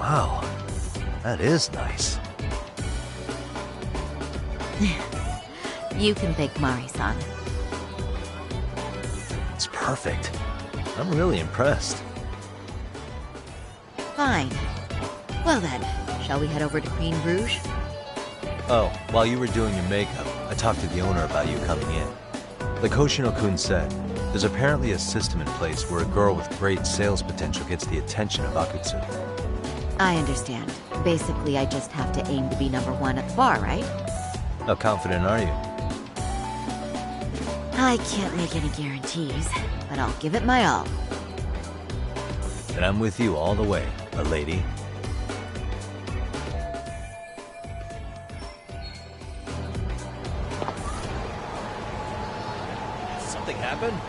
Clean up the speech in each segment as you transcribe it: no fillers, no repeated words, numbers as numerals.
Wow, that is nice. You can thank Mari-san. It's perfect. I'm really impressed. Fine. Well then, shall we head over to Queen Rouge? Oh, while you were doing your makeup, I talked to the owner about you coming in. Like Hoshino-kun said, there's apparently a system in place where a girl with great sales potential gets the attention of Akutsu. I understand. Basically, I just have to aim to be #1 at the bar, right? How confident are you? I can't make any guarantees, but I'll give it my all. Then I'm with you all the way, my lady. Something happened?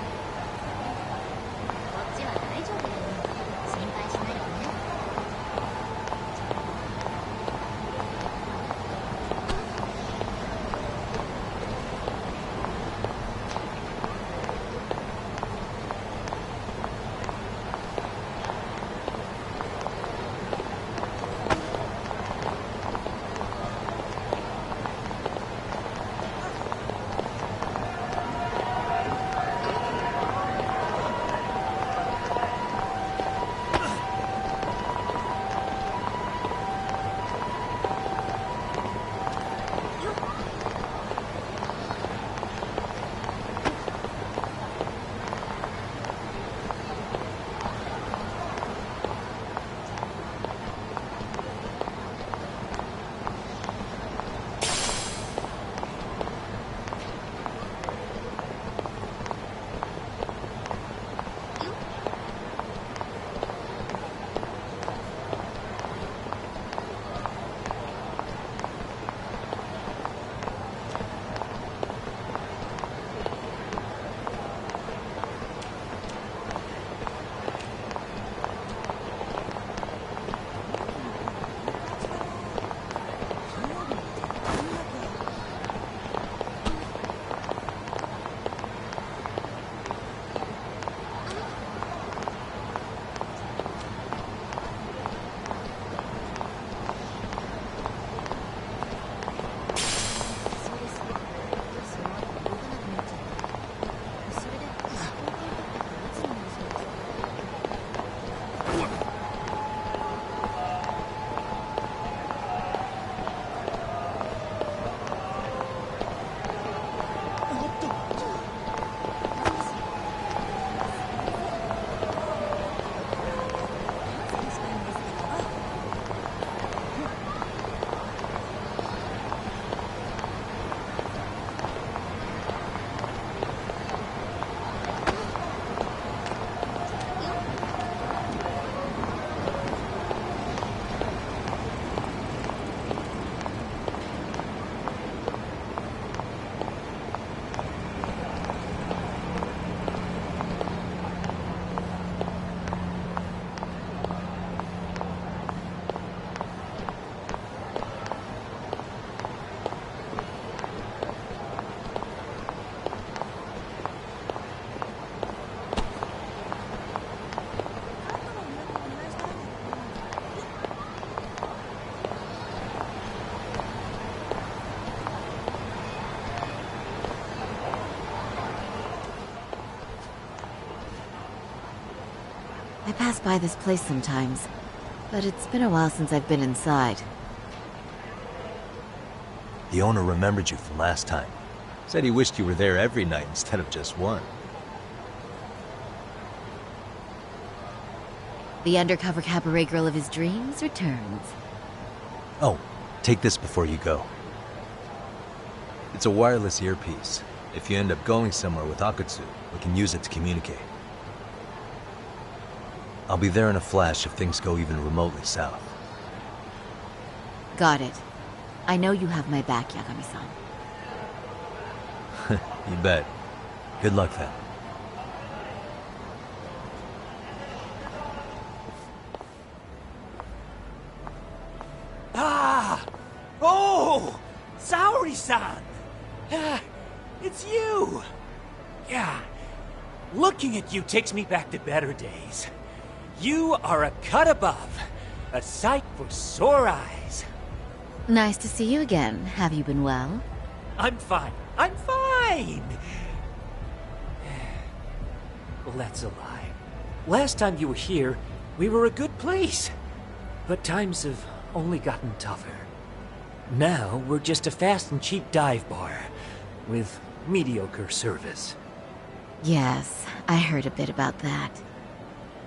I pass by this place sometimes, but it's been a while since I've been inside. The owner remembered you from last time. Said he wished you were there every night instead of just one. The undercover cabaret girl of his dreams returns. Oh, take this before you go. It's a wireless earpiece. If you end up going somewhere with Akutsu, we can use it to communicate. I'll be there in a flash if things go even remotely south. Got it. I know you have my back, Yagami-san. You bet. Good luck then. Ah! Oh! Saori-san! It's you! Yeah, looking at you takes me back to better days. You are a cut above. A sight for sore eyes. Nice to see you again. Have you been well? I'm fine. I'm fine! Well, that's a lie. Last time you were here, we were a good place. But times have only gotten tougher. Now, we're just a fast and cheap dive bar with mediocre service. Yes, I heard a bit about that.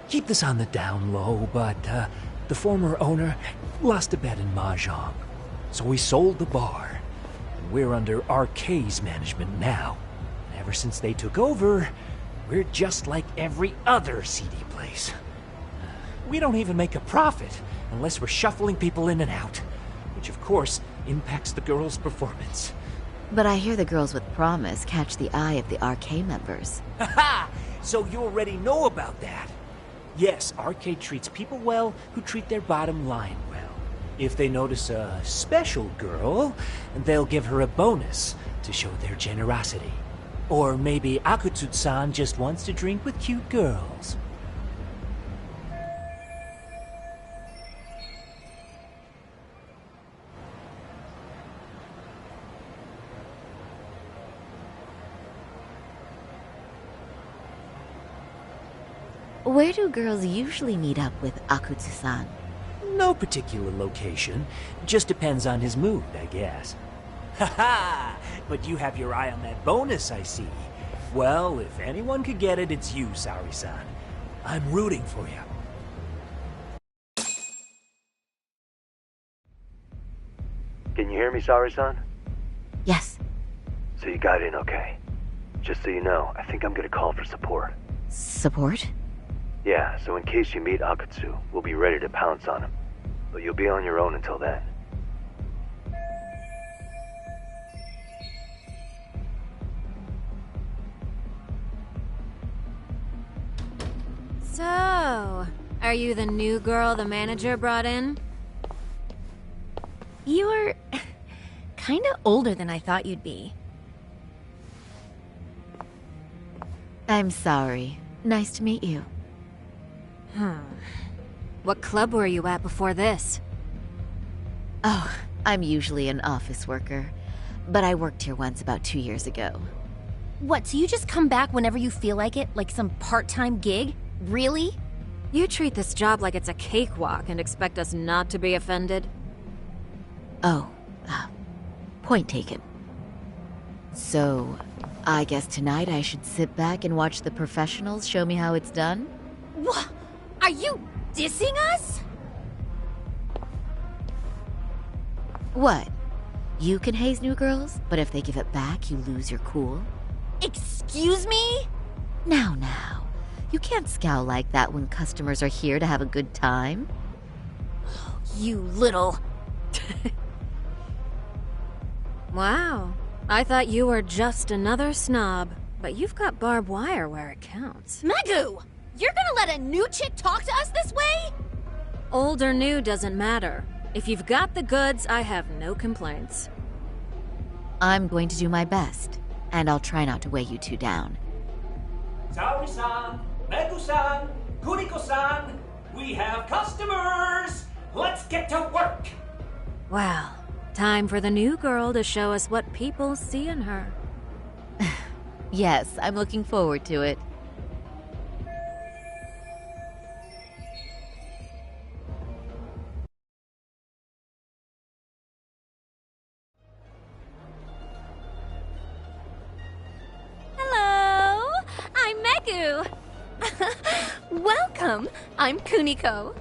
Keep this on the down low, but the former owner lost a bet in Mahjong. So we sold the bar, and we're under RK's management now. And ever since they took over, we're just like every other CD place. We don't even make a profit unless we're shuffling people in and out, which of course impacts the girls' performance. But I hear the girls with promise catch the eye of the RK members. Haha! So you already know about that. Yes, Arcade treats people well who treat their bottom line well. If they notice a special girl, they'll give her a bonus to show their generosity. Or maybe Akutsu-san just wants to drink with cute girls. Where do girls usually meet up with Akutsu-san? No particular location. Just depends on his mood, I guess. Haha! But you have your eye on that bonus, I see. Well, if anyone could get it, it's you, Saori-san. I'm rooting for you. Can you hear me, Saori-san? Yes. So you got in okay. Just so you know, I think I'm gonna call for support. Support? Yeah, so in case you meet Akutsu, we'll be ready to pounce on him. But you'll be on your own until then. So, are you the new girl the manager brought in? You're kinda older than I thought you'd be. I'm sorry. Nice to meet you. What club were you at before this? Oh, I'm usually an office worker. But I worked here once about 2 years ago. What, so you just come back whenever you feel like it? Like some part-time gig? Really? You treat this job like it's a cakewalk and expect us not to be offended? Oh, point taken. So, I guess tonight I should sit back and watch the professionals show me how it's done? What? Are you dissing us? What? You can haze new girls, but if they give it back, you lose your cool? Excuse me? Now. You can't scowl like that when customers are here to have a good time. You little... Wow. I thought you were just another snob, but you've got barbed wire where it counts. Megu! You're gonna let a new chick talk to us this way? Old or new doesn't matter. If you've got the goods, I have no complaints. I'm going to do my best, and I'll try not to weigh you two down. Saori-san, Megu-san, Kuriko-san, we have customers! Let's get to work! Well, time for the new girl to show us what people see in her. Yes, I'm looking forward to it. Hello! I'm Megu! Welcome! I'm Kuniko.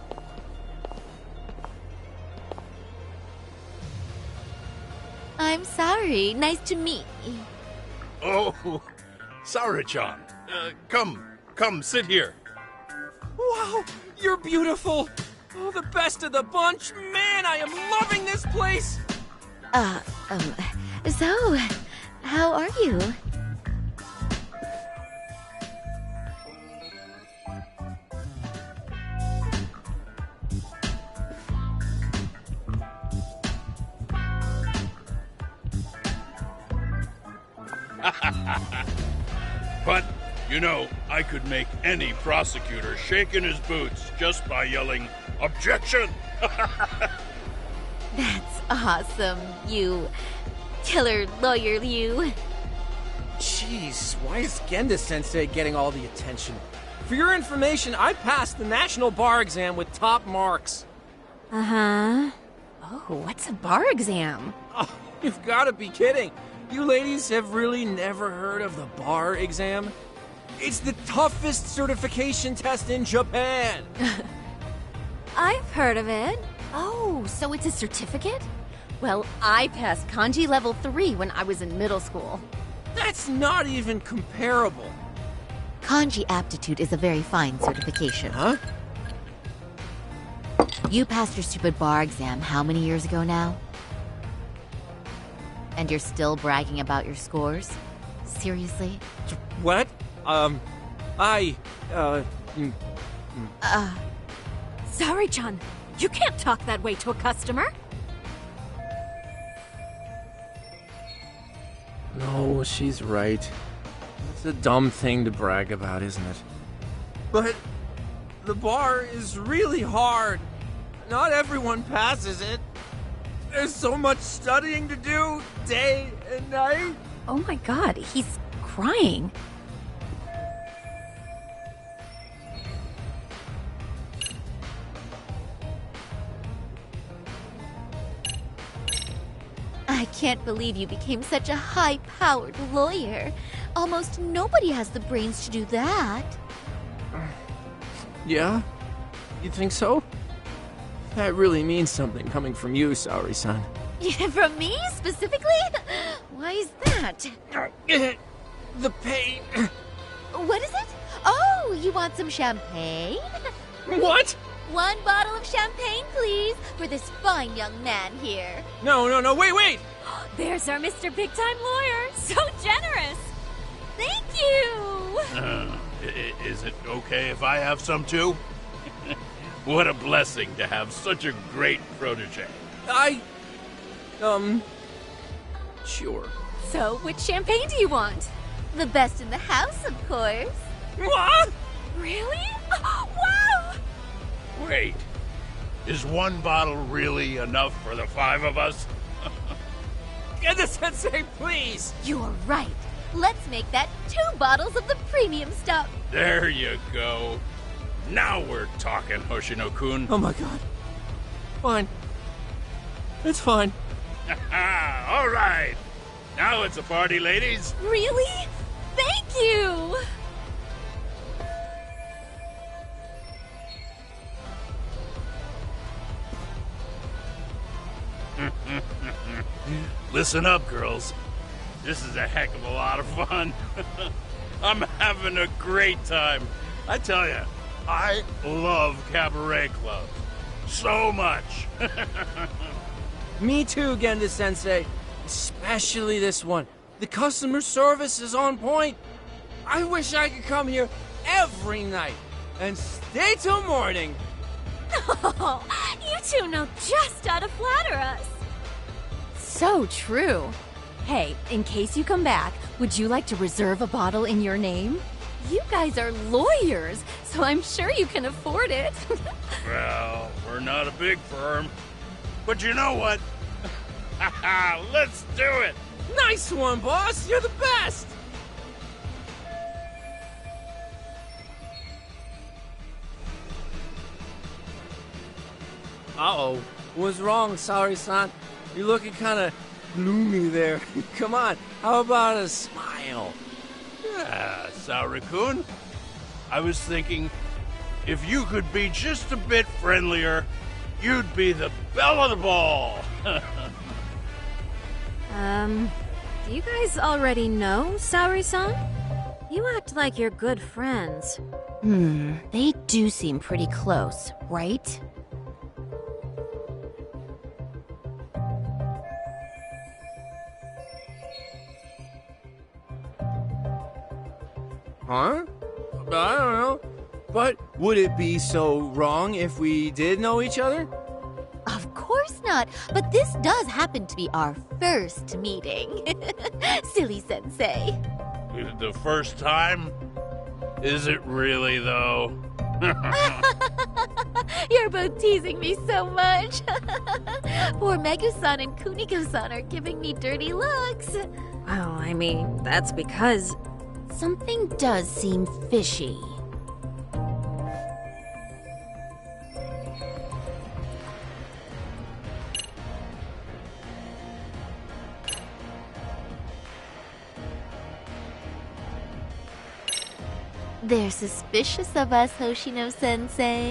I'm sorry. Nice to meet you. Oh, Saori-chan. Come, sit here. Wow, you're beautiful. Oh, the best of the bunch. Man, I am loving this place. So, how are you? But, I could make any prosecutor shake in his boots just by yelling, "Objection!" That's awesome, you killer lawyer, you. Jeez, why is Genda-sensei getting all the attention? For your information, I passed the national bar exam with top marks. Uh-huh. Oh, what's a bar exam? Oh, you've got to be kidding. You ladies have really never heard of the bar exam? It's the toughest certification test in Japan. I've heard of it. Oh, so it's a certificate? Well, I passed kanji level 3 when I was in middle school. That's not even comparable. Kanji aptitude is a very fine certification. Huh? You passed your stupid bar exam how many years ago now? And you're still bragging about your scores? Seriously? What? Sorry-chan, you can't talk that way to a customer. No, she's right. It's a dumb thing to brag about, isn't it? But the bar is really hard. Not everyone passes it. There's so much studying to do, day and night. Oh my god, he's crying. I can't believe you became such a high-powered lawyer. Almost nobody has the brains to do that. Yeah? You think so? That really means something coming from you, Saori-san. From me, specifically? Why is that? The pain. What is it? Oh, you want some champagne? What? 1 bottle of champagne, please, for this fine young man here. No, wait! There's our Mr. Big Time Lawyer. So generous. Thank you. Is it okay if I have some too? What a blessing to have such a great protege. Sure. So, which champagne do you want? The best in the house, of course. What? Really? Wow! Wait, is 1 bottle really enough for the 5 of us? Genda-sensei, please! You're right. Let's make that 2 bottles of the premium stuff. There you go. Now we're talking, Hoshino-kun. Oh my god. Fine. It's fine. All right. Now it's a party, ladies. Really? Thank you! Listen up, girls. This is a heck of a lot of fun. I'm having a great time. I tell you, I love cabaret clubs so much. Me too, Genda-sensei. Especially this one. The customer service is on point. I wish I could come here every night and stay till morning. Oh, you two know just how to flatter us. So true. Hey, in case you come back, would you like to reserve a bottle in your name? You guys are lawyers, so I'm sure you can afford it. Well, we're not a big firm. But you know what? Let's do it! Nice one, boss. You're the best. Uh-oh. What's wrong, Saori-san? You're looking kind of gloomy there. Come on, how about a smile? Yeah, Saori-kun. I was thinking, if you could be just a bit friendlier, you'd be the belle of the ball. Do you guys already know Saori-san? You act like you're good friends. They do seem pretty close, right? Huh? I don't know. But would it be so wrong if we did know each other? Of course not, but this does happen to be our first meeting. Silly sensei. The first time? Is it really, though? You're both teasing me so much. Poor Megusan and Kuniko-san are giving me dirty looks. Well, I mean, that's because... Something does seem fishy. They're suspicious of us, Hoshino-sensei.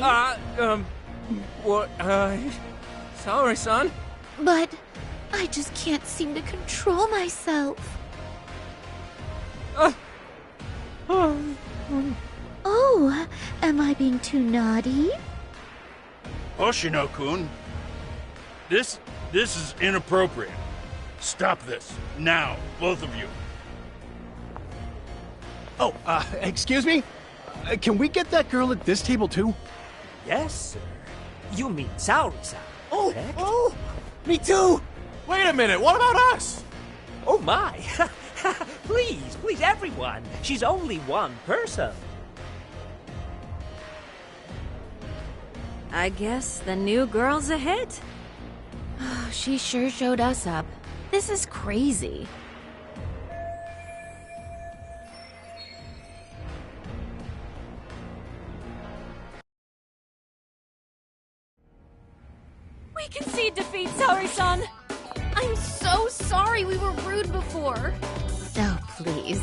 What, sorry, son. But I just can't seem to control myself. Oh, am I being too naughty? Hoshino-kun, this is inappropriate. Stop this, now, both of you. Oh, excuse me? Can we get that girl at this table too? Yes, sir. You mean Saori-san, correct? Oh, me too! Wait a minute, what about us? Oh my! Please, everyone! She's only one person. I guess the new girl's a hit. She sure showed us up. This is crazy. We concede defeat, Saori-san! I'm so sorry we were rude before. Oh, please.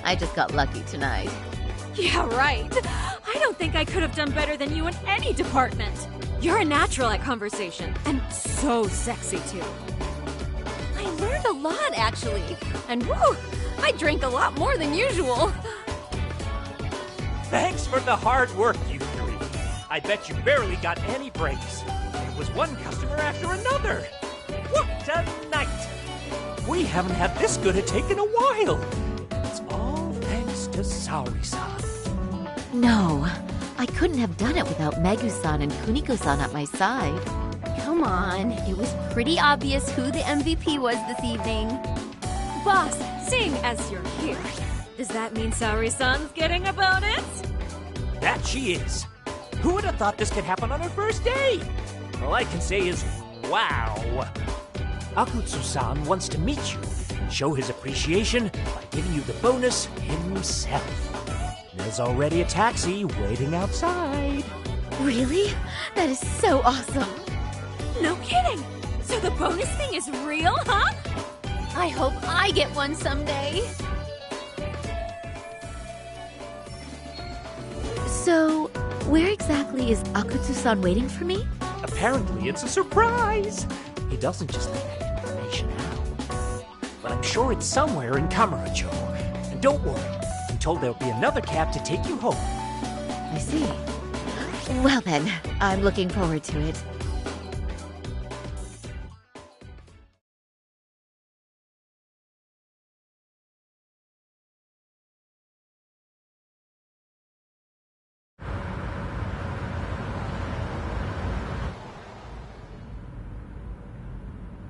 I just got lucky tonight. Yeah, right. I don't think I could have done better than you in any department. You're a natural at conversation, and so sexy too. I learned a lot, actually. And woo, I drank a lot more than usual. Thanks for the hard work, you three. I bet you barely got any breaks. It was one customer after another. What a night! We haven't had this good a take in a while. It's all thanks to Saori-san. No, I couldn't have done it without Megusan and Kuniko-san at my side. Come on, it was pretty obvious who the MVP was this evening. Boss, seeing as you're here, does that mean Saori-san's getting a bonus? That she is. Who would have thought this could happen on her first day? All I can say is, wow. Akutsu-san wants to meet you and show his appreciation by giving you the bonus himself. There's already a taxi waiting outside. Really? That is so awesome. No kidding! So the bonus thing is real, huh? I hope I get one someday. So, where exactly is Akutsu-san waiting for me? Apparently it's a surprise. He doesn't just let that information out. But I'm sure it's somewhere in Kamurocho. And don't worry, I'm told there'll be another cab to take you home. I see. Well then, I'm looking forward to it.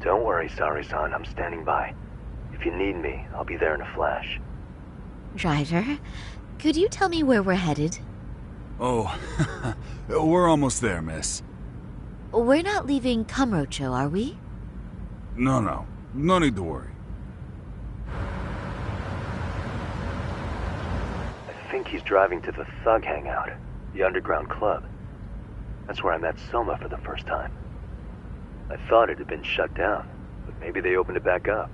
Don't worry, Saori-san, I'm standing by. If you need me, I'll be there in a flash. Driver, could you tell me where we're headed? Oh, we're almost there, miss. We're not leaving Kamurocho, are we? No need to worry. I think he's driving to the Thug Hangout, the underground club. That's where I met Soma for the first time. I thought it had been shut down, but maybe they opened it back up.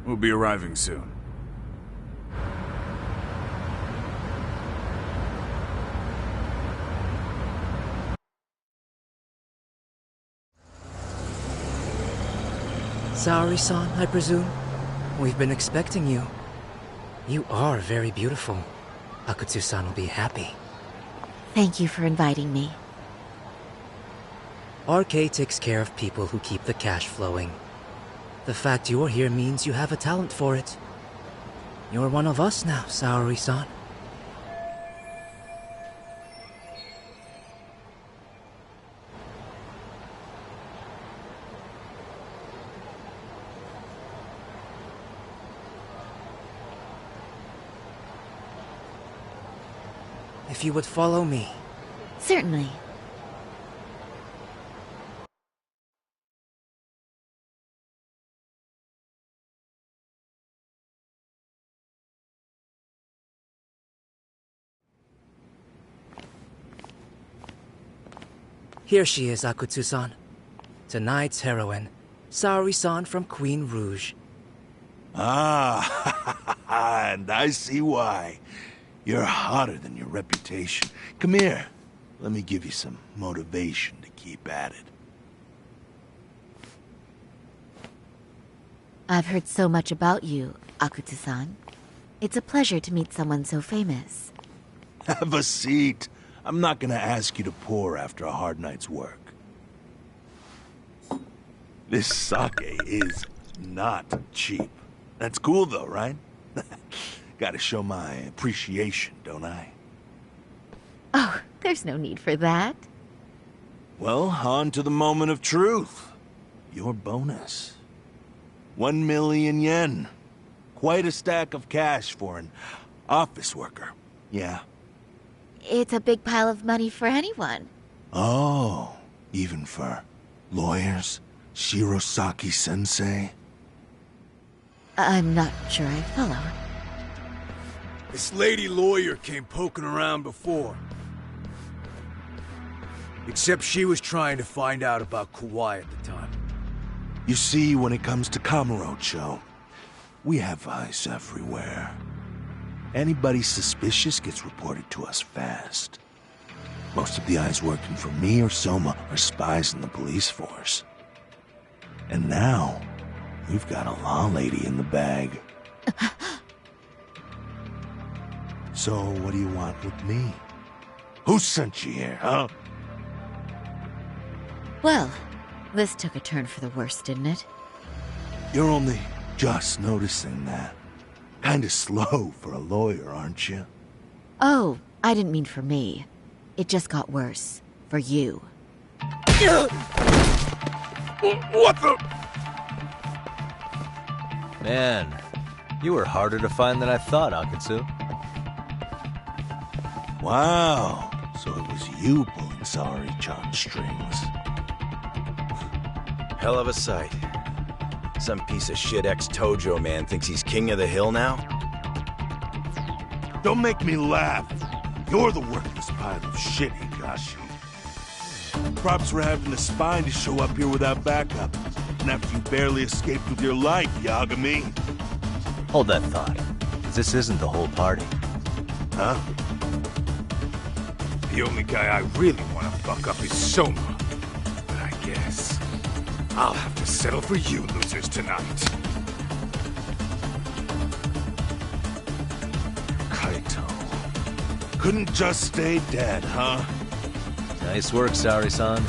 We'll be arriving soon. Saori-san, I presume? We've been expecting you. You are very beautiful. Akutsu-san will be happy. Thank you for inviting me. RK takes care of people who keep the cash flowing. The fact you're here means you have a talent for it. You're one of us now, Saori-san. If you would follow me. Certainly. Here she is, Akutsu-san. Tonight's heroine, Saori-san from Queen Rouge. Ah, and I see why. You're hotter than your reputation. Come here. Let me give you some motivation to keep at it. I've heard so much about you, Akutsu-san. It's a pleasure to meet someone so famous. Have a seat. I'm not gonna ask you to pour after a hard night's work. This sake is not cheap. That's cool though, right? Gotta show my appreciation, don't I? Oh, there's no need for that. Well, on to the moment of truth. Your bonus. 1 million yen. Quite a stack of cash for an office worker. Yeah. It's a big pile of money for anyone. Oh, even for lawyers? Shirosaki-sensei? I'm not sure I follow. This lady lawyer came poking around before. Except she was trying to find out about Kauai at the time. You see, when it comes to Kamurocho, we have eyes everywhere. Anybody suspicious gets reported to us fast. Most of the eyes working for me or Soma are spies in the police force. And now, we've got a law lady in the bag. So, what do you want with me? Who sent you here, huh? Well, this took a turn for the worse, didn't it? You're only just noticing that. Kinda slow for a lawyer, aren't you? Oh, I didn't mean for me. It just got worse. For you. What the? Man, you were harder to find than I thought, Akutsu. Wow, so it was you pulling Saori-chan's strings. Hell of a sight. Some piece of shit ex-Tojo man thinks he's king of the hill now? Don't make me laugh. You're the worthless pile of shit, Higashi. Props for having the spine to show up here without backup. And after you barely escaped with your life, Yagami. Hold that thought. 'Cause this isn't the whole party. Huh? The only guy I really want to fuck up is Soma. But I guess I'll have to settle for you losers tonight. Kaito. Couldn't just stay dead, huh? Nice work, Saori-san.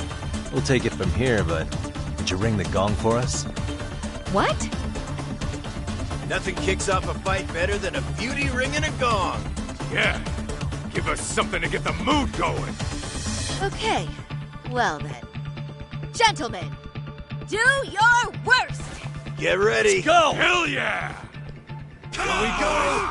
We'll take it from here, but did you ring the gong for us? What? Nothing kicks off a fight better than a beauty ringing a gong. Yeah, give us something to get the mood going. Okay. Well then. Gentlemen, do your worst! Get ready. Let's go! Hell yeah! Here we go!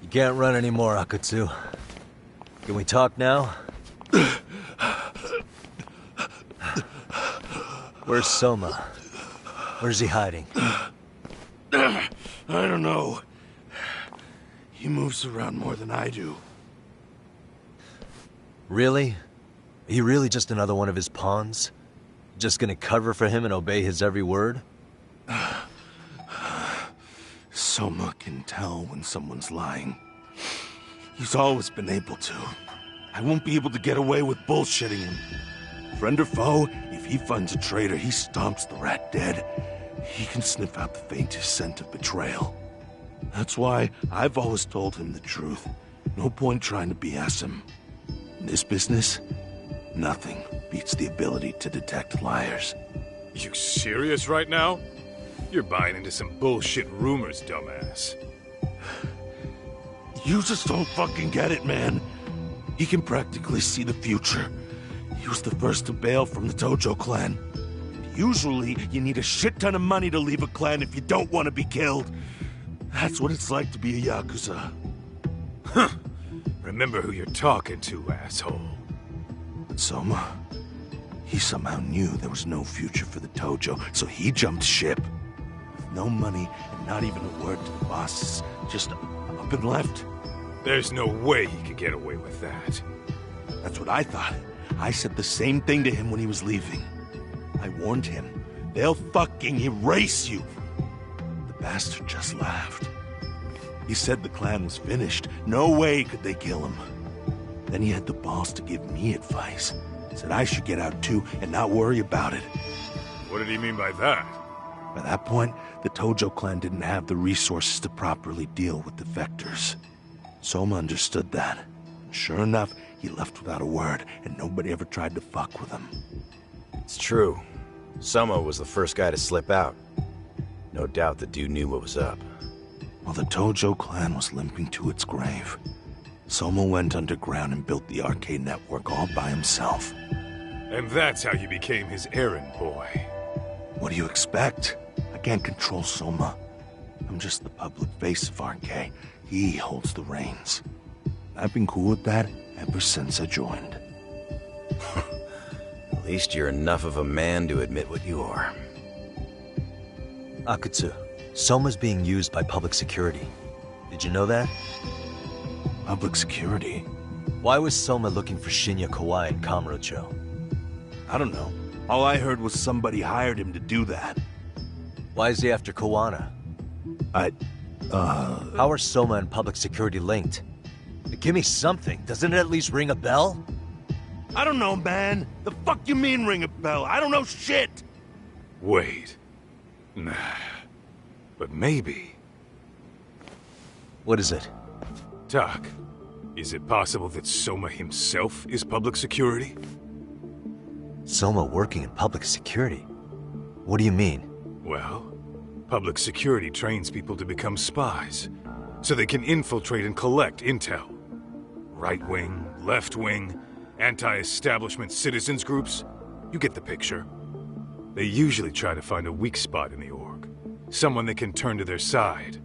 You can't run anymore, Akatsu. Can we talk now? Where's Soma? Where's he hiding? I don't know. He moves around more than I do. Really? Are you really just another one of his pawns? Just gonna cover for him and obey his every word? Soma can tell when someone's lying. He's always been able to. I won't be able to get away with bullshitting him. Friend or foe, if he finds a traitor, he stomps the rat dead. He can sniff out the faintest scent of betrayal. That's why I've always told him the truth. No point trying to BS him. In this business, nothing beats the ability to detect liars. You serious right now? You're buying into some bullshit rumors, dumbass. You just don't fucking get it, man. He can practically see the future. He was the first to bail from the Tojo clan. Usually, you need a shit ton of money to leave a clan if you don't want to be killed. That's what it's like to be a Yakuza. Huh. Remember who you're talking to, asshole. But Soma, he somehow knew there was no future for the Tojo, so he jumped ship. With no money and not even a word to the bosses, just up and left. There's no way he could get away with that. That's what I thought. I said the same thing to him when he was leaving. I warned him. They'll fucking erase you. The bastard just laughed. He said the clan was finished. No way could they kill him. Then he had the balls to give me advice. Said I should get out too and not worry about it. What did he mean by that? By that point, the Tojo clan didn't have the resources to properly deal with defectors. Soma understood that. And sure enough, he left without a word, and nobody ever tried to fuck with him. It's true. Soma was the first guy to slip out. No doubt the dude knew what was up. While the Tojo clan was limping to its grave, Soma went underground and built the arcade network all by himself. And that's how you became his errand boy. What do you expect? I can't control Soma. I'm just the public face of RK. He holds the reins. I've been cool with that ever since I joined. At least you're enough of a man to admit what you are. Akutsu, Soma's being used by public security. Did you know that? Public security? Why was Soma looking for Shinya Kawai in Kamurocho? I don't know. All I heard was somebody hired him to do that. Why is he after Kawana? How are Soma and public security linked? Give me something. Doesn't it at least ring a bell? I don't know, man. The fuck you mean ring a bell? I don't know shit! Wait. Nah. But maybe. What is it? Doc, is it possible that Soma himself is public security? Soma working in public security? What do you mean? Well, public security trains people to become spies, so they can infiltrate and collect intel. Right-wing, left-wing, anti-establishment citizens groups, you get the picture. They usually try to find a weak spot in the org, someone they can turn to their side.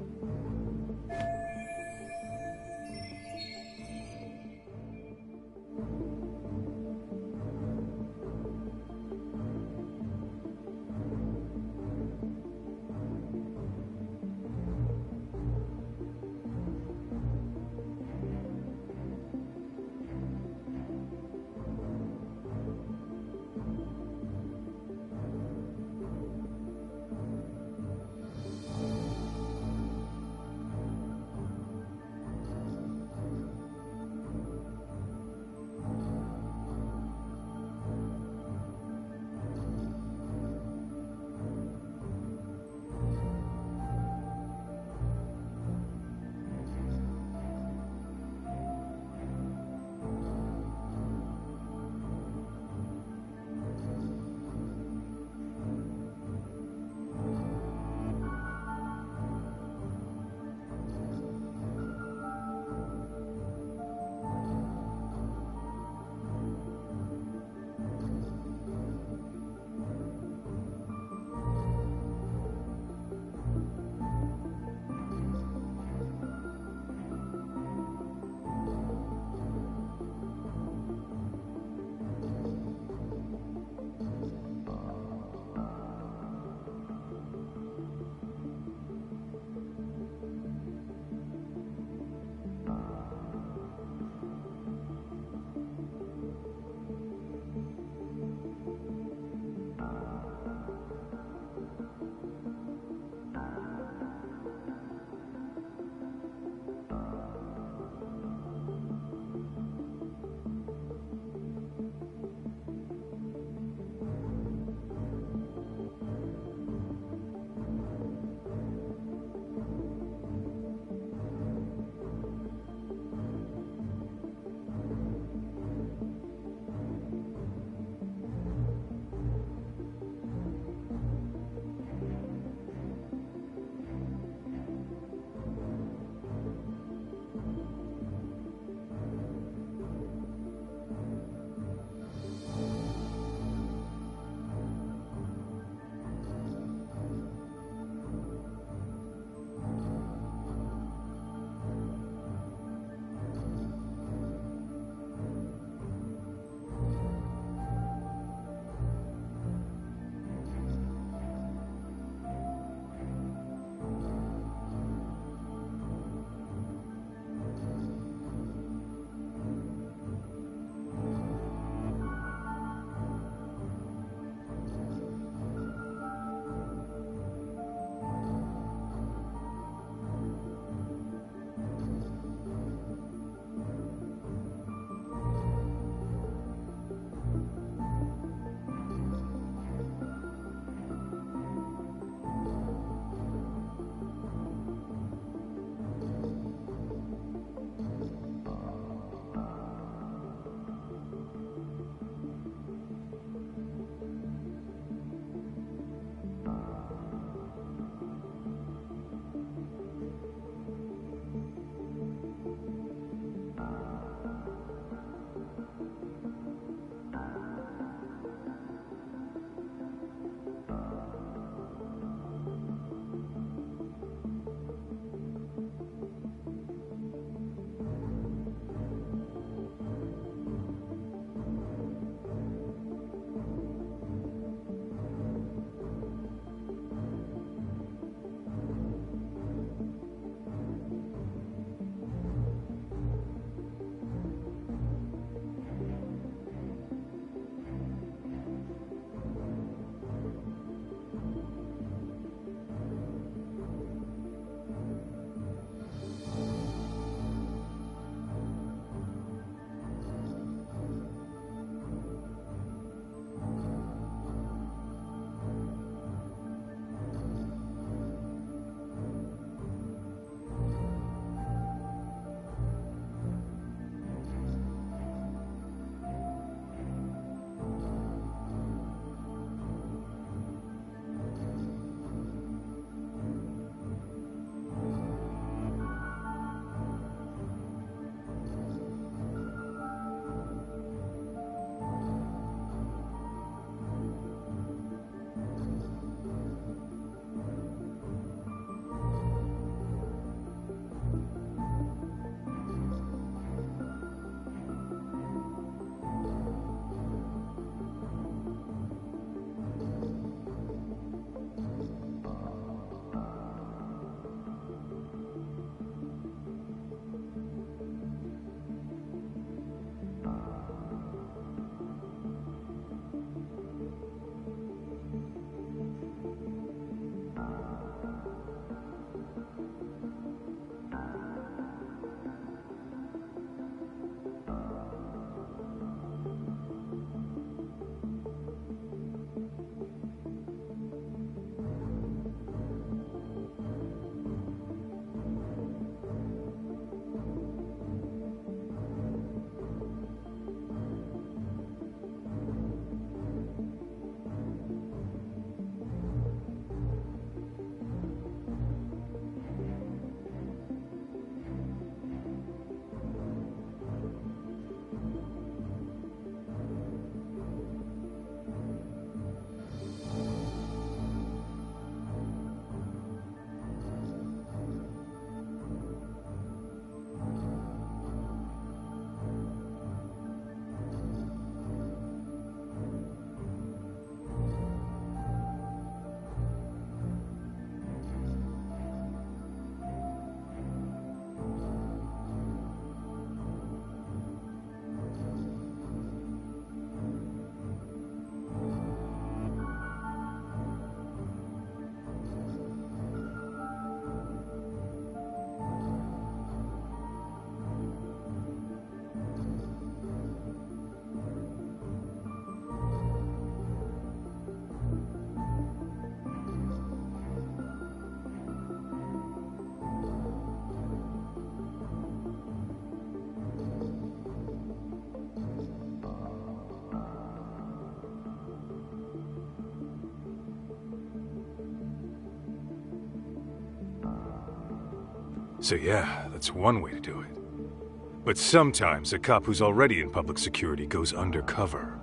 So yeah, that's one way to do it. But sometimes a cop who's already in public security goes undercover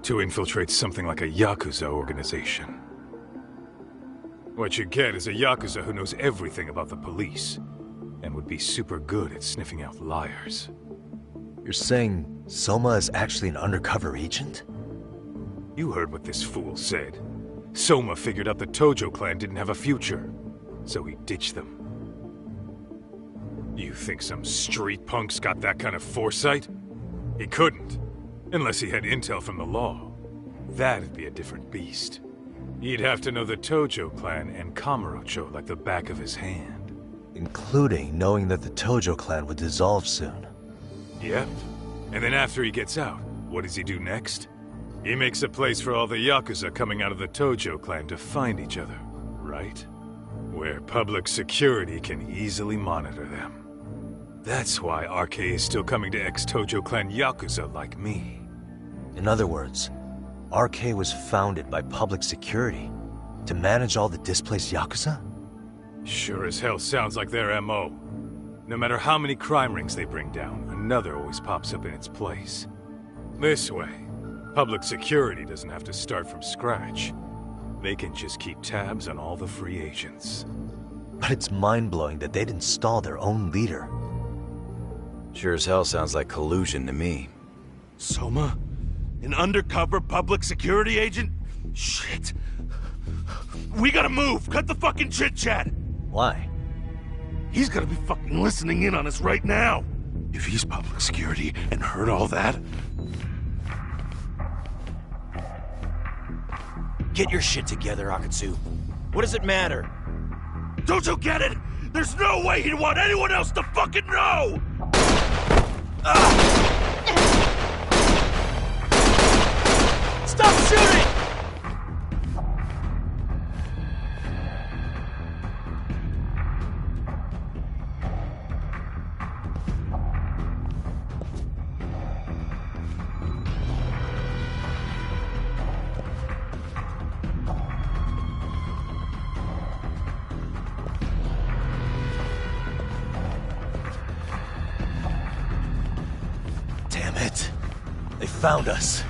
to infiltrate something like a Yakuza organization. What you get is a Yakuza who knows everything about the police and would be super good at sniffing out liars. You're saying Soma is actually an undercover agent? You heard what this fool said. Soma figured out the Tojo clan didn't have a future, so he ditched them. You think some street punk's got that kind of foresight? He couldn't, unless he had intel from the law. That'd be a different beast. He'd have to know the Tojo clan and Kamurocho like the back of his hand. Including knowing that the Tojo clan would dissolve soon. Yep. And then after he gets out, what does he do next? He makes a place for all the Yakuza coming out of the Tojo clan to find each other, right? Where public security can easily monitor them. That's why RK is still coming to ex-Tojo clan Yakuza like me. In other words, RK was founded by public security to manage all the displaced Yakuza? Sure as hell sounds like their MO. No matter how many crime rings they bring down, another always pops up in its place. This way, public security doesn't have to start from scratch. They can just keep tabs on all the free agents. But it's mind-blowing that they'd install their own leader. Sure as hell sounds like collusion to me. Soma? An undercover public security agent? Shit. We gotta move! Cut the fucking chit-chat! Why? He's gotta be fucking listening in on us right now! If he's public security and heard all that... Get your shit together, Akatsu. What does it matter? Don't you get it? There's no way he'd want anyone else to fucking know! Stop shooting! Damn it. They found us.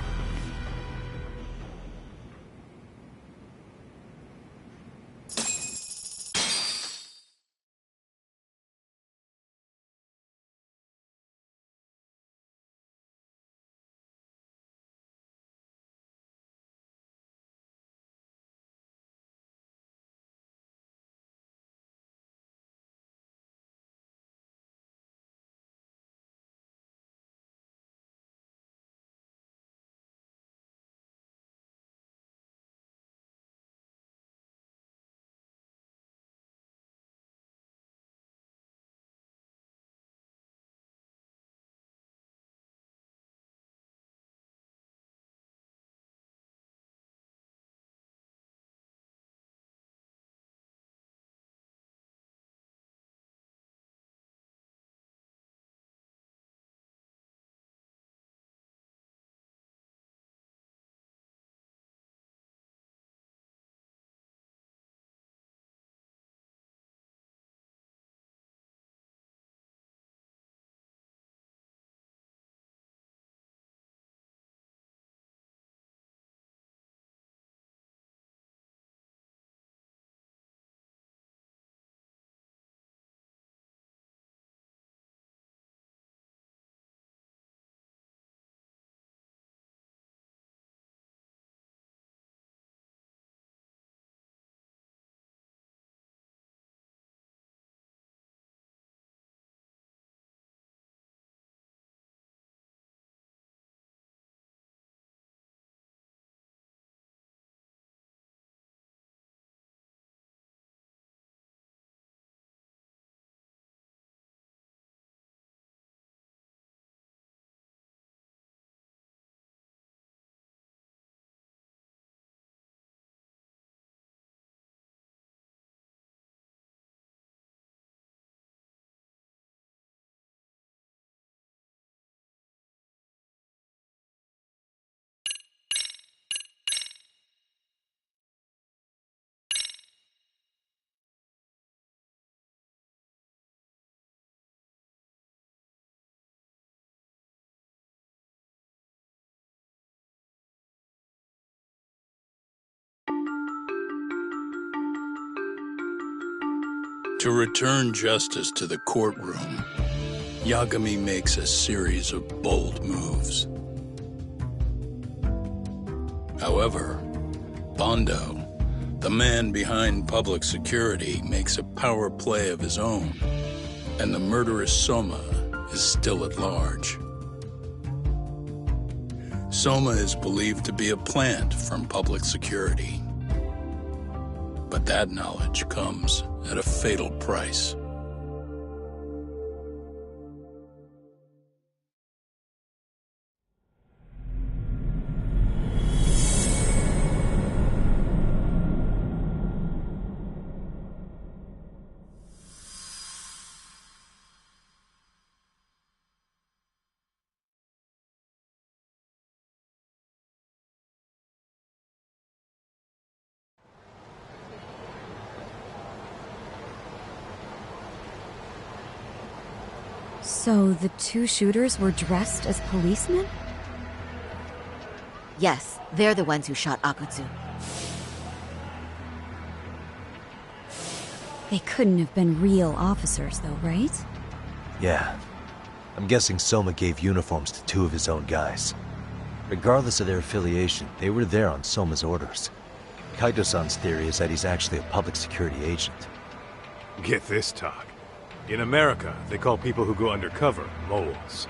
To return justice to the courtroom, Yagami makes a series of bold moves. However, Bondo, the man behind public security, makes a power play of his own, and the murderous Soma is still at large. Soma is believed to be a plant from public security. But that knowledge comes at a fatal price. So the two shooters were dressed as policemen? Yes, they're the ones who shot Akutsu. They couldn't have been real officers, though, right? Yeah. I'm guessing Soma gave uniforms to two of his own guys. Regardless of their affiliation, they were there on Soma's orders. Kaito-san's theory is that he's actually a public security agent. Get this, talk. In America, they call people who go undercover moles.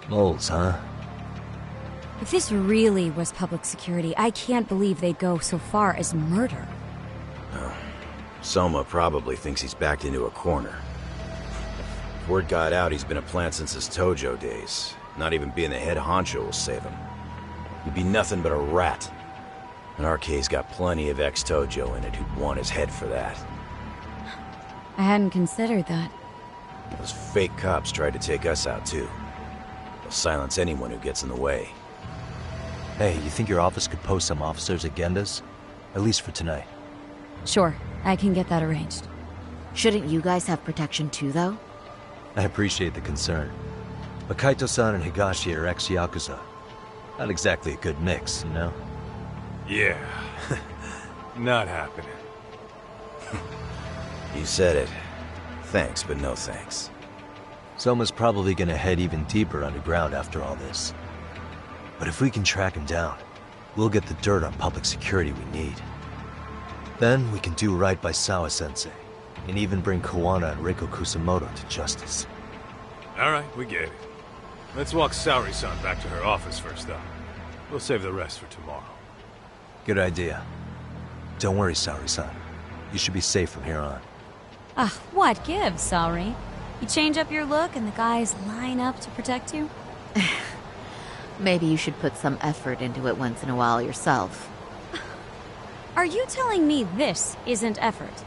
Moles, huh? If this really was public security, I can't believe they'd go so far as murder. Soma probably thinks he's backed into a corner. If word got out he's been a plant since his Tojo days. Not even being the head honcho will save him. He'd be nothing but a rat. And RK's got plenty of ex-Tojo in it who'd want his head for that. I hadn't considered that. Those fake cops tried to take us out too. They'll silence anyone who gets in the way. Hey, you think your office could post some officers at Genda's? At least for tonight. Sure, I can get that arranged. Shouldn't you guys have protection too, though? I appreciate the concern. But Kaito-san and Higashi are ex-Yakuza. Not exactly a good mix, you know? Yeah. Not happening. You said it. Thanks, but no thanks. Soma's probably gonna head even deeper underground after all this. But if we can track him down, we'll get the dirt on public security we need. Then we can do right by Sawa-sensei, and even bring Kawana and Reiko Kusamoto to justice. Alright, we get it. Let's walk Saori-san back to her office first, though. We'll save the rest for tomorrow. Good idea. Don't worry, Saori-san. You should be safe from here on. What gives, Saori? You change up your look and the guys line up to protect you? Maybe you should put some effort into it once in a while yourself. Are you telling me this isn't effort?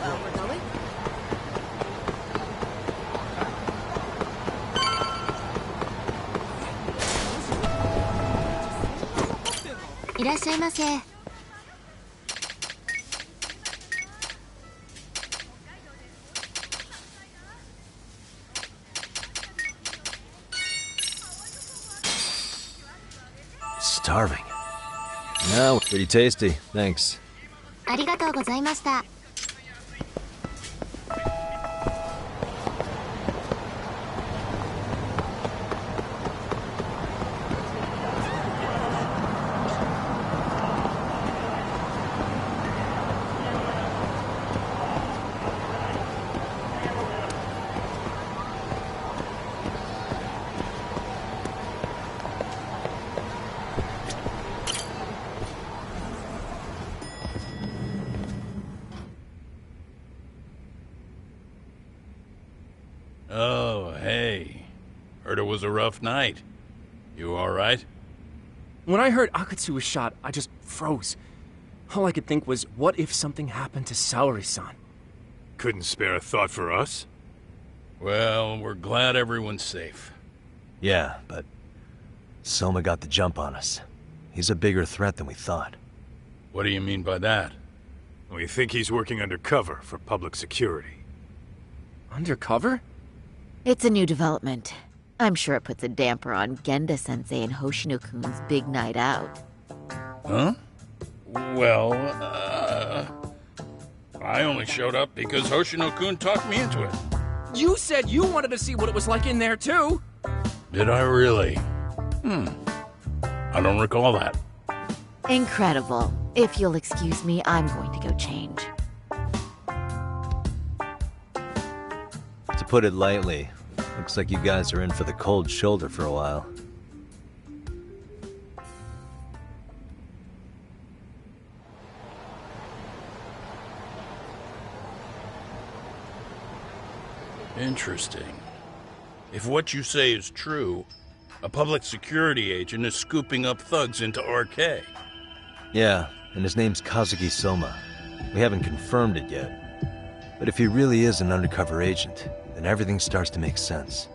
where we're going? いらっしゃいませ。 Starving. No, pretty tasty. Thanks. ありがとうございました。 Oh, hey. Heard it was a rough night. You alright? When I heard Akatsu was shot, I just froze. All I could think was, what if something happened to Saori-san? Couldn't spare a thought for us? Well, we're glad everyone's safe. Yeah, but Soma got the jump on us. He's a bigger threat than we thought. What do you mean by that? We think he's working undercover for public security. Undercover? It's a new development. I'm sure it puts a damper on Genda-sensei and Hoshino-kun's big night out. Huh? Well, I only showed up because Hoshino-kun talked me into it. You said you wanted to see what it was like in there, too! Did I really? I don't recall that. Incredible. If you'll excuse me, I'm going to go change. To put it lightly, looks like you guys are in for the cold shoulder for a while. Interesting. If what you say is true, a public security agent is scooping up thugs into RK. Yeah, and his name's Kazuki Soma. We haven't confirmed it yet. But if he really is an undercover agent, then everything starts to make sense.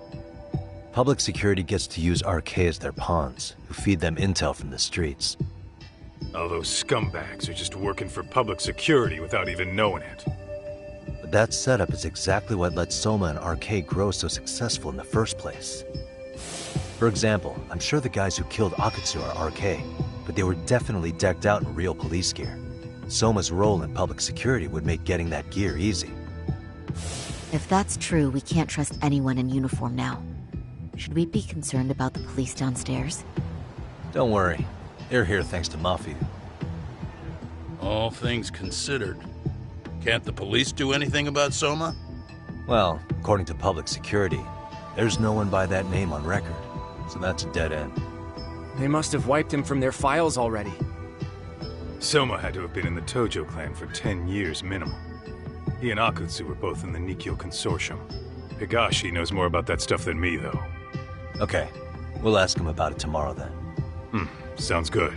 Public security gets to use RK as their pawns, who feed them intel from the streets. All those scumbags are just working for public security without even knowing it. But that setup is exactly what let Soma and RK grow so successful in the first place. For example, I'm sure the guys who killed Akatsu are RK, but they were definitely decked out in real police gear. Soma's role in public security would make getting that gear easy. If that's true, we can't trust anyone in uniform now. Should we be concerned about the police downstairs? Don't worry. They're here thanks to Mafia. All things considered, can't the police do anything about Soma? Well, according to public security, there's no one by that name on record, so that's a dead end. They must have wiped him from their files already. Soma had to have been in the Tojo clan for 10 years minimum. He and Akutsu were both in the Nikkyo Consortium. Higashi knows more about that stuff than me, though. Okay, we'll ask him about it tomorrow then. Sounds good.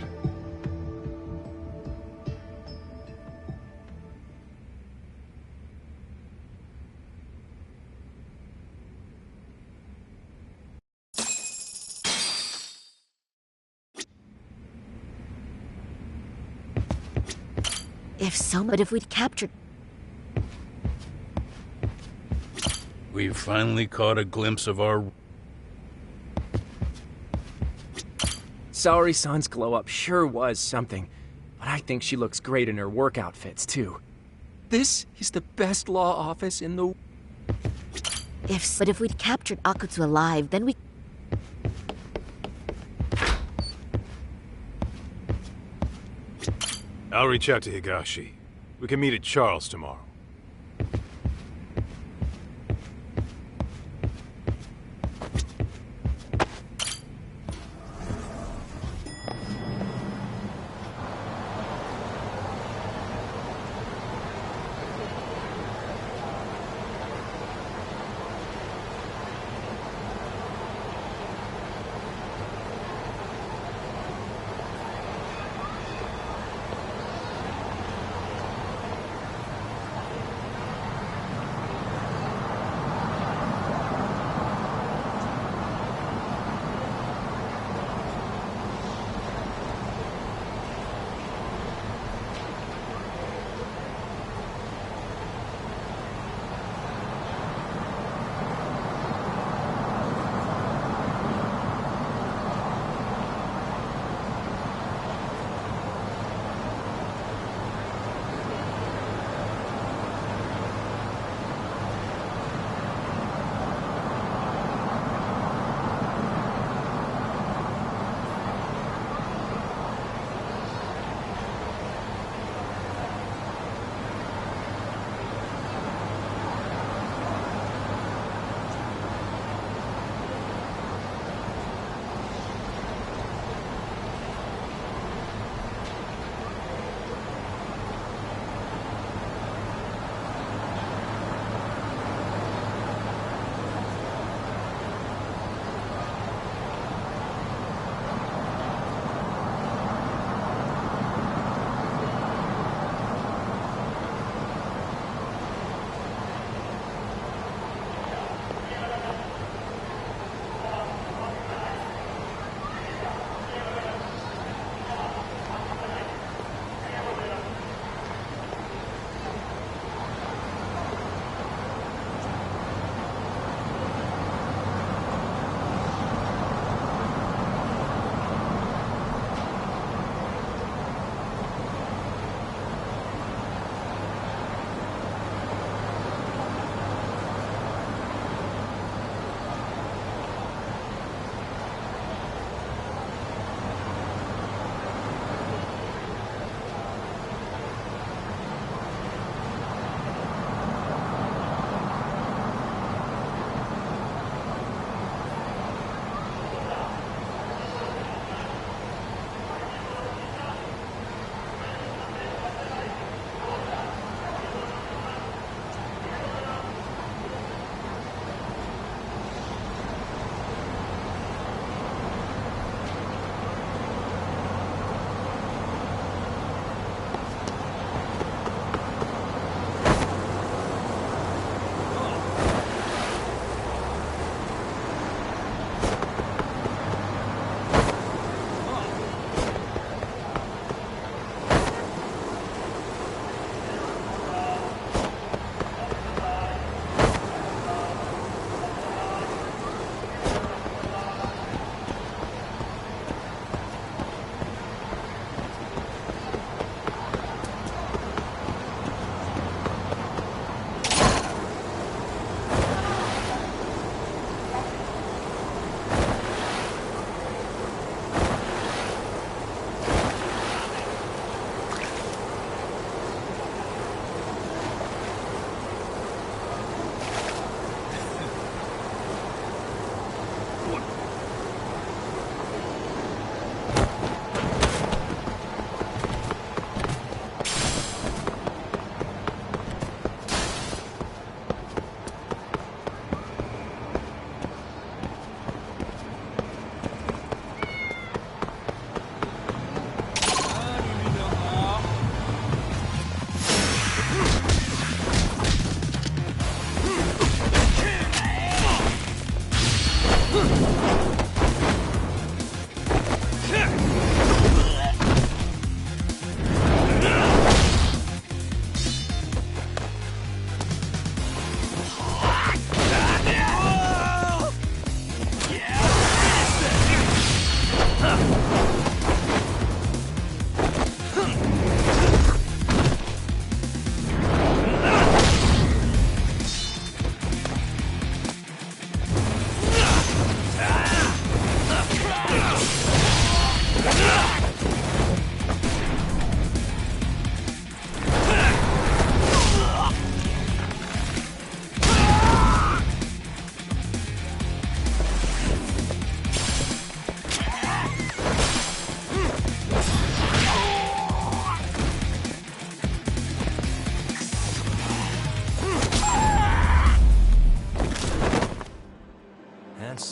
But if we'd captured... We've finally caught a glimpse of our... Saori-san's glow-up sure was something, but I think she looks great in her work outfits, too. This is the best law office in the... But if we'd captured Akutsu alive, then we... I'll reach out to Higashi. We can meet at Charles tomorrow.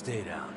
Stay down.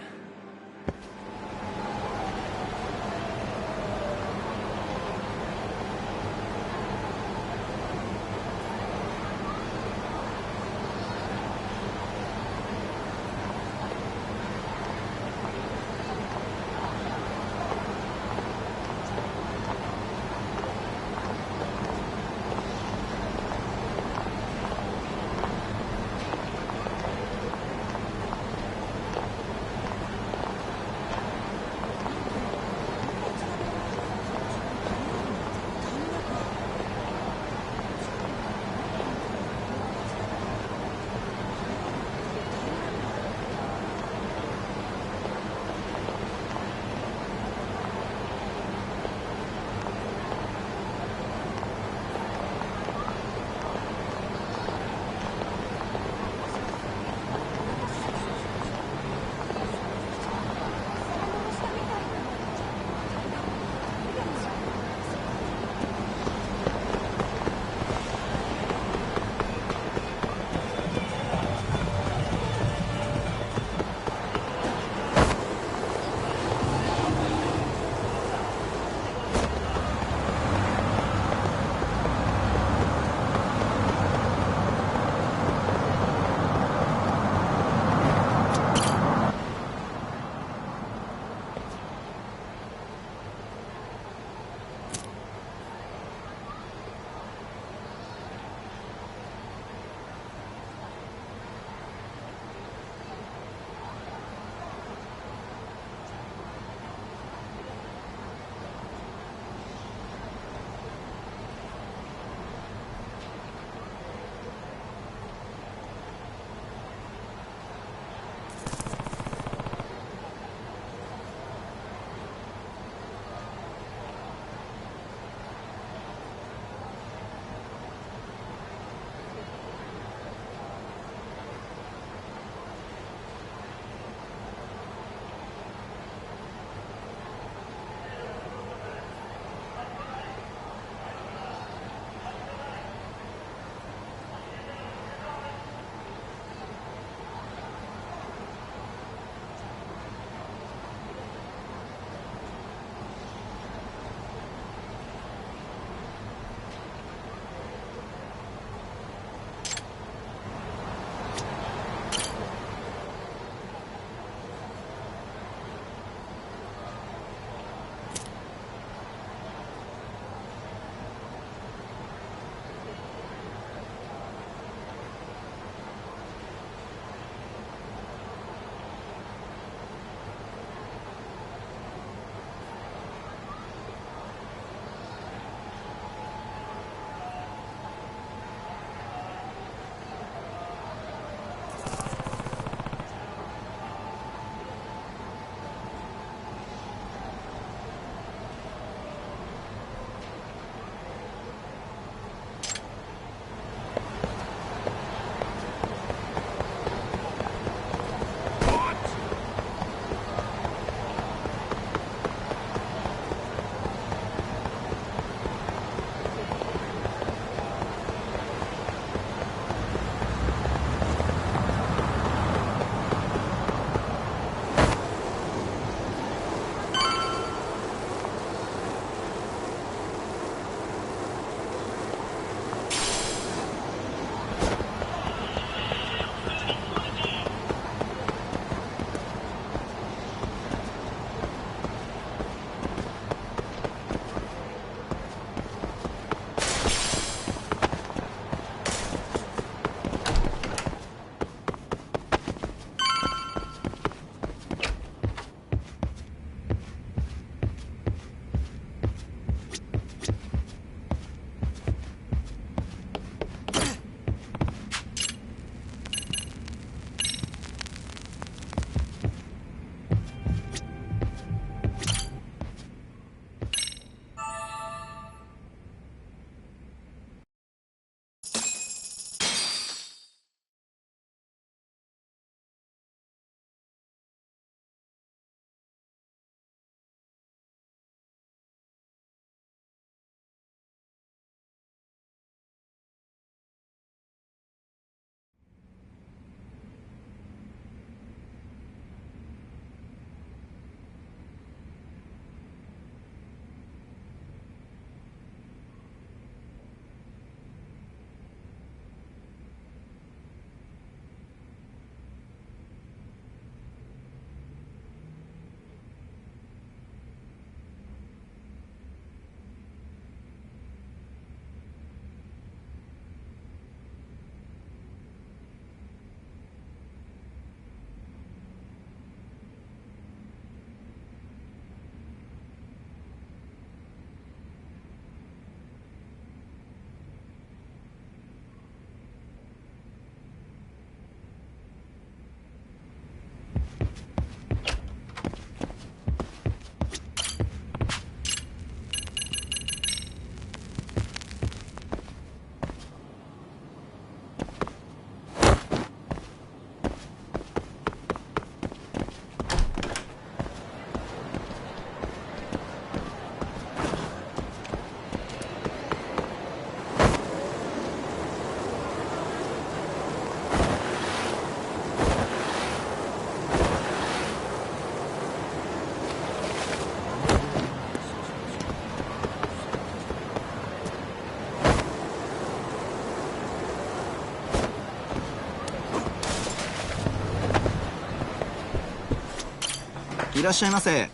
いらっしゃいませ。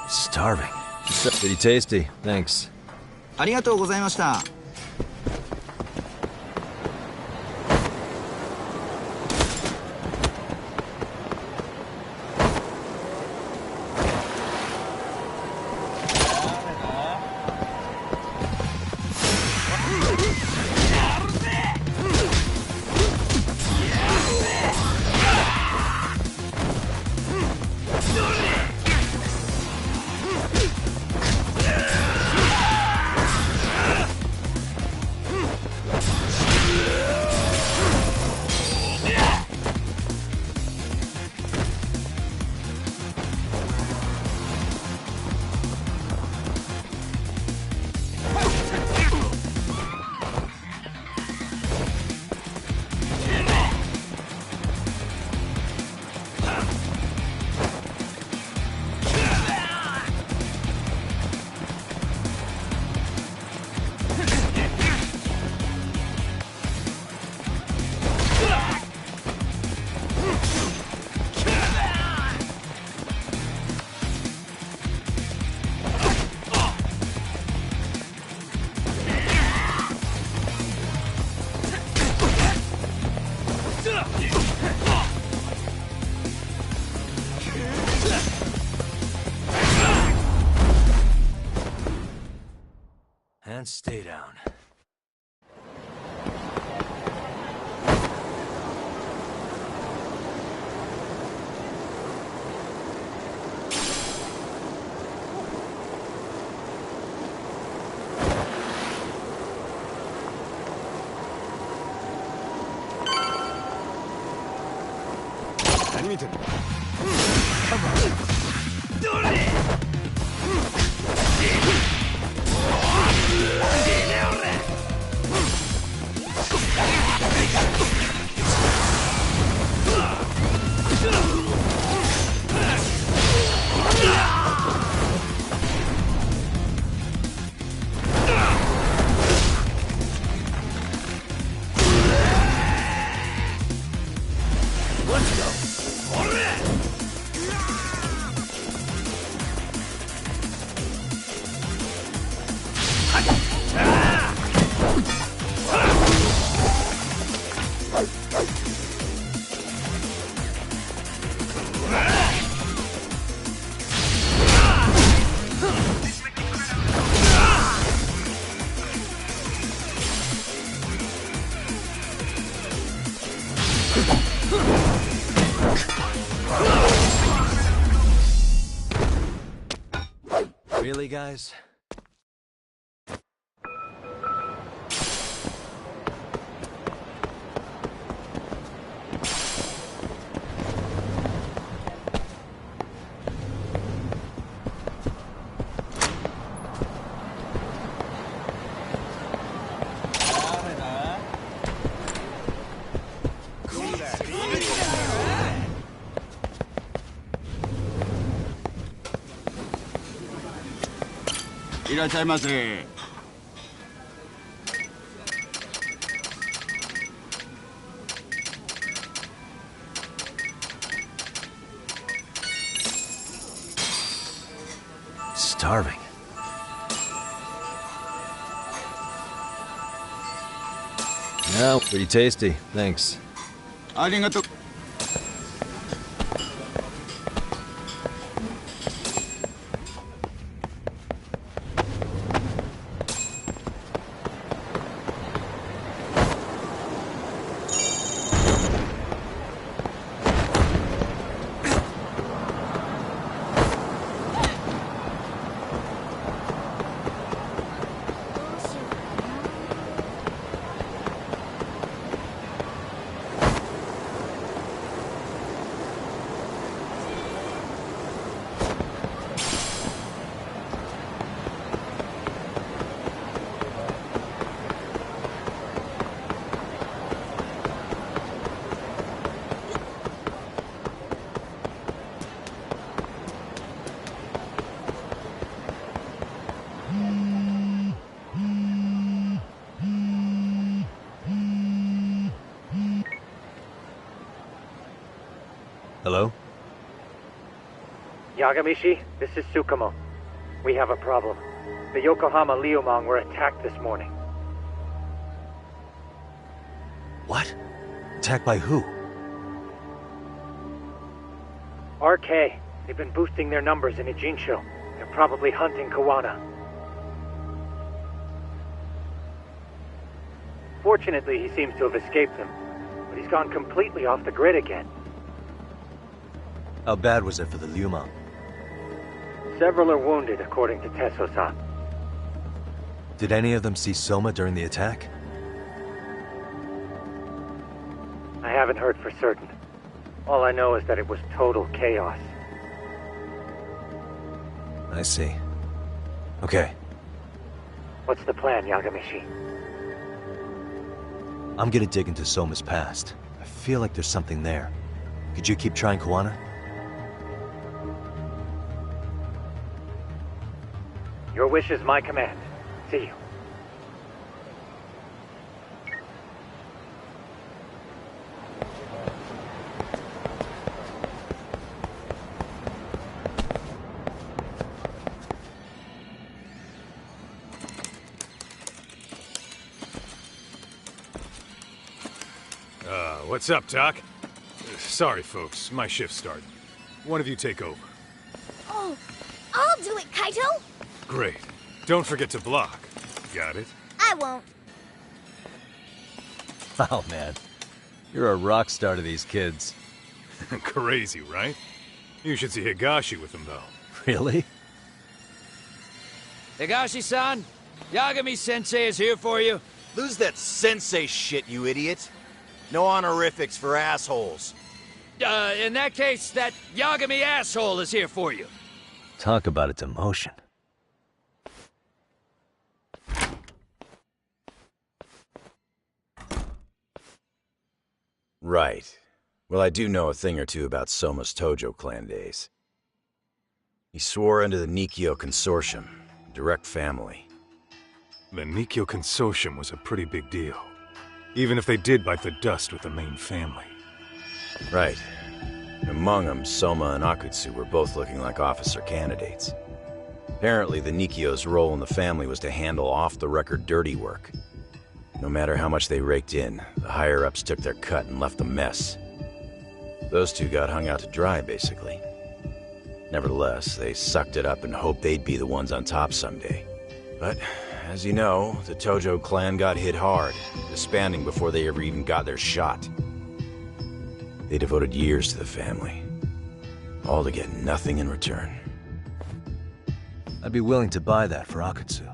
Starving. Pretty tasty. Thanks. ありがとうございました。And stay down. Come on. Really, guys? Starving. No, pretty tasty. Thanks. ありがとう。Hello? Yagamishi, this is Tsukumo. We have a problem. The Yokohama Liumang were attacked this morning. What? Attacked by who? RK. They've been boosting their numbers in Ijinsho. They're probably hunting Kawana. Fortunately, he seems to have escaped them, but he's gone completely off the grid again. How bad was it for the Liumang? Several are wounded, according to Tesso-san. Did any of them see Soma during the attack? I haven't heard for certain. All I know is that it was total chaos. I see. Okay. What's the plan, Yagamishi? I'm gonna dig into Soma's past. I feel like there's something there. Could you keep trying Kawana? Your wish is my command. See you. What's up, Doc? Sorry, folks. My shift's starting. One of you take over. Oh, I'll do it, Kaito. Great. Don't forget to block. Got it? I won't. Oh, man. You're a rock star to these kids. Crazy, right? You should see Higashi with them, though. Really? Higashi-san, Yagami-sensei is here for you. Lose that sensei shit, you idiot. No honorifics for assholes. In that case, that Yagami asshole is here for you. Talk about a demotion. Right. Well, I do know a thing or two about Soma's Tojo clan days. He swore under the Nikkyo Consortium, direct family. The Nikkyo Consortium was a pretty big deal. Even if they did bite the dust with the main family. Right. Among them, Soma and Akutsu were both looking like officer candidates. Apparently, the Nikkyo's role in the family was to handle off-the-record dirty work. No matter how much they raked in, the higher-ups took their cut and left a mess. Those two got hung out to dry, basically. Nevertheless, they sucked it up and hoped they'd be the ones on top someday. But, as you know, the Tojo clan got hit hard, disbanding before they ever even got their shot. They devoted years to the family, all to get nothing in return. I'd be willing to buy that for Akutsu.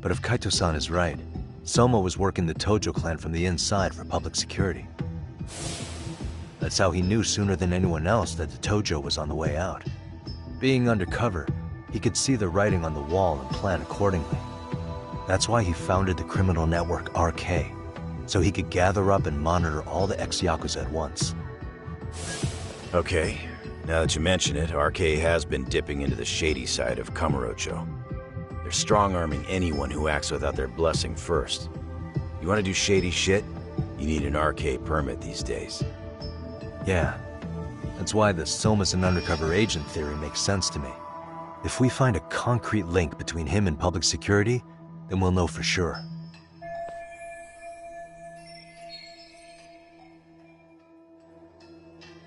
But if Kaito-san is right, Soma was working the Tojo clan from the inside for public security. That's how he knew sooner than anyone else that the Tojo was on the way out. Being undercover, he could see the writing on the wall and plan accordingly. That's why he founded the criminal network RK, so he could gather up and monitor all the ex-Yakuza at once. Okay, now that you mention it, RK has been dipping into the shady side of Kamurocho. They're strong-arming anyone who acts without their blessing first. You want to do shady shit? You need an RK permit these days. Yeah, that's why the Soma's an undercover agent theory makes sense to me. If we find a concrete link between him and public security, then we'll know for sure.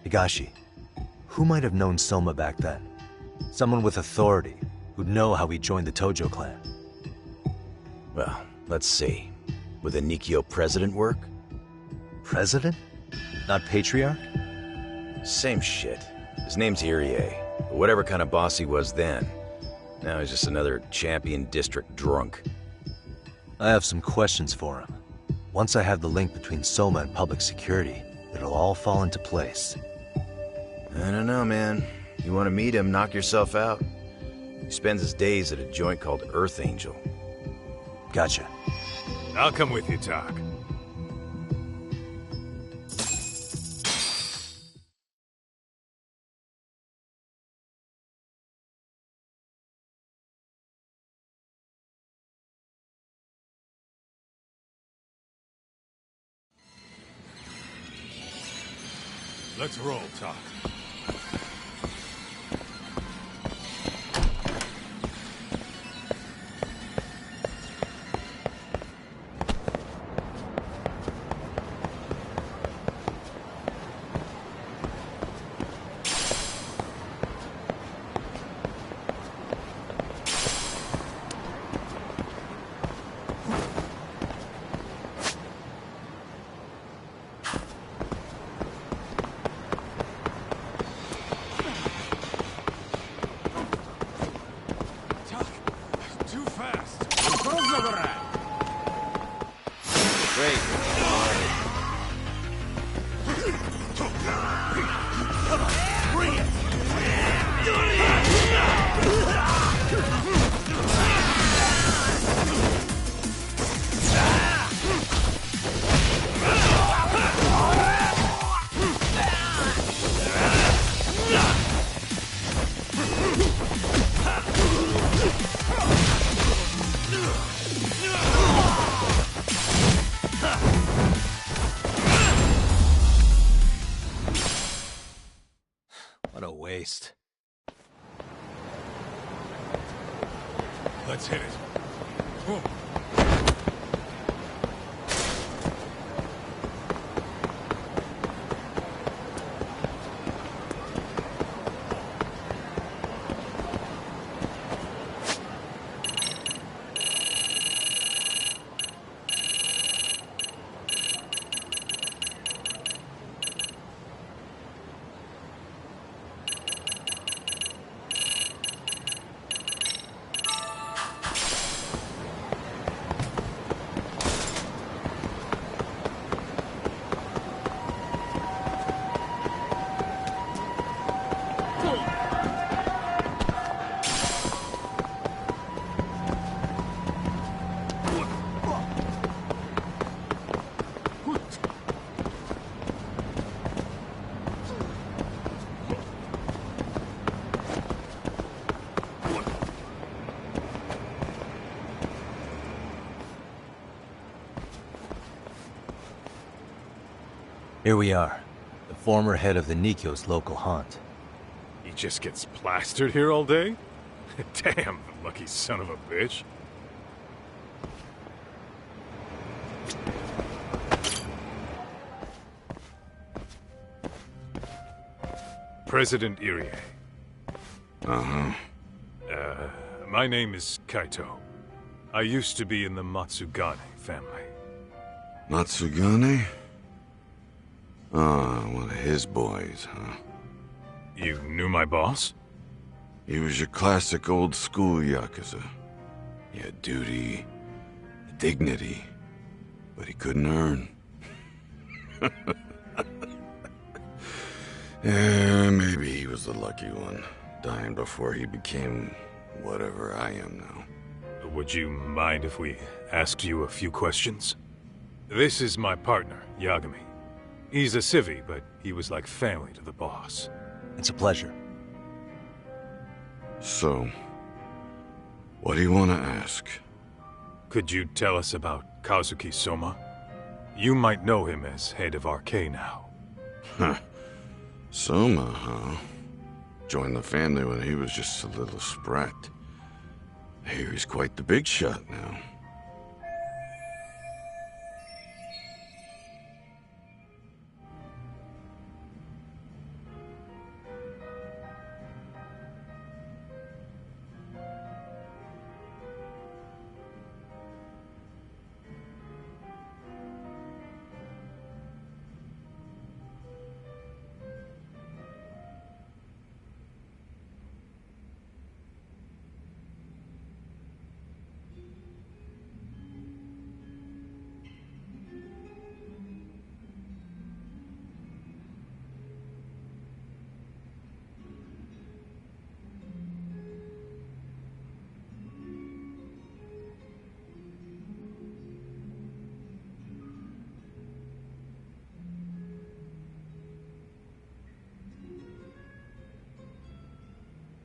Higashi, who might have known Soma back then? Someone with authority, who'd know how he joined the Tojo clan. Well, let's see. Would the Nikkyo president work? President? Not patriarch? Same shit. His name's Irie, but whatever kind of boss he was then, now he's just another champion district drunk. I have some questions for him. Once I have the link between Soma and public security, it'll all fall into place. I don't know, man. You want to meet him, knock yourself out. He spends his days at a joint called Earth Angel. Gotcha. I'll come with you, Doc. Let's roll, Doc. Let's hit it. Whoa. Here we are, the former head of the Nikkyo's local haunt. He just gets plastered here all day? Damn, the lucky son of a bitch. President Irie. Uh-huh. My name is Kaito. I used to be in the Matsugane family. Matsugane? Ah, one of his boys, huh? You knew my boss? He was your classic old school Yakuza. He had duty, dignity, but he couldn't earn. Yeah, maybe he was the lucky one, dying before he became whatever I am now. Would you mind if we asked you a few questions? This is my partner, Yagami. He's a civvy, but he was like family to the boss. It's a pleasure. So, what do you want to ask? Could you tell us about Kazuki Soma? You might know him as head of RK now. Huh. Soma, huh? Joined the family when he was just a little sprat. I hear he's quite the big shot now.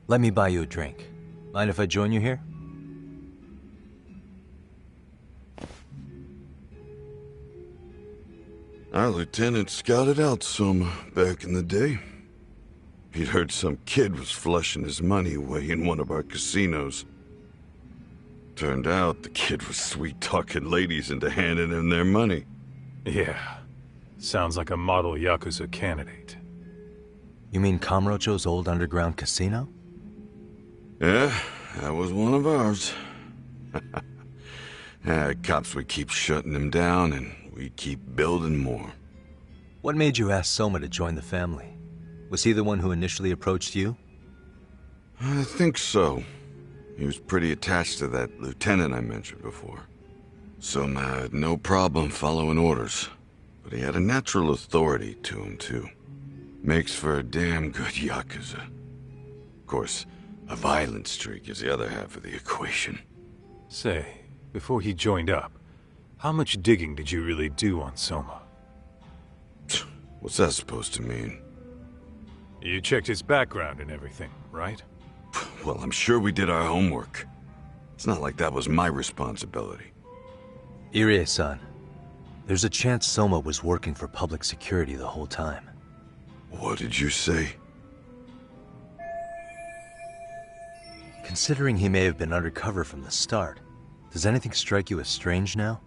Let me buy you a drink. Mind if I join you here? Our lieutenant scouted out Soma back in the day. He'd heard some kid was flushing his money away in one of our casinos. Turned out the kid was sweet-talking ladies into handing him their money. Yeah. Sounds like a model Yakuza candidate. You mean Kamurocho's old underground casino? Yeah, that was one of ours. Cops would keep shutting him down, and we'd keep building more. What made you ask Soma to join the family? Was he the one who initially approached you? I think so. He was pretty attached to that lieutenant I mentioned before. Soma had no problem following orders, but he had a natural authority to him, too. Makes for a damn good Yakuza. Of course, a violent streak is the other half of the equation. Say, before he joined up, how much digging did you really do on Soma? What's that supposed to mean? You checked his background and everything, right? Well, I'm sure we did our homework. It's not like that was my responsibility. Irie-san, there's a chance Soma was working for public security the whole time. What did you say? Considering he may have been undercover from the start, does anything strike you as strange now?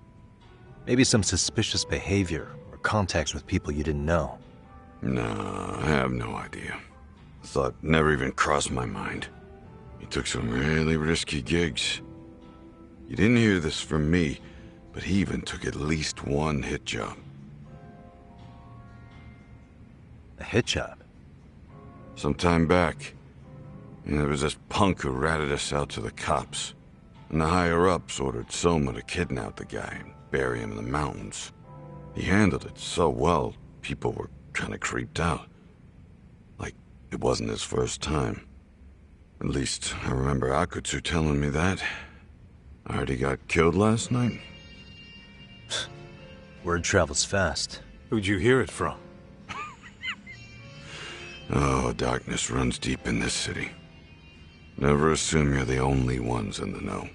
Maybe some suspicious behavior or contacts with people you didn't know? No, I have no idea. The thought never even crossed my mind. He took some really risky gigs. You didn't hear this from me, but he even took at least one hit job. A hit job? Some time back, there was this punk who ratted us out to the cops. And the higher-ups ordered Soma to kidnap the guy and bury him in the mountains. He handled it so well, people were kind of creeped out. Like, it wasn't his first time. At least, I remember Akutsu telling me that. I heard he got killed last night. Word travels fast. Who'd you hear it from? Oh, darkness runs deep in this city. Never assume you're the only ones in the know.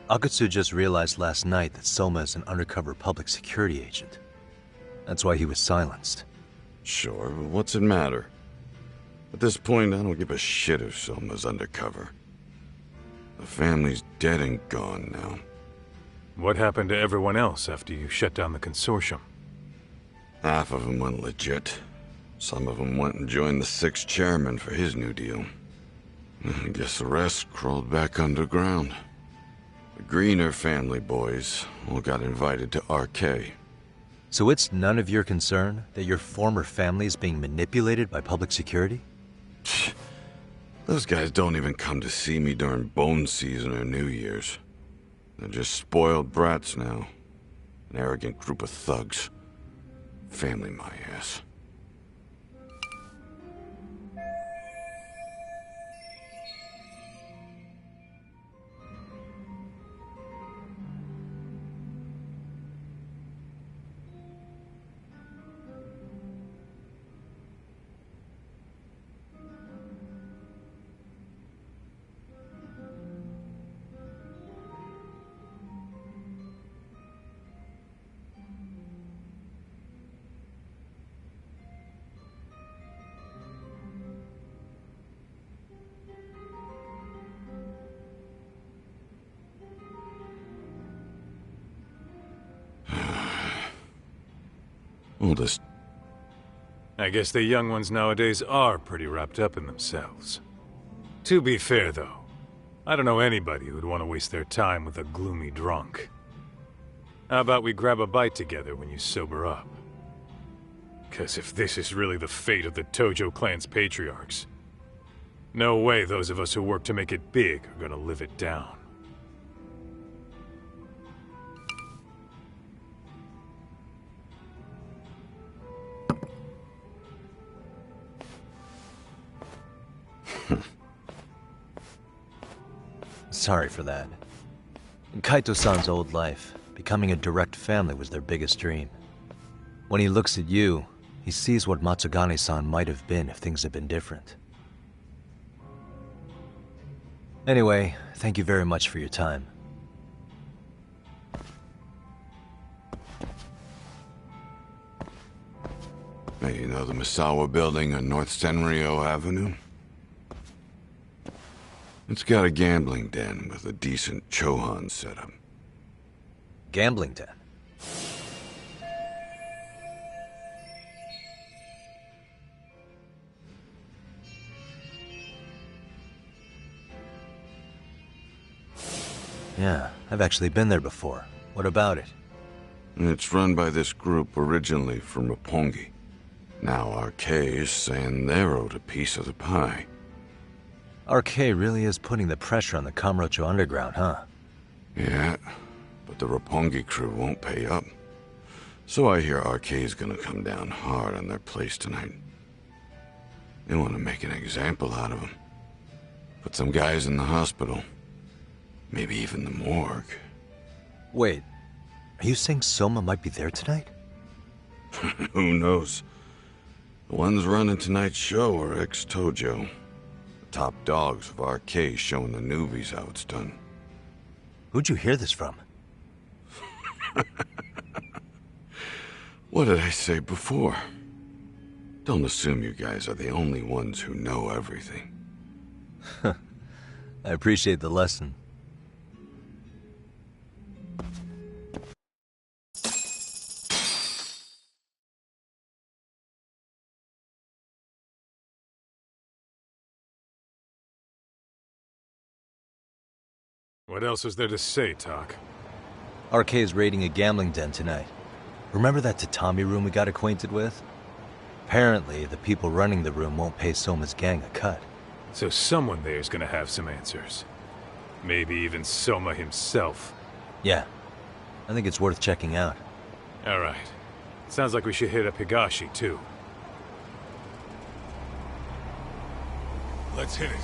Akutsu just realized last night that Soma is an undercover public security agent. That's why he was silenced. Sure, but what's it matter? At this point, I don't give a shit if Soma's undercover. The family's dead and gone now. What happened to everyone else after you shut down the consortium? Half of them went legit. Some of them went and joined the 6th chairman for his new deal. I guess the rest crawled back underground. The Greener family boys all got invited to RK. So it's none of your concern that your former family is being manipulated by public security? Those guys don't even come to see me during bone season or New Year's. They're just spoiled brats now. An arrogant group of thugs. Family my ass. Oldest. I guess the young ones nowadays are pretty wrapped up in themselves. To be fair, though, I don't know anybody who'd want to waste their time with a gloomy drunk. How about we grab a bite together when you sober up? 'Cause if this is really the fate of the Tojo clan's patriarchs, no way those of us who work to make it big are gonna live it down. Sorry for that. In Kaito-san's old life, becoming a direct family was their biggest dream. When he looks at you, he sees what Matsugane-san might have been if things had been different. Anyway, thank you very much for your time. Hey, you know the Misawa building on North Senryo Avenue? It's got a gambling den with a decent Chohan setup. Gambling den? Yeah, I've actually been there before. What about it? It's run by this group originally from Roppongi. Now RK is saying they're owed a piece of the pie. RK really is putting the pressure on the Kamurocho Underground, huh? Yeah, but the Roppongi crew won't pay up. So I hear RK's gonna come down hard on their place tonight. They want to make an example out of them. Put some guys in the hospital. Maybe even the morgue. Wait, are you saying Soma might be there tonight? Who knows? The ones running tonight's show are ex-Tojo. The top dogs of RK showing the newbies how it's done. Who'd you hear this from? What did I say before? Don't assume you guys are the only ones who know everything. I appreciate the lesson. What else is there to say, Talk? RK is raiding a gambling den tonight. Remember that tatami room we got acquainted with? Apparently, the people running the room won't pay Soma's gang a cut. So someone there's gonna have some answers. Maybe even Soma himself. Yeah. I think it's worth checking out. Alright. Sounds like we should hit up Higashi, too. Let's hit it.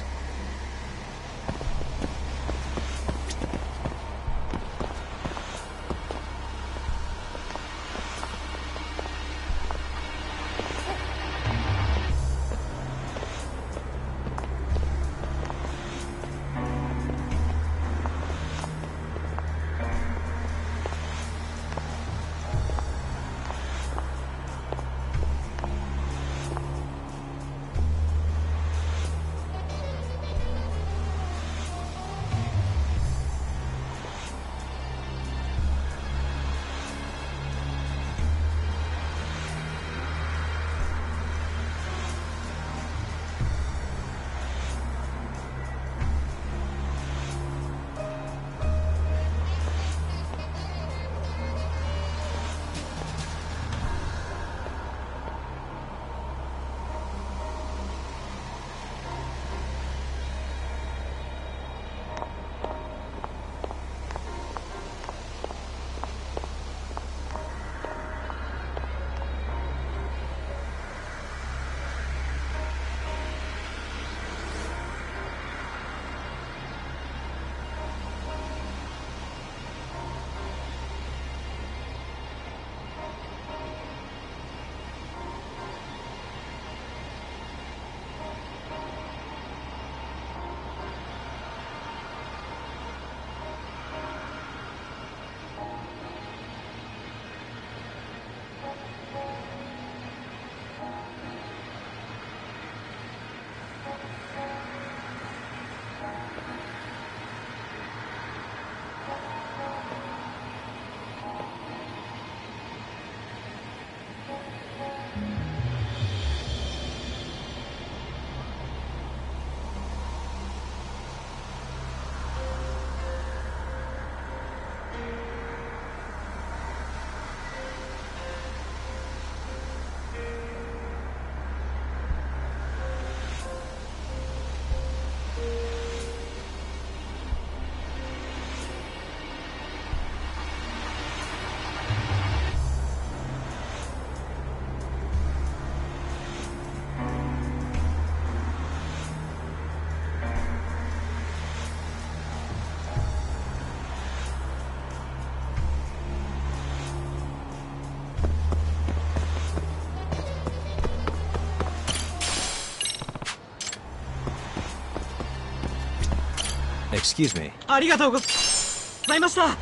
Excuse me. ありがとうございました。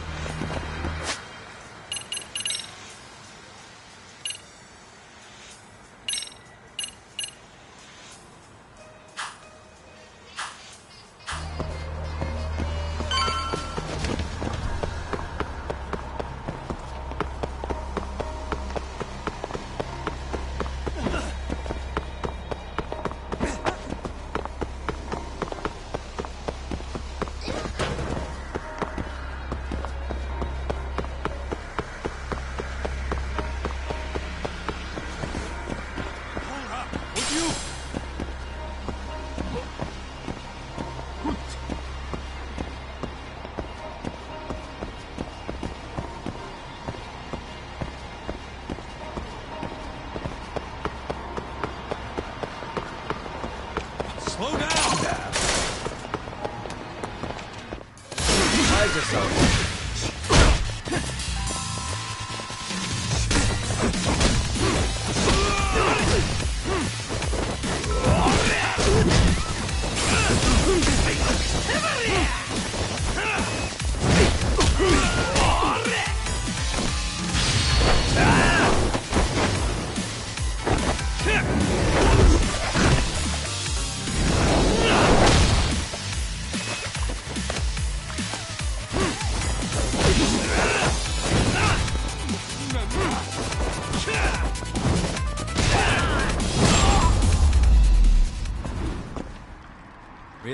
Slow down! Hide yourself.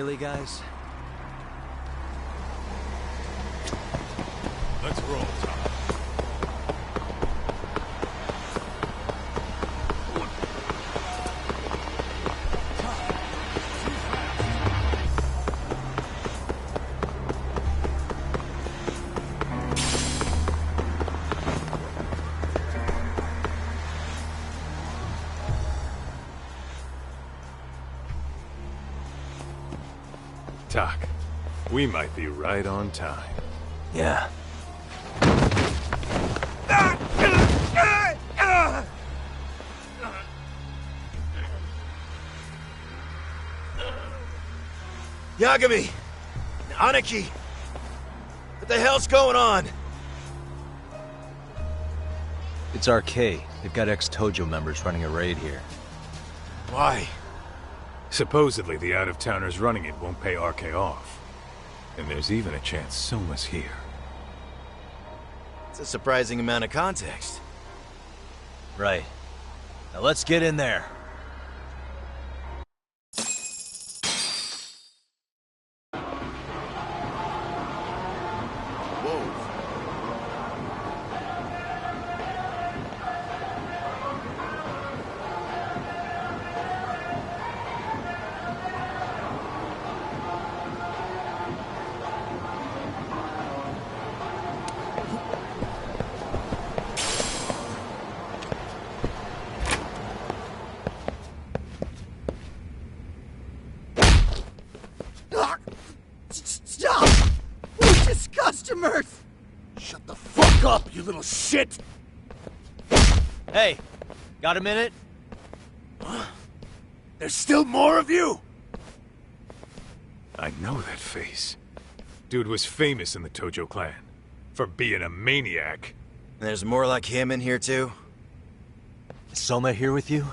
Really, guys? Let's roll, Tom. Tak, we might be right on time. Yeah. Yagami! Aniki! What the hell's going on? It's RK. They've got ex-Tojo members running a raid here. Why? Supposedly, the out-of-towners running it won't pay RK off. And there's even a chance Soma's here. It's a surprising amount of context. Right. Now let's get in there. Stop! We're just customers! Shut the fuck up, you little shit! Hey, got a minute? There's still more of you? I know that face. Dude was famous in the Tojo clan. For being a maniac. There's more like him in here too? Is Soma here with you?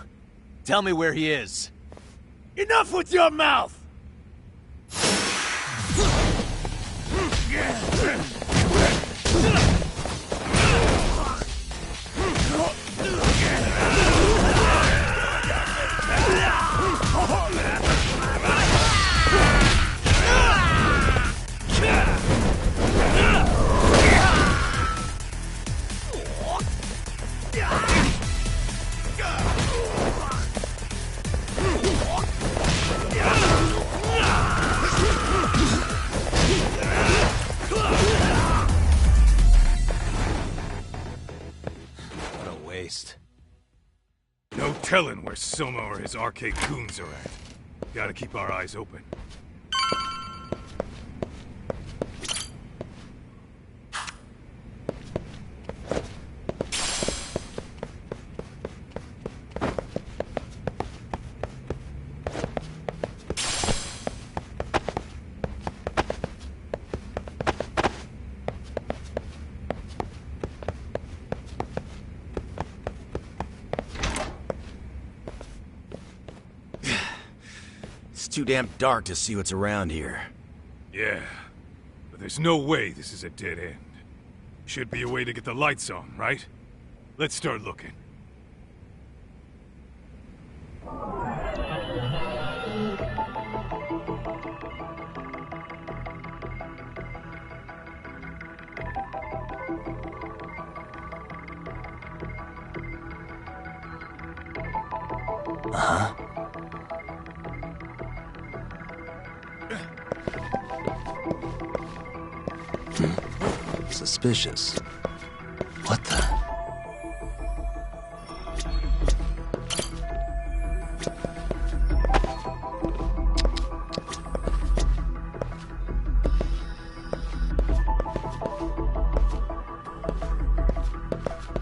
Tell me where he is. Enough with your mouth! No telling where Soma or his arcade goons are at. Gotta keep our eyes open. It's too damn dark to see what's around here. Yeah, but there's no way this is a dead end. Should be a way to get the lights on, right? Let's start looking. Uh-huh. Suspicious. What the?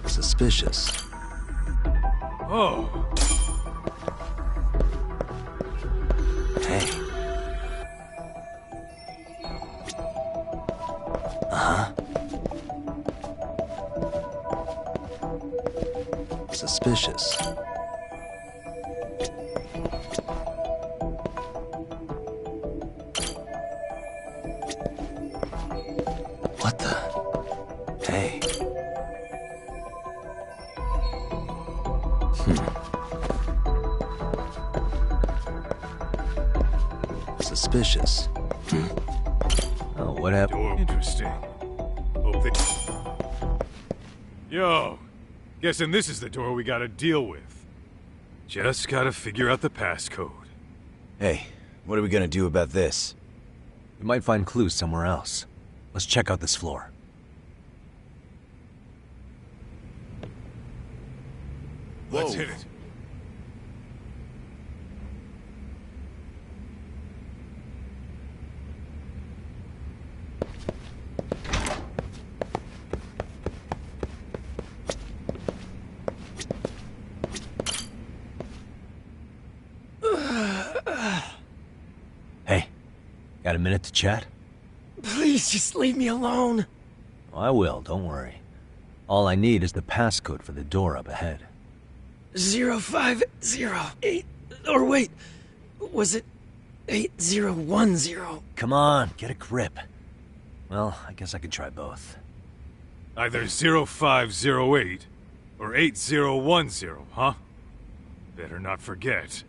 Suspicious. Oh. Hey. Uh-huh. Suspicious. What the? Hey. suspicious. Oh, what happened? Interesting. Yo, guessing this is the door we gotta deal with. Just gotta figure out the passcode. Hey, what are we gonna do about this? We might find clues somewhere else. Let's check out this floor. Let's hit it. Hey, got a minute to chat? Please, just leave me alone. I will, don't worry. All I need is the passcode for the door up ahead. 0508... Or wait, was it 8010? Come on, get a grip. Well, I guess I could try both. Either 0508 or 8010, huh? Better not forget.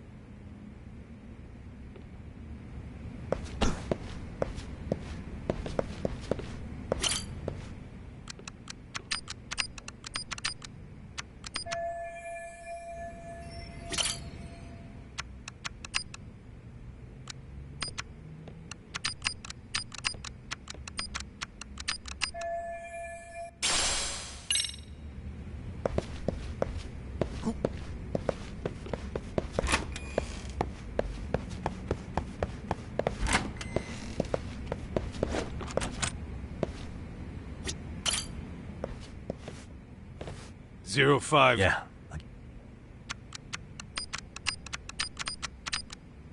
Zero five. Yeah.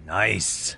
Nice.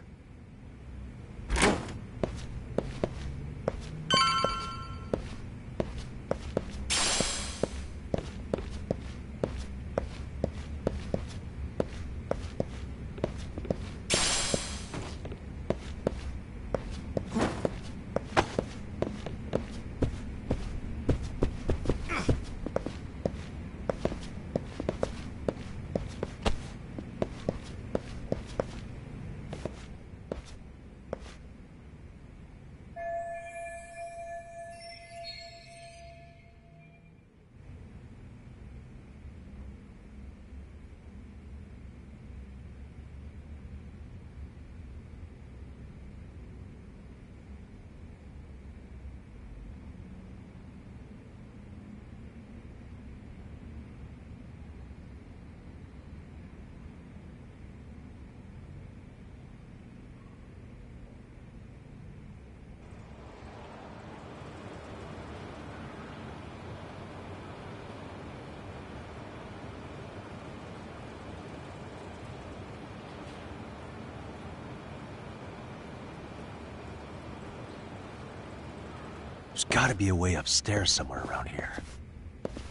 There's gotta be a way upstairs somewhere around here.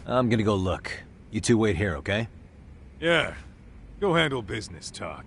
I'm gonna go look. You two wait here, okay? Yeah. Go handle business talk.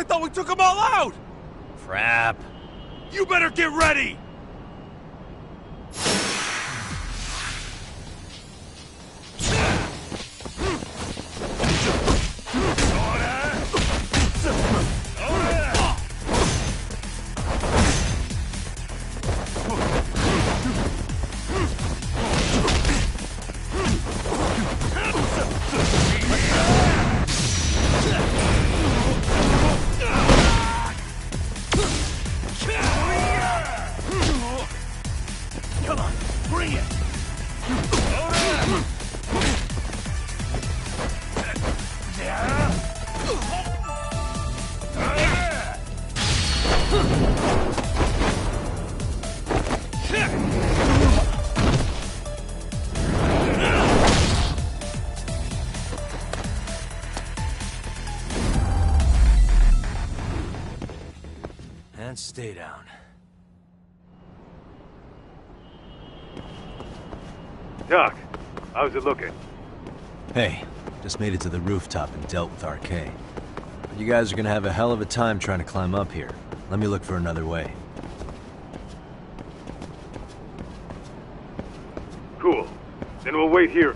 thought we took them all out! Crap. You better get ready! Come on, bring it! And stay down. Doc, how's it looking? Hey, just made it to the rooftop and dealt with RK. But you guys are gonna have a hell of a time trying to climb up here. Let me look for another way. Cool. Then we'll wait here.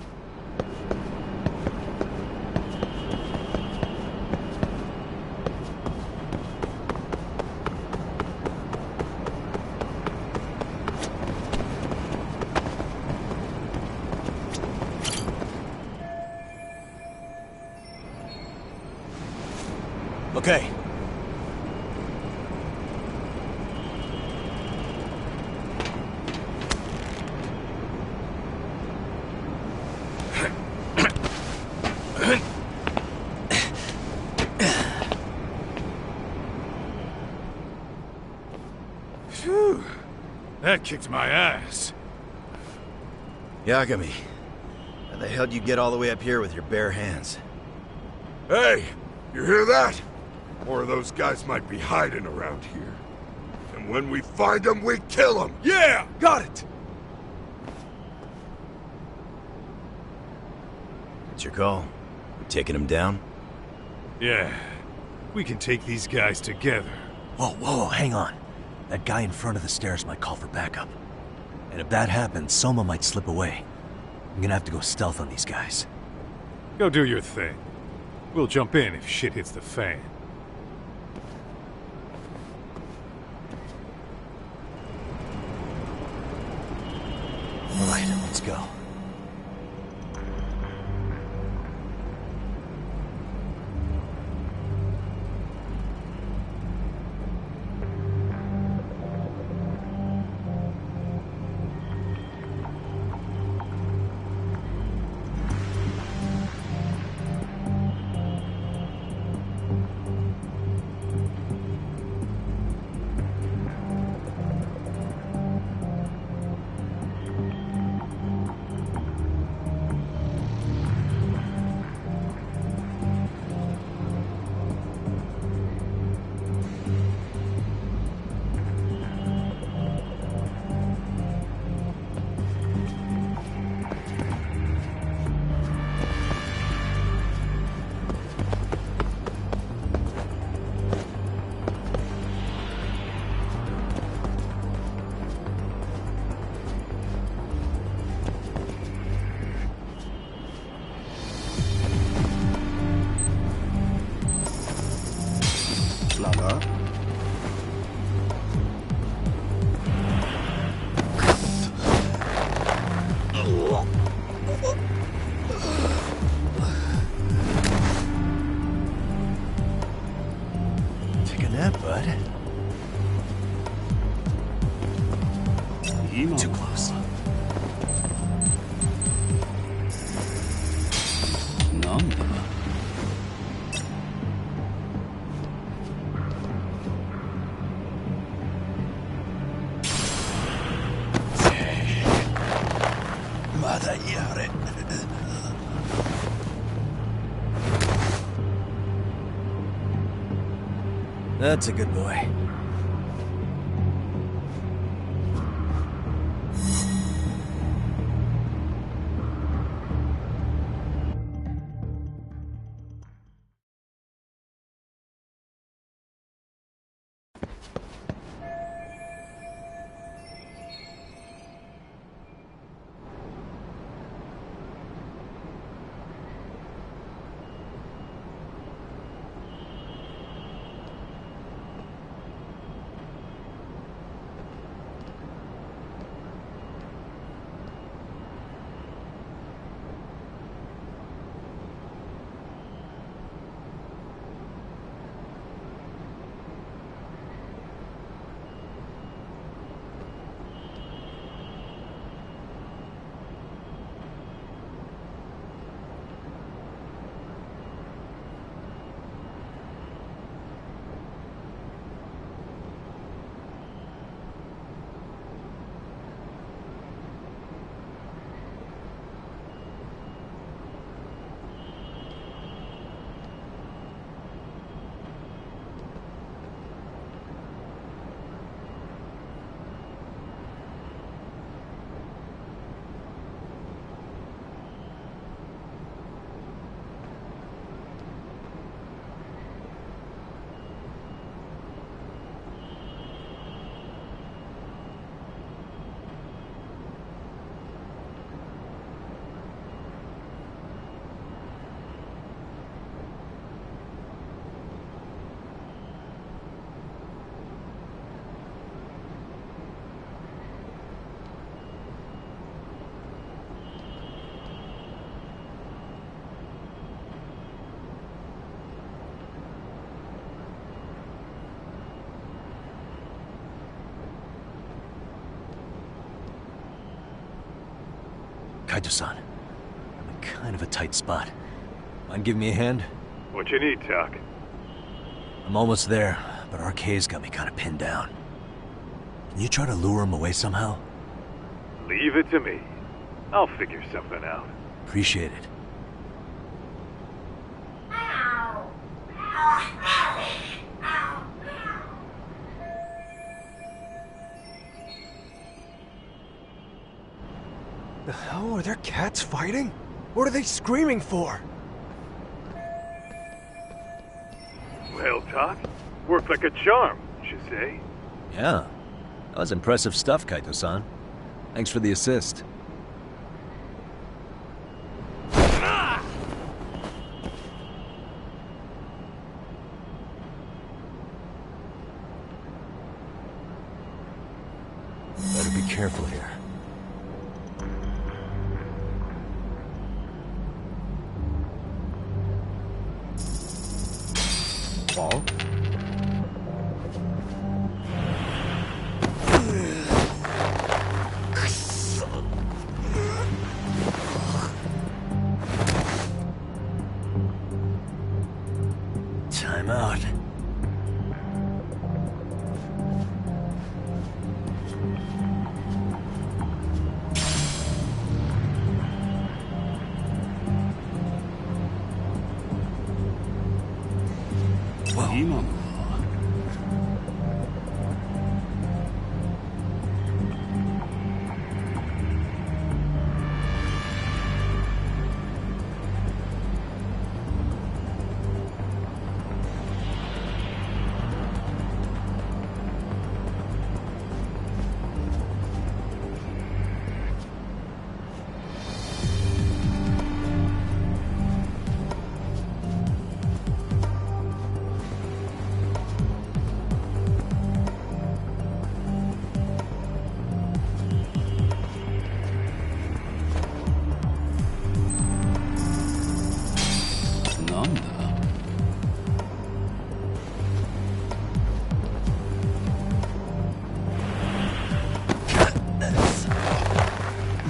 Okay. Phew. That kicked my ass. Yagami, how the hell would you get all the way up here with your bare hands? Hey, you hear that? More of those guys might be hiding around here. And when we find them, we kill them! Yeah! Got it! It's your call. You taking him down? Yeah. We can take these guys together. Whoa, hang on. That guy in front of the stairs might call for backup. And if that happens, Soma might slip away. I'm gonna have to go stealth on these guys. Go do your thing. We'll jump in if shit hits the fan. All right, let's go. Take a nap, bud. Too close. That's a good boy. Kaito-san, I'm in kind of a tight spot. Mind giving me a hand? What you need, Tuck? I'm almost there, but RK's got me kind of pinned down. Can you try to lure him away somehow? Leave it to me. I'll figure something out. Appreciate it. The hell? Are there cats fighting? What are they screaming for? Well, Tuck, worked like a charm, you say? Yeah. That was impressive stuff, Kaito-san. Thanks for the assist. Better be careful here. Ball? Time out. Whoa.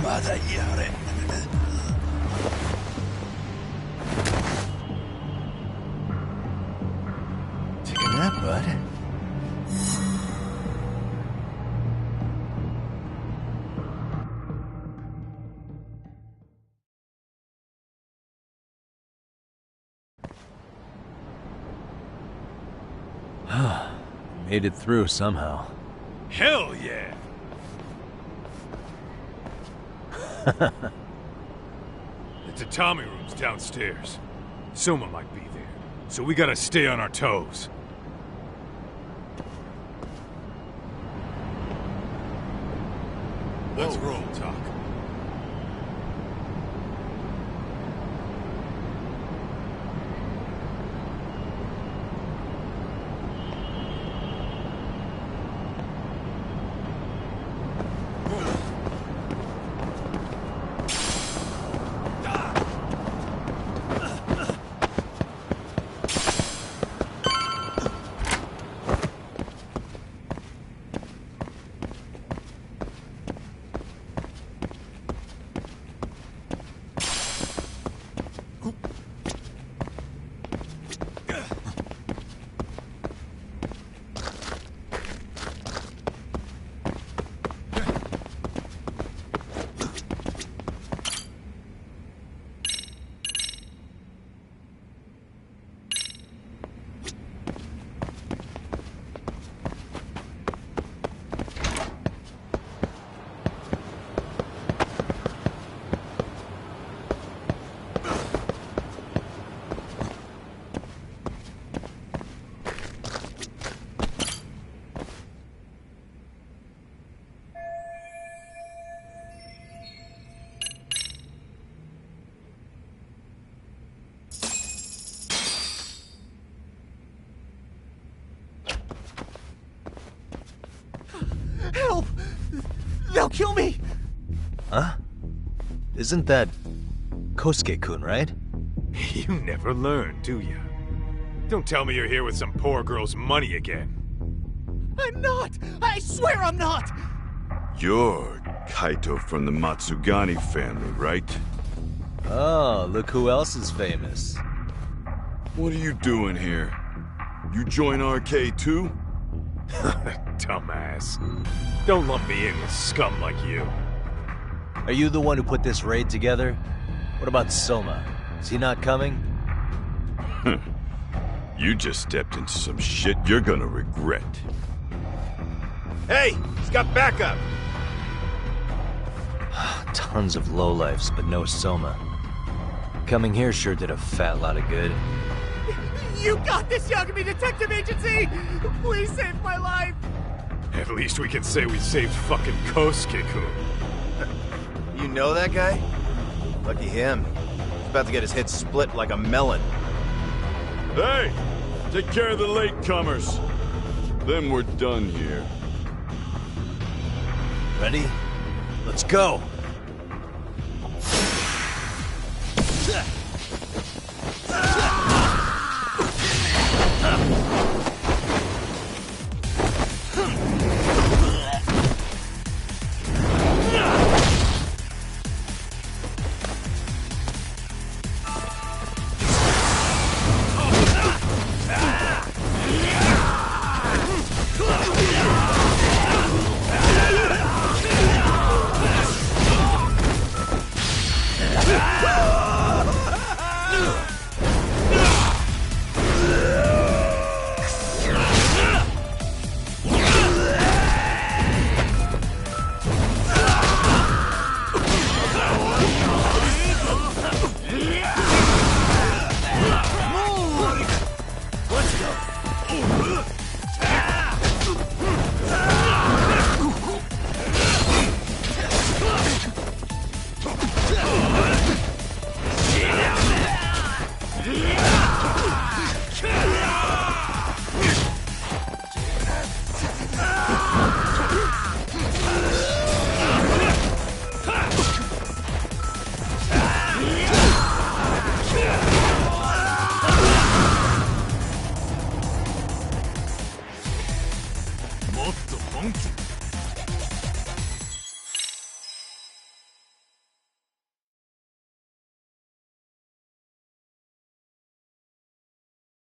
まだやれ。Take a nap, bud. Made it through somehow. Hell yeah! The tatami room's downstairs. Soma might be there, so we gotta stay on our toes. Let's roll, Talk. Help! They'll kill me! Huh? Isn't that Kosuke-kun, right? You never learn, do you? Don't tell me you're here with some poor girl's money again. I'm not! I swear I'm not! You're Kaito from the Matsugani family, right? Oh, look who else is famous. What are you doing here? You join RK too? Dumbass. Don't lump me in with scum like you. Are you the one who put this raid together? What about Soma? Is he not coming? You just stepped into some shit you're gonna regret. Hey, he's got backup! Tons of lowlifes, but no Soma. Coming here sure did a fat lot of good. You got this, Yagami Detective Agency! Please save my life! At least we can say we saved fucking Kosuke-kun. You know that guy? Lucky him. He's about to get his head split like a melon. Hey! Take care of the latecomers. Then we're done here. Ready? Let's go!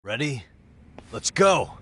Ready? Let's go!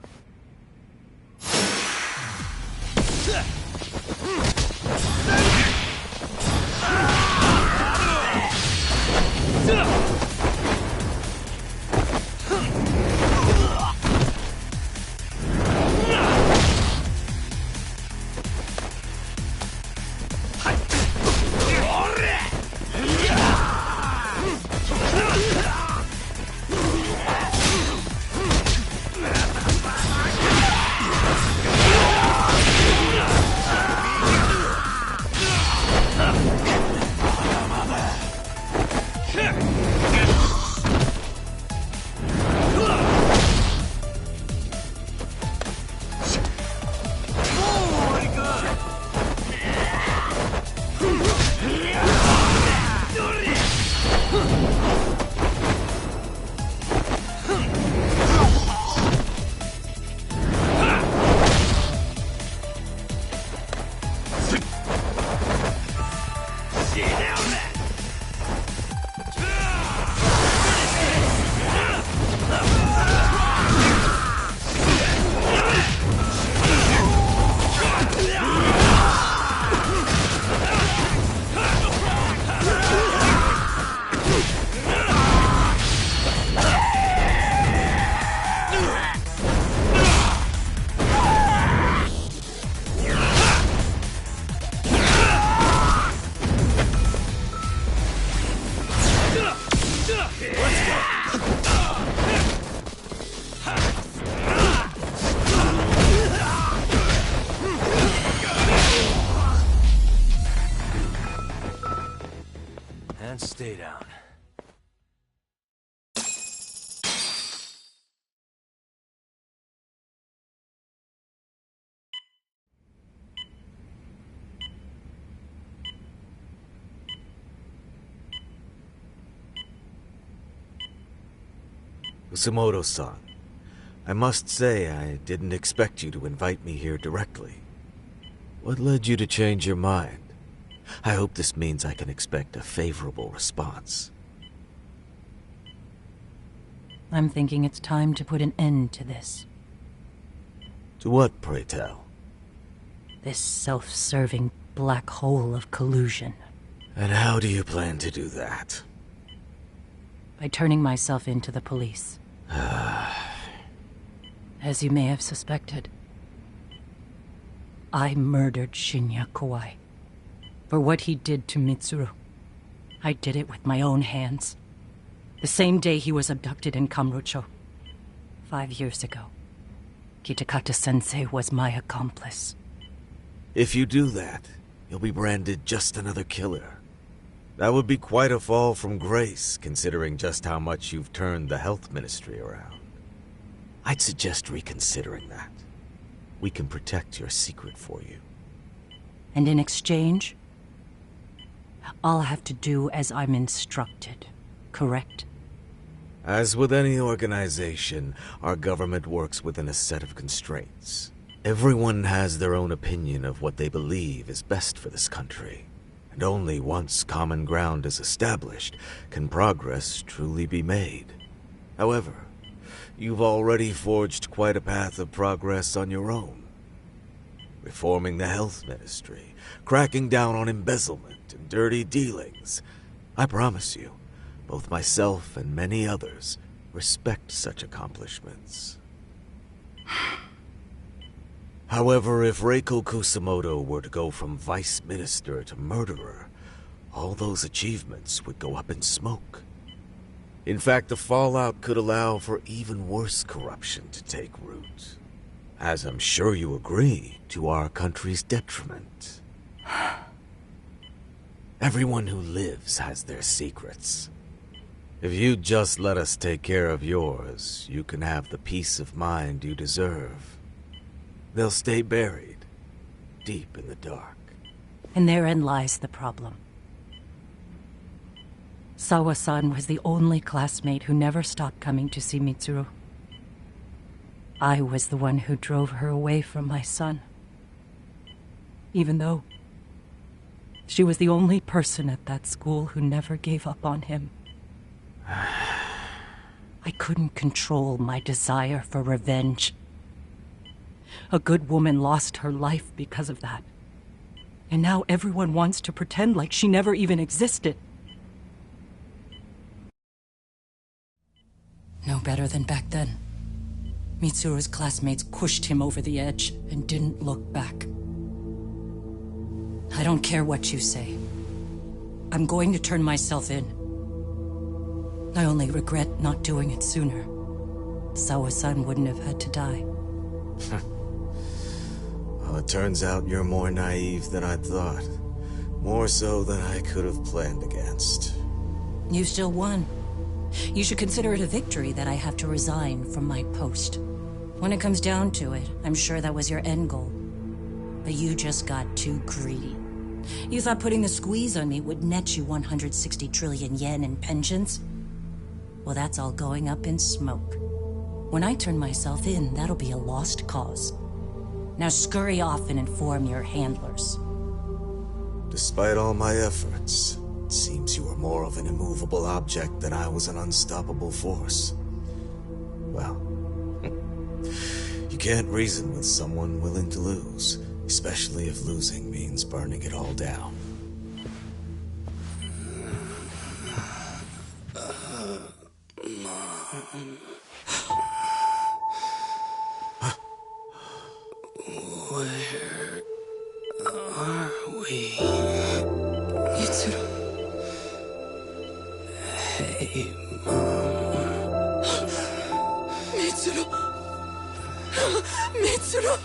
And stay down. Usamoto-san, I must say I didn't expect you to invite me here directly. What led you to change your mind? I hope this means I can expect a favorable response. I'm thinking it's time to put an end to this. To what, pray tell? This self-serving black hole of collusion. And how do you plan to do that? By turning myself in to the police. As you may have suspected, I murdered Shinya Kawai for what he did to Mitsuru. I did it with my own hands. The same day he was abducted in Kamurocho. 5 years ago. Kitakata-sensei was my accomplice. If you do that, you'll be branded just another killer. That would be quite a fall from grace, considering just how much you've turned the health ministry around. I'd suggest reconsidering that. We can protect your secret for you. And in exchange, I'll have to do as I'm instructed, correct? As with any organization, our government works within a set of constraints. Everyone has their own opinion of what they believe is best for this country. And only once common ground is established can progress truly be made. However, you've already forged quite a path of progress on your own. Reforming the health ministry, cracking down on embezzlement and dirty dealings. I promise you, both myself and many others respect such accomplishments. However, if Reiko Kusamoto were to go from vice minister to murderer, all those achievements would go up in smoke. In fact, the fallout could allow for even worse corruption to take root. As I'm sure you agree, to our country's detriment. Everyone who lives has their secrets. If you'd just let us take care of yours, you can have the peace of mind you deserve. They'll stay buried, deep in the dark. And therein lies the problem. Sawa-san was the only classmate who never stopped coming to see Mitsuru. I was the one who drove her away from my son. Even though she was the only person at that school who never gave up on him. I couldn't control my desire for revenge. A good woman lost her life because of that. And now everyone wants to pretend like she never even existed. No better than back then. Mitsuru's classmates pushed him over the edge and didn't look back. I don't care what you say. I'm going to turn myself in. I only regret not doing it sooner. Sawa-san wouldn't have had to die. Well, it turns out you're more naive than I thought. More so than I could have planned against. You still won. You should consider it a victory that I have to resign from my post. When it comes down to it, I'm sure that was your end goal. But you just got too greedy. You thought putting the squeeze on me would net you 160 trillion yen in pensions? Well, that's all going up in smoke. When I turn myself in, that'll be a lost cause. Now scurry off and inform your handlers. Despite all my efforts, it seems you are more of an immovable object than I was an unstoppable force. Well, you can't reason with someone willing to lose, especially if losing means burning it all down. Where are we? Mitsuru. Hey, Mom. Mitsuru. Mitsuru.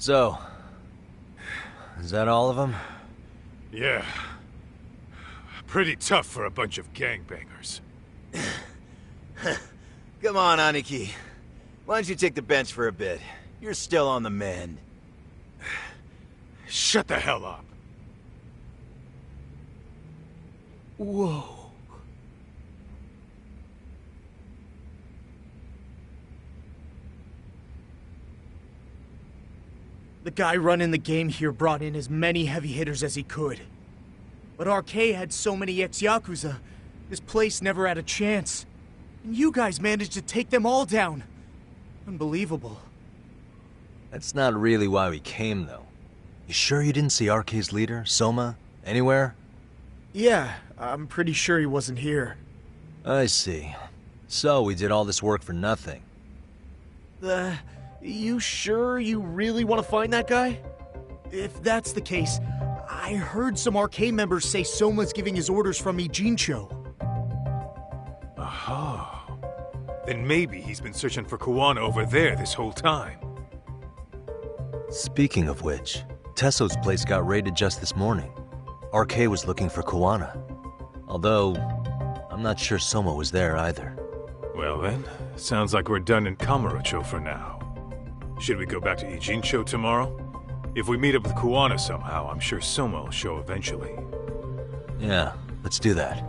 So, is that all of them? Yeah. Pretty tough for a bunch of gangbangers. Come on, Aniki. Why don't you take the bench for a bit? You're still on the mend. Shut the hell up. Whoa. The guy running the game here brought in as many heavy hitters as he could. But RK had so many ex-Yakuza, this place never had a chance. And you guys managed to take them all down. Unbelievable. That's not really why we came, though. You sure you didn't see RK's leader, Soma, anywhere? Yeah, I'm pretty sure he wasn't here. I see. So we did all this work for nothing. You sure you really want to find that guy? If that's the case, I heard some RK members say Soma's giving his orders from Ijincho. Aha. Then maybe he's been searching for Kuwana over there this whole time. Speaking of which, Tesso's place got raided just this morning. RK was looking for Kuwana. Although, I'm not sure Soma was there either. Well then, sounds like we're done in Kamurocho for now. Should we go back to Ijincho tomorrow? If we meet up with Kuwana somehow, I'm sure Soma will show eventually. Yeah, let's do that.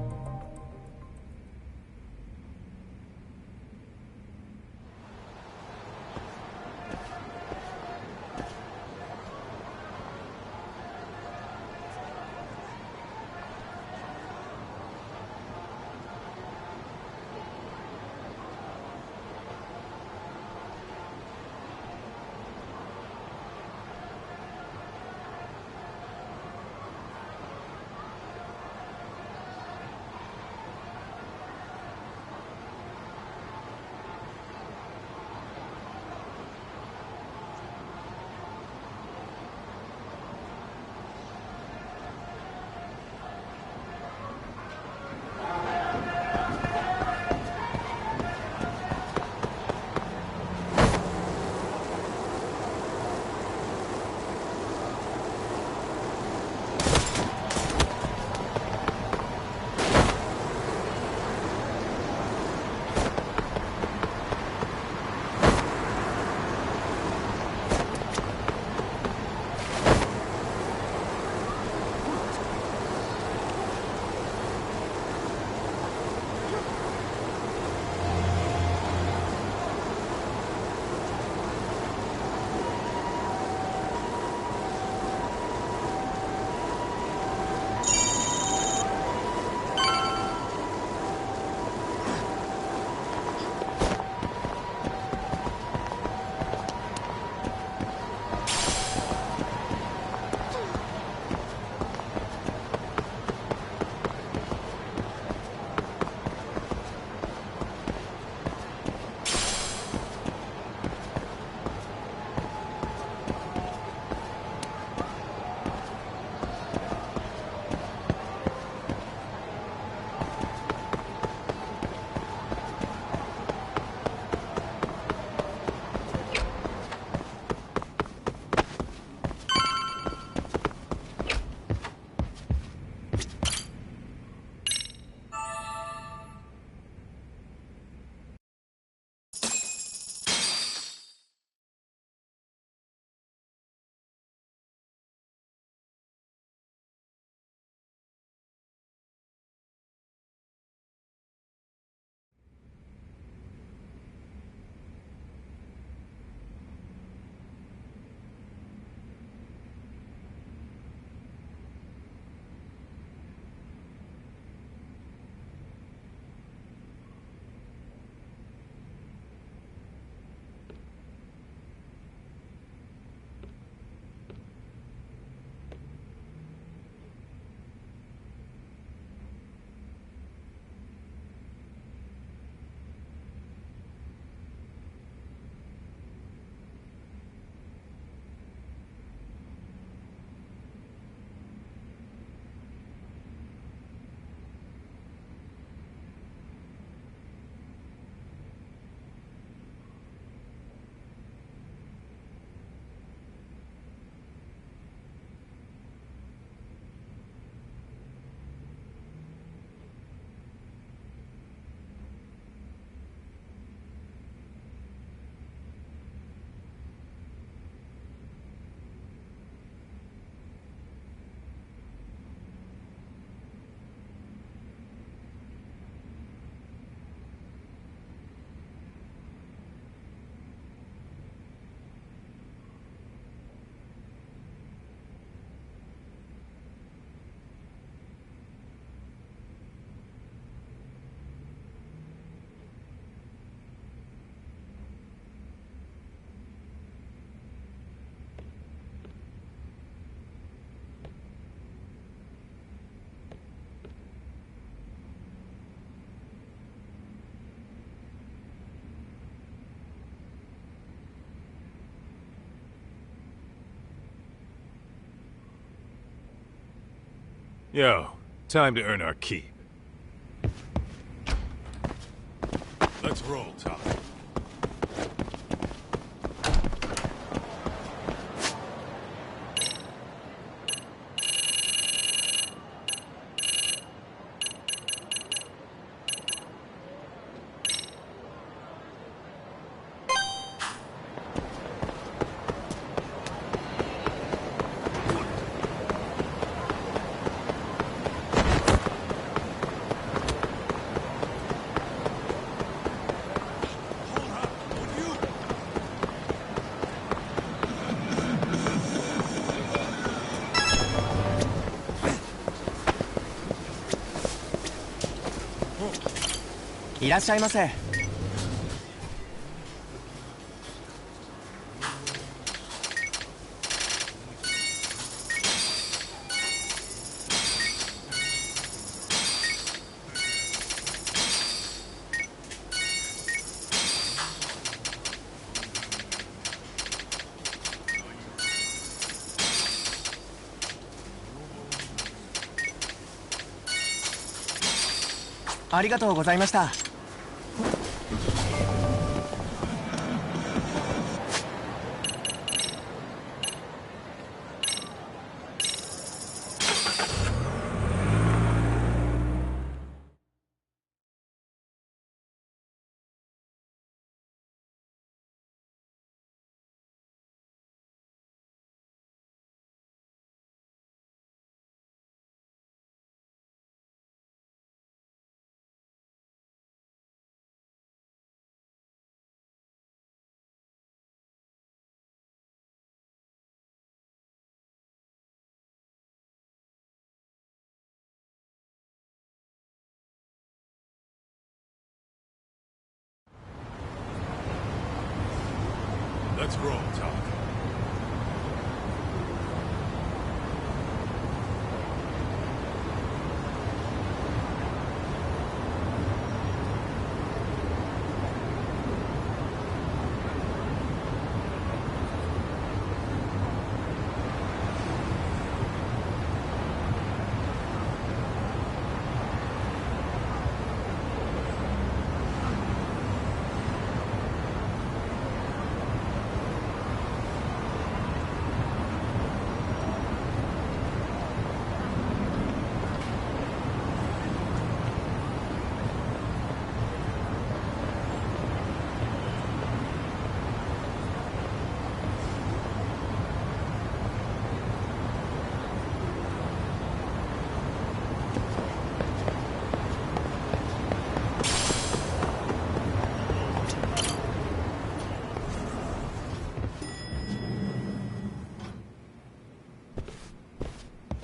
Yo, time to earn our keep. Let's roll, Tom.いらっしゃいませ。ありがとうございました。Let's roll, Tom.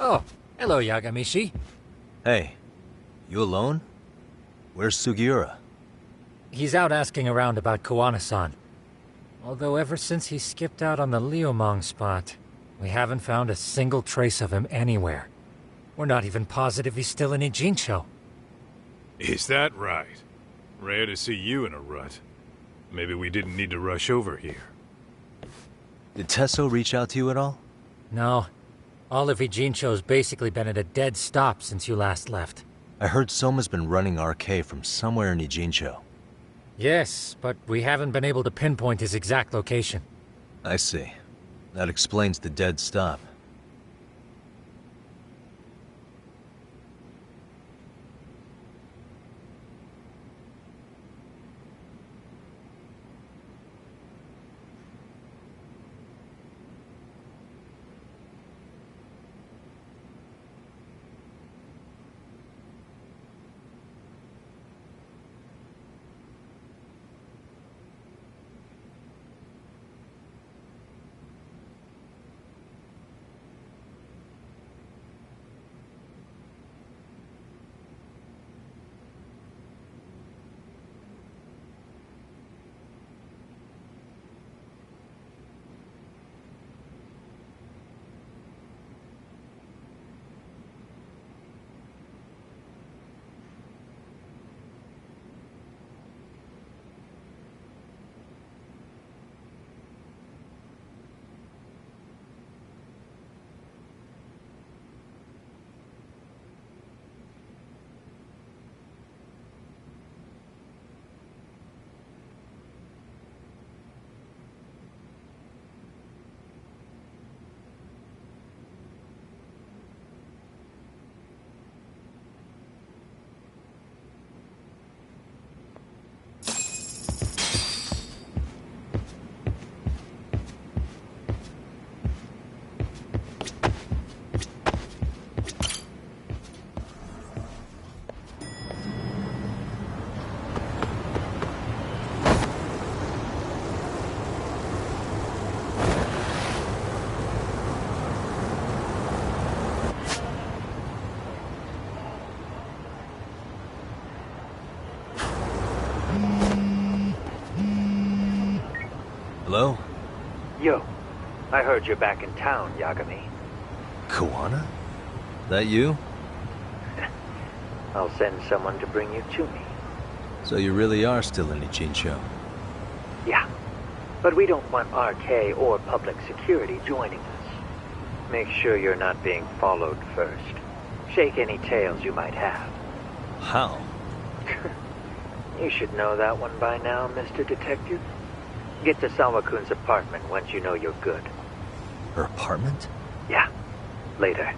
Oh, hello, Yagamishi. Hey, you alone? Where's Sugiura? He's out asking around about Koana-san. Although ever since he skipped out on the Liumang spot, we haven't found a single trace of him anywhere. We're not even positive he's still in Ijincho. Is that right? Rare to see you in a rut. Maybe we didn't need to rush over here. Did Tesso reach out to you at all? No. All of Ijincho's basically been at a dead stop since you last left. I heard Soma's been running RK from somewhere in Ijincho. Yes, but we haven't been able to pinpoint his exact location. I see. That explains the dead stop. Yo, I heard you're back in town, Yagami. Kawana? That you? I'll send someone to bring you to me. So you really are still in Ichincho? Yeah, but we don't want RK or public security joining us. Make sure you're not being followed first. Shake any tails you might have. How? You should know that one by now, Mr. Detective. Get to Sawa-kun's apartment once you know you're good. Her apartment? Yeah, later.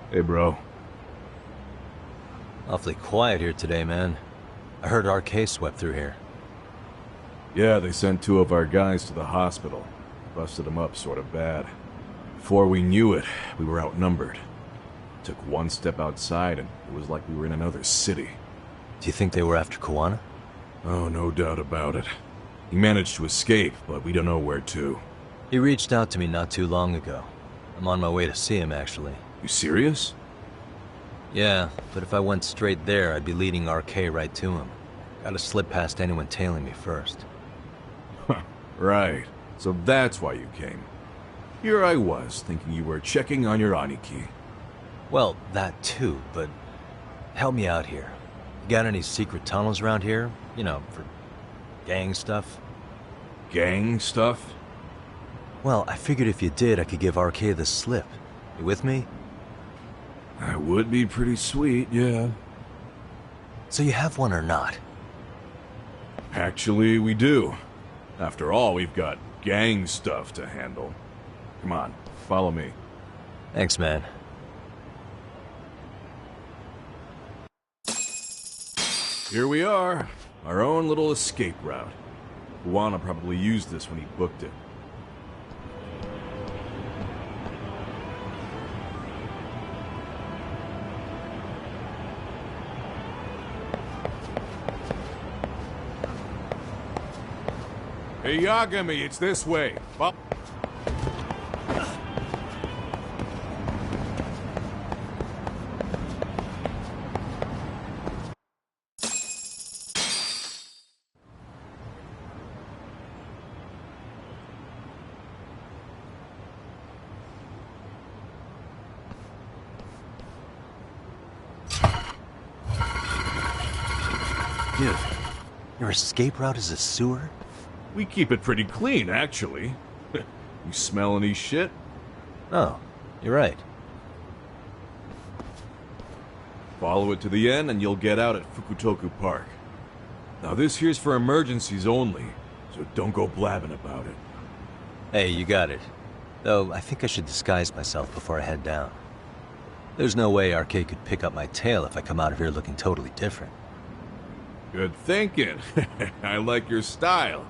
Hey, bro. Awfully quiet here today, man. I heard RK swept through here. Yeah, they sent 2 of our guys to the hospital. Busted them up sort of bad. Before we knew it, we were outnumbered. Took one step outside and it was like we were in another city. Do you think they were after Kawana? Oh, no doubt about it. He managed to escape, but we don't know where to. He reached out to me not too long ago. I'm on my way to see him, actually. You serious? Yeah, but if I went straight there, I'd be leading RK right to him. Gotta slip past anyone tailing me first. Right. So that's why you came. Here I was, thinking you were checking on your Aniki. Well, that too, but help me out here. You got any secret tunnels around here? You know, for gang stuff? Gang stuff? Well, I figured if you did, I could give RK the slip. You with me? That would be pretty sweet, yeah. So you have one or not? Actually, we do. After all, we've got gang stuff to handle. Come on, follow me. Thanks, man. Here we are. Our own little escape route. Kawana probably used this when he booked it. Hey, Yagami, it's this way. Dude, your escape route is a sewer? We keep it pretty clean, actually. You smell any shit? Oh, you're right. Follow it to the end and you'll get out at Fukutoku Park. Now this here's for emergencies only, so don't go blabbing about it. Hey, you got it. Though, I think I should disguise myself before I head down. There's no way RK could pick up my tail if I come out of here looking totally different. Good thinking. I like your style.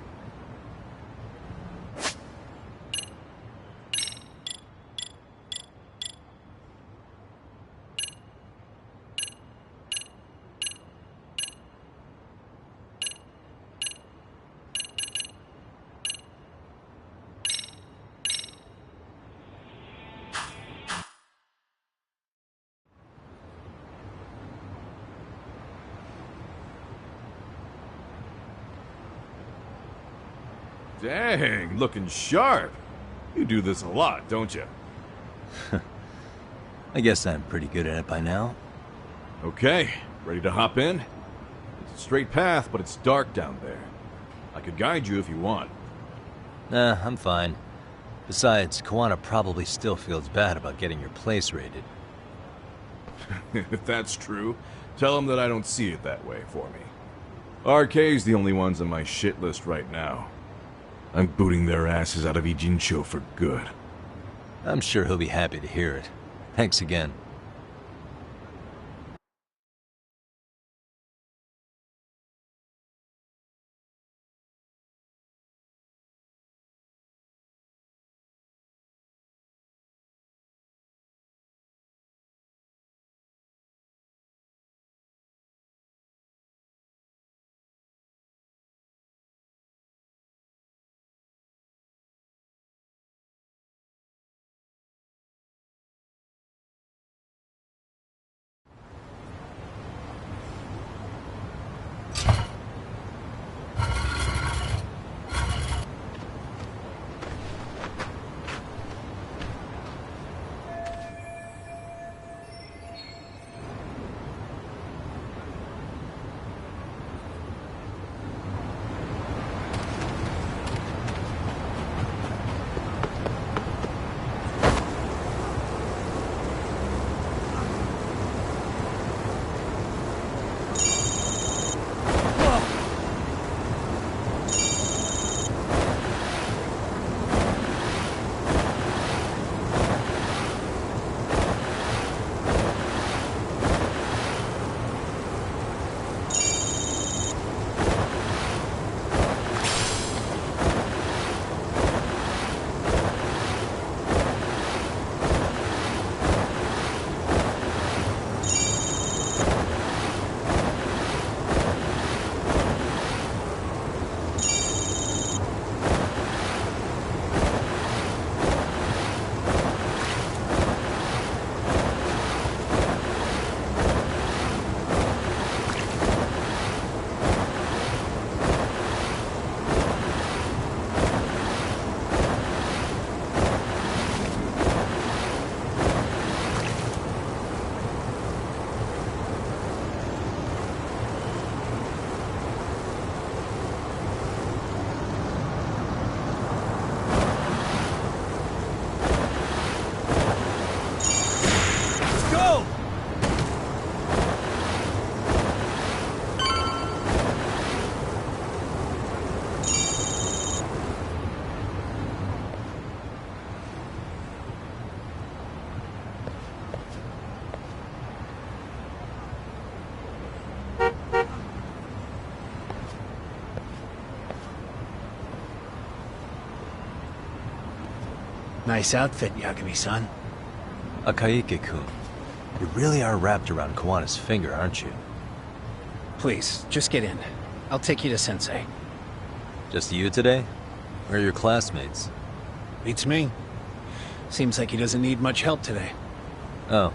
Dang, looking sharp. You do this a lot, don't you? I guess I'm pretty good at it by now. Okay, ready to hop in? It's a straight path, but it's dark down there. I could guide you if you want. Nah, I'm fine. Besides, Kawana probably still feels bad about getting your place raided. If that's true, tell him that I don't see it that way for me. RK's the only ones on my shit list right now. I'm booting their asses out of Ijincho for good. I'm sure he'll be happy to hear it. Thanks again. Nice outfit, Yagami-san. Akaike-kun, you really are wrapped around Kawana's finger, aren't you? Please, just get in. I'll take you to Sensei. Just you today? Where are your classmates? Beats me. Seems like he doesn't need much help today. Oh.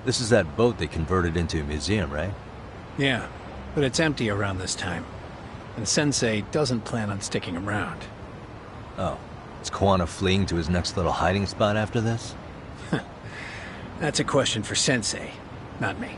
This is that boat they converted into a museum, right? Yeah, but it's empty around this time. And Sensei doesn't plan on sticking around. Oh. Is Kawana fleeing to his next little hiding spot after this? That's a question for Sensei, not me.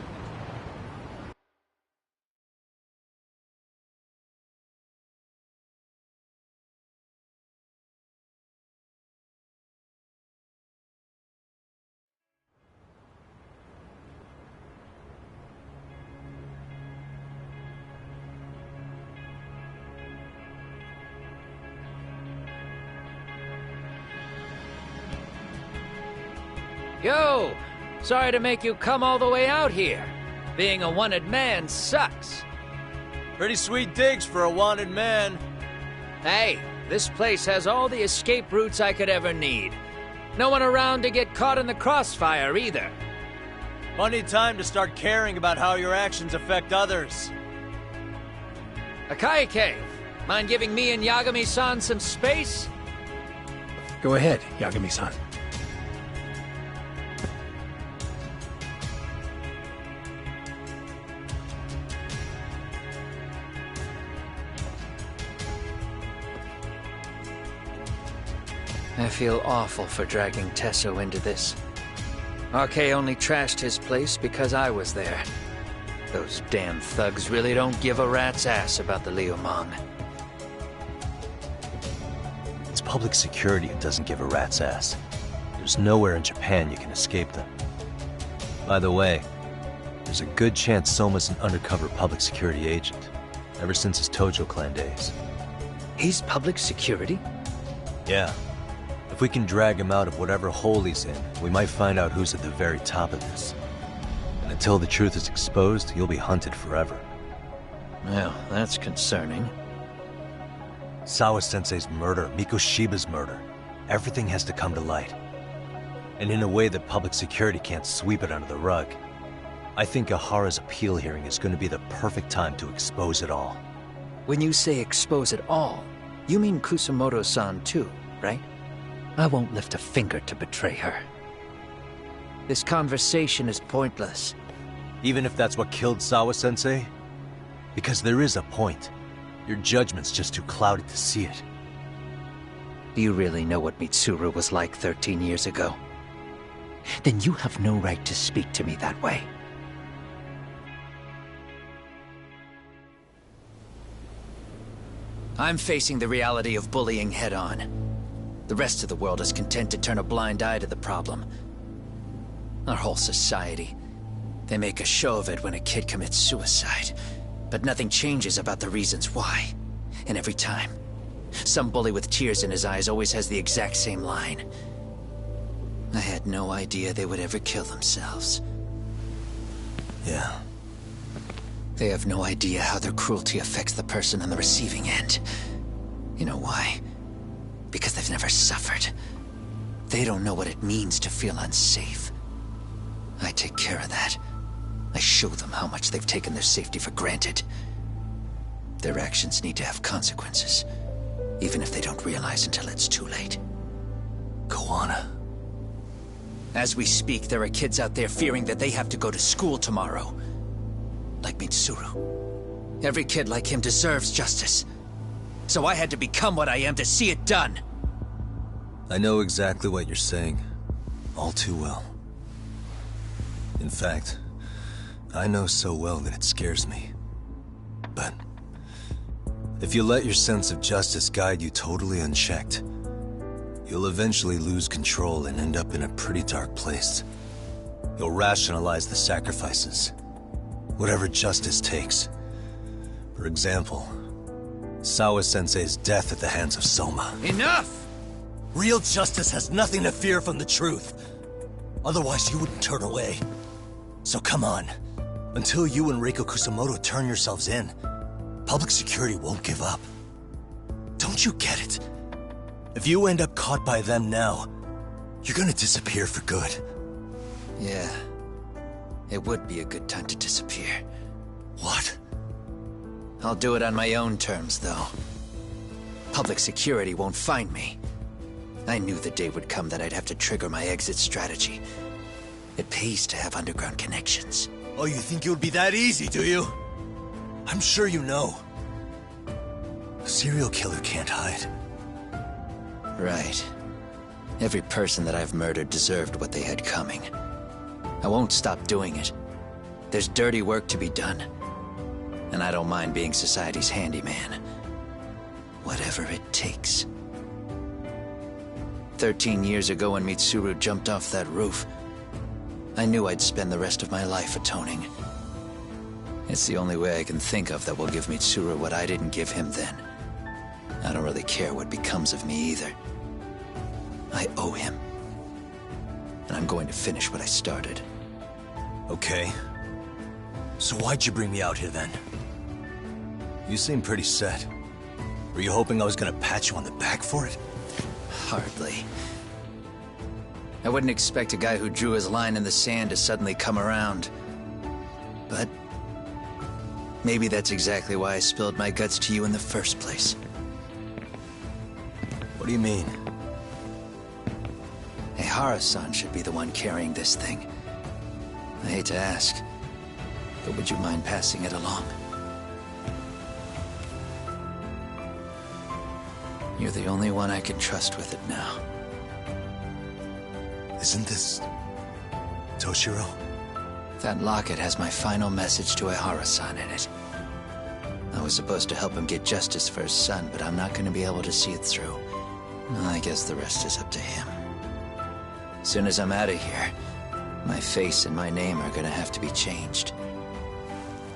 Yo! Sorry to make you come all the way out here. Being a wanted man sucks. Pretty sweet digs for a wanted man. Hey, this place has all the escape routes I could ever need. No one around to get caught in the crossfire either. Plenty of time to start caring about how your actions affect others. Akaike, mind giving me and Yagami-san some space? Go ahead, Yagami-san. I feel awful for dragging Tesso into this. RK only trashed his place because I was there. Those damn thugs really don't give a rat's ass about the Liumang. It's public security who doesn't give a rat's ass. There's nowhere in Japan you can escape them. By the way, there's a good chance Soma's an undercover public security agent, ever since his Tojo clan days. He's public security? Yeah. If we can drag him out of whatever hole he's in, we might find out who's at the very top of this. And until the truth is exposed, you'll be hunted forever. Well, that's concerning. Sawa-sensei's murder, Mikoshiba's murder. Everything has to come to light. And in a way that public security can't sweep it under the rug. I think Ahara's appeal hearing is going to be the perfect time to expose it all. When you say expose it all, you mean Kusamoto-san too, right? I won't lift a finger to betray her. This conversation is pointless. Even if that's what killed Sawa-sensei? Because there is a point. Your judgment's just too clouded to see it. Do you really know what Mitsuru was like 13 years ago? Then you have no right to speak to me that way. I'm facing the reality of bullying head-on. The rest of the world is content to turn a blind eye to the problem. Our whole society. They make a show of it when a kid commits suicide. But nothing changes about the reasons why. And every time, some bully with tears in his eyes always has the exact same line. I had no idea they would ever kill themselves. Yeah. They have no idea how their cruelty affects the person on the receiving end. You know why? Because they've never suffered. They don't know what it means to feel unsafe. I take care of that. I show them how much they've taken their safety for granted. Their actions need to have consequences, even if they don't realize until it's too late. Koana. As we speak, there are kids out there fearing that they have to go to school tomorrow. Like Mitsuru. Every kid like him deserves justice. So I had to become what I am to see it done. I know exactly what you're saying. All too well. In fact, I know so well that it scares me. But if you let your sense of justice guide you totally unchecked, you'll eventually lose control and end up in a pretty dark place. You'll rationalize the sacrifices. Whatever justice takes. For example, Sawa-sensei's death at the hands of Soma. Enough! Real justice has nothing to fear from the truth. Otherwise, you wouldn't turn away. So come on. Until you and Reiko Kusamoto turn yourselves in, public security won't give up. Don't you get it? If you end up caught by them now, you're gonna disappear for good. Yeah. It would be a good time to disappear. What? I'll do it on my own terms, though. Public security won't find me. I knew the day would come that I'd have to trigger my exit strategy. It pays to have underground connections. Oh, you think it would be that easy, do you? I'm sure you know. A serial killer can't hide. Right. Every person that I've murdered deserved what they had coming. I won't stop doing it. There's dirty work to be done. And I don't mind being society's handyman. Whatever it takes. 13 years ago when Mitsuru jumped off that roof, I knew I'd spend the rest of my life atoning. It's the only way I can think of that will give Mitsuru what I didn't give him then. I don't really care what becomes of me either. I owe him. and I'm going to finish what I started. Okay. So why'd you bring me out here then? You seem pretty set. Were you hoping I was gonna pat you on the back for it? Hardly. I wouldn't expect a guy who drew his line in the sand to suddenly come around. But maybe that's exactly why I spilled my guts to you in the first place. What do you mean? Hey, Hara-san should be the one carrying this thing. I hate to ask, but would you mind passing it along? You're the only one I can trust with it now. Isn't this Toshiro? That locket has my final message to Hara-san in it. I was supposed to help him get justice for his son, but I'm not going to be able to see it through. I guess the rest is up to him. As soon as I'm out of here, my face and my name are going to have to be changed.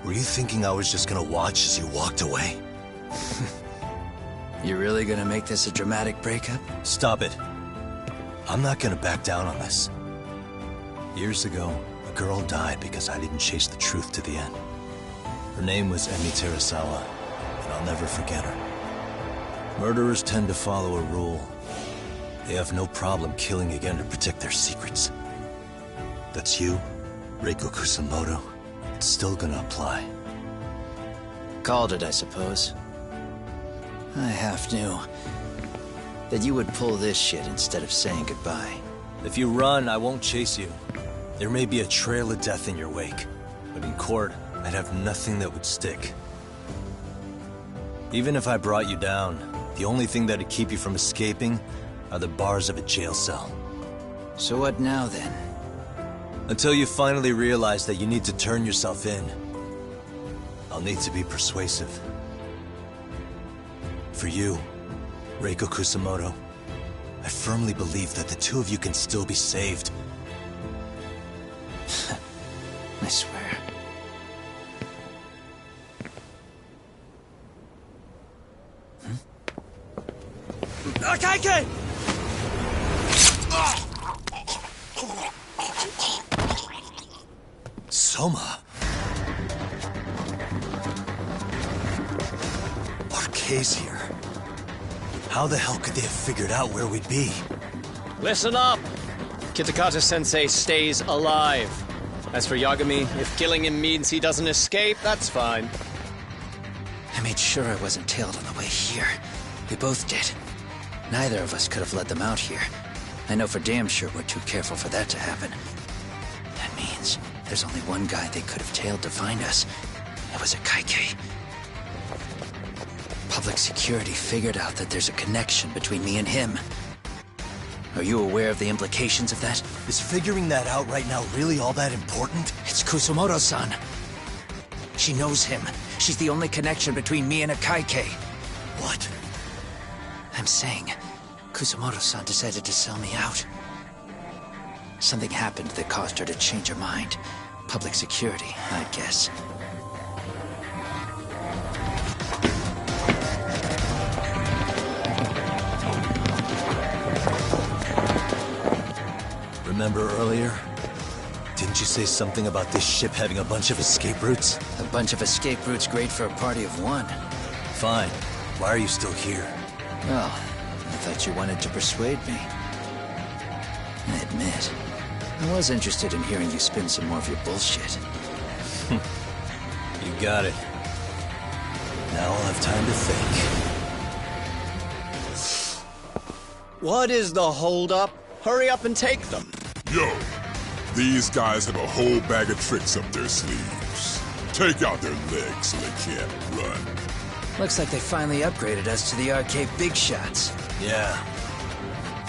Were you thinking I was just gonna watch as you walked away? You really gonna make this a dramatic breakup? Stop it. I'm not gonna back down on this. Years ago, a girl died because I didn't chase the truth to the end. Her name was Emi Terasawa, and I'll never forget her. Murderers tend to follow a rule. They have no problem killing again to protect their secrets. That's you, Reiko Kusamoto. It's still gonna apply. Called it, I suppose. I half knew that you would pull this shit instead of saying goodbye. If you run, I won't chase you. There may be a trail of death in your wake, but in court, I'd have nothing that would stick. Even if I brought you down, the only thing that'd keep you from escaping are the bars of a jail cell. So what now, then? Until you finally realize that you need to turn yourself in, I'll need to be persuasive. For you, Reiko Kusamoto, I firmly believe that the two of you can still be saved. I swear. Akaike! Soma. Arke's here. How the hell could they have figured out where we'd be? Listen up! Kitakata-sensei stays alive. As for Yagami, if killing him means he doesn't escape, that's fine. I made sure I wasn't tailed on the way here. We both did. Neither of us could have let them out here. I know for damn sure we're too careful for that to happen. That means there's only one guy they could have tailed to find us. It was Akaike. Public security figured out that there's a connection between me and him. Are you aware of the implications of that? Is figuring that out right now really all that important? It's Kusamoto-san. She knows him. She's the only connection between me and Akaike. What? I'm saying, Kusamoto-san decided to sell me out. Something happened that caused her to change her mind. Public security, I guess. Remember earlier? Didn't you say something about this ship having a bunch of escape routes? A bunch of escape routes great for a party of one. Fine. Why are you still here? Well, I thought you wanted to persuade me. I admit, I was interested in hearing you spin some more of your bullshit. You got it. Now I'll have time to think. What is the holdup? Hurry up and take them. Yo, these guys have a whole bag of tricks up their sleeves. Take out their legs so they can't run. Looks like they finally upgraded us to the arcade big shots. Yeah.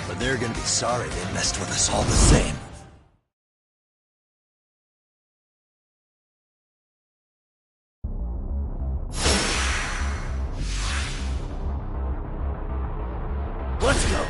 But they're gonna be sorry they messed with us all the same. Let's go!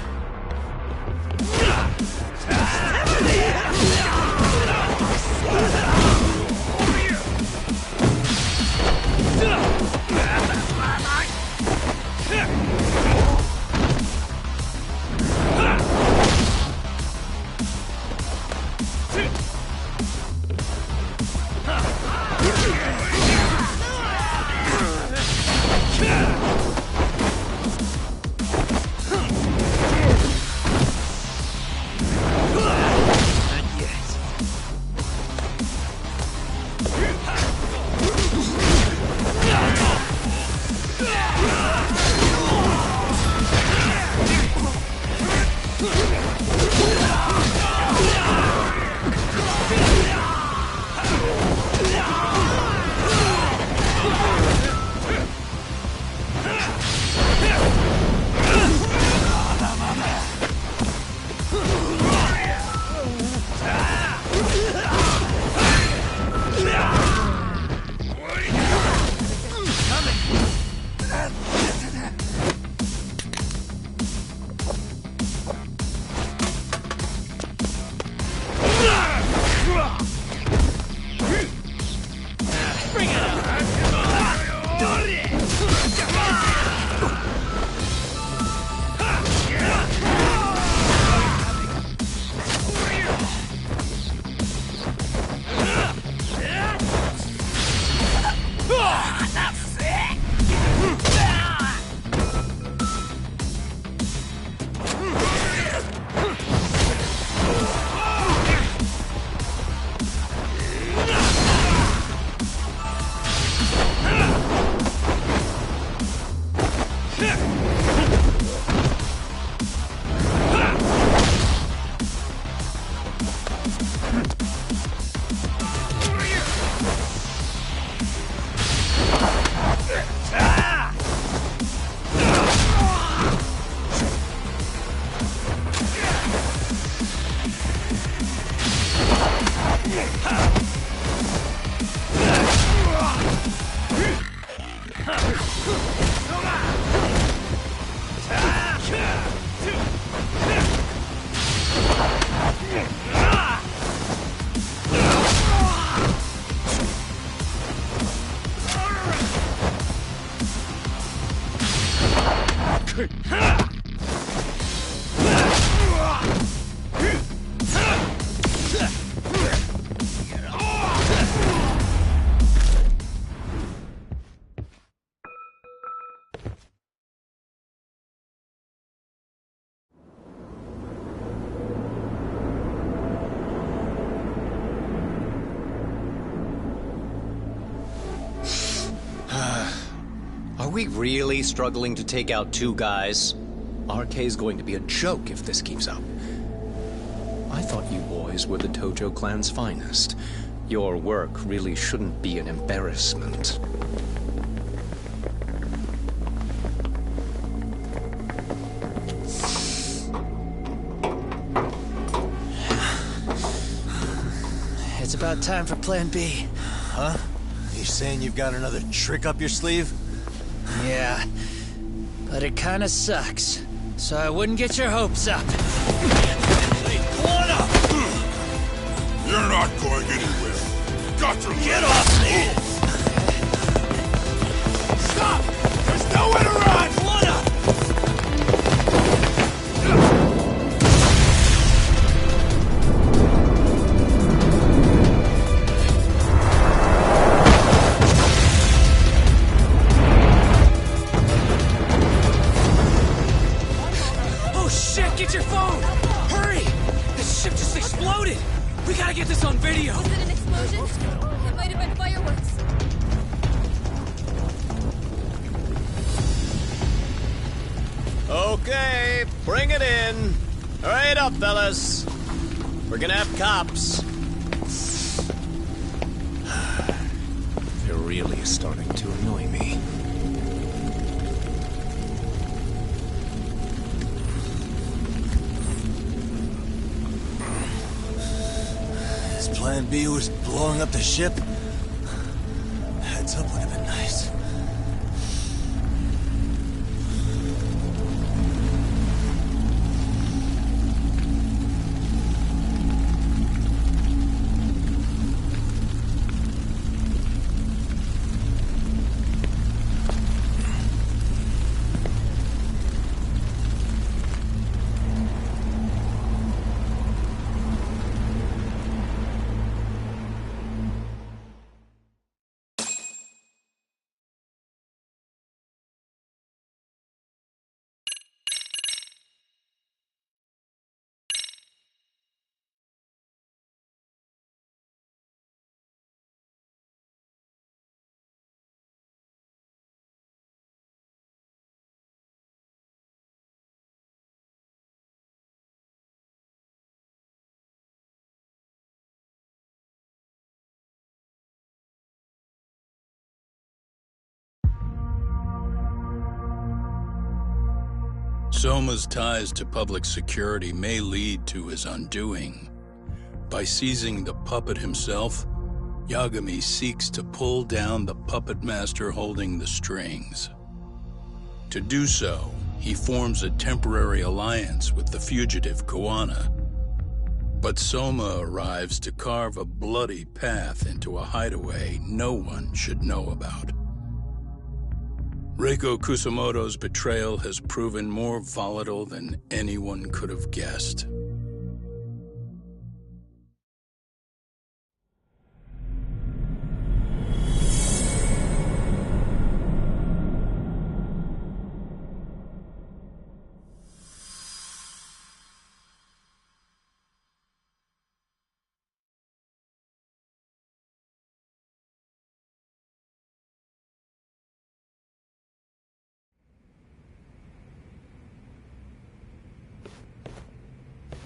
Are we really struggling to take out two guys? RK's going to be a joke if this keeps up. I thought you boys were the Tojo clan's finest. Your work really shouldn't be an embarrassment. It's about time for Plan B. Huh? You saying you've got another trick up your sleeve? Yeah, but it kinda sucks. So I wouldn't get your hopes up. You're not going anywhere. Got to Get off me! Stop! There's nowhere to run! Oh shit, get your phone! Hurry! The ship just exploded! We gotta get this on video! Was it an explosion? It might have been fireworks. Okay, bring it in. Hurry it up, fellas. We're gonna have cops. They're really starting to annoy me. His plan B was blowing up the ship? Heads up would have been nice. Soma's ties to public security may lead to his undoing. By seizing the puppet himself, Yagami seeks to pull down the puppet master holding the strings. To do so, he forms a temporary alliance with the fugitive Koana. But Soma arrives to carve a bloody path into a hideaway no one should know about. Reiko Kusamoto's betrayal has proven more volatile than anyone could have guessed.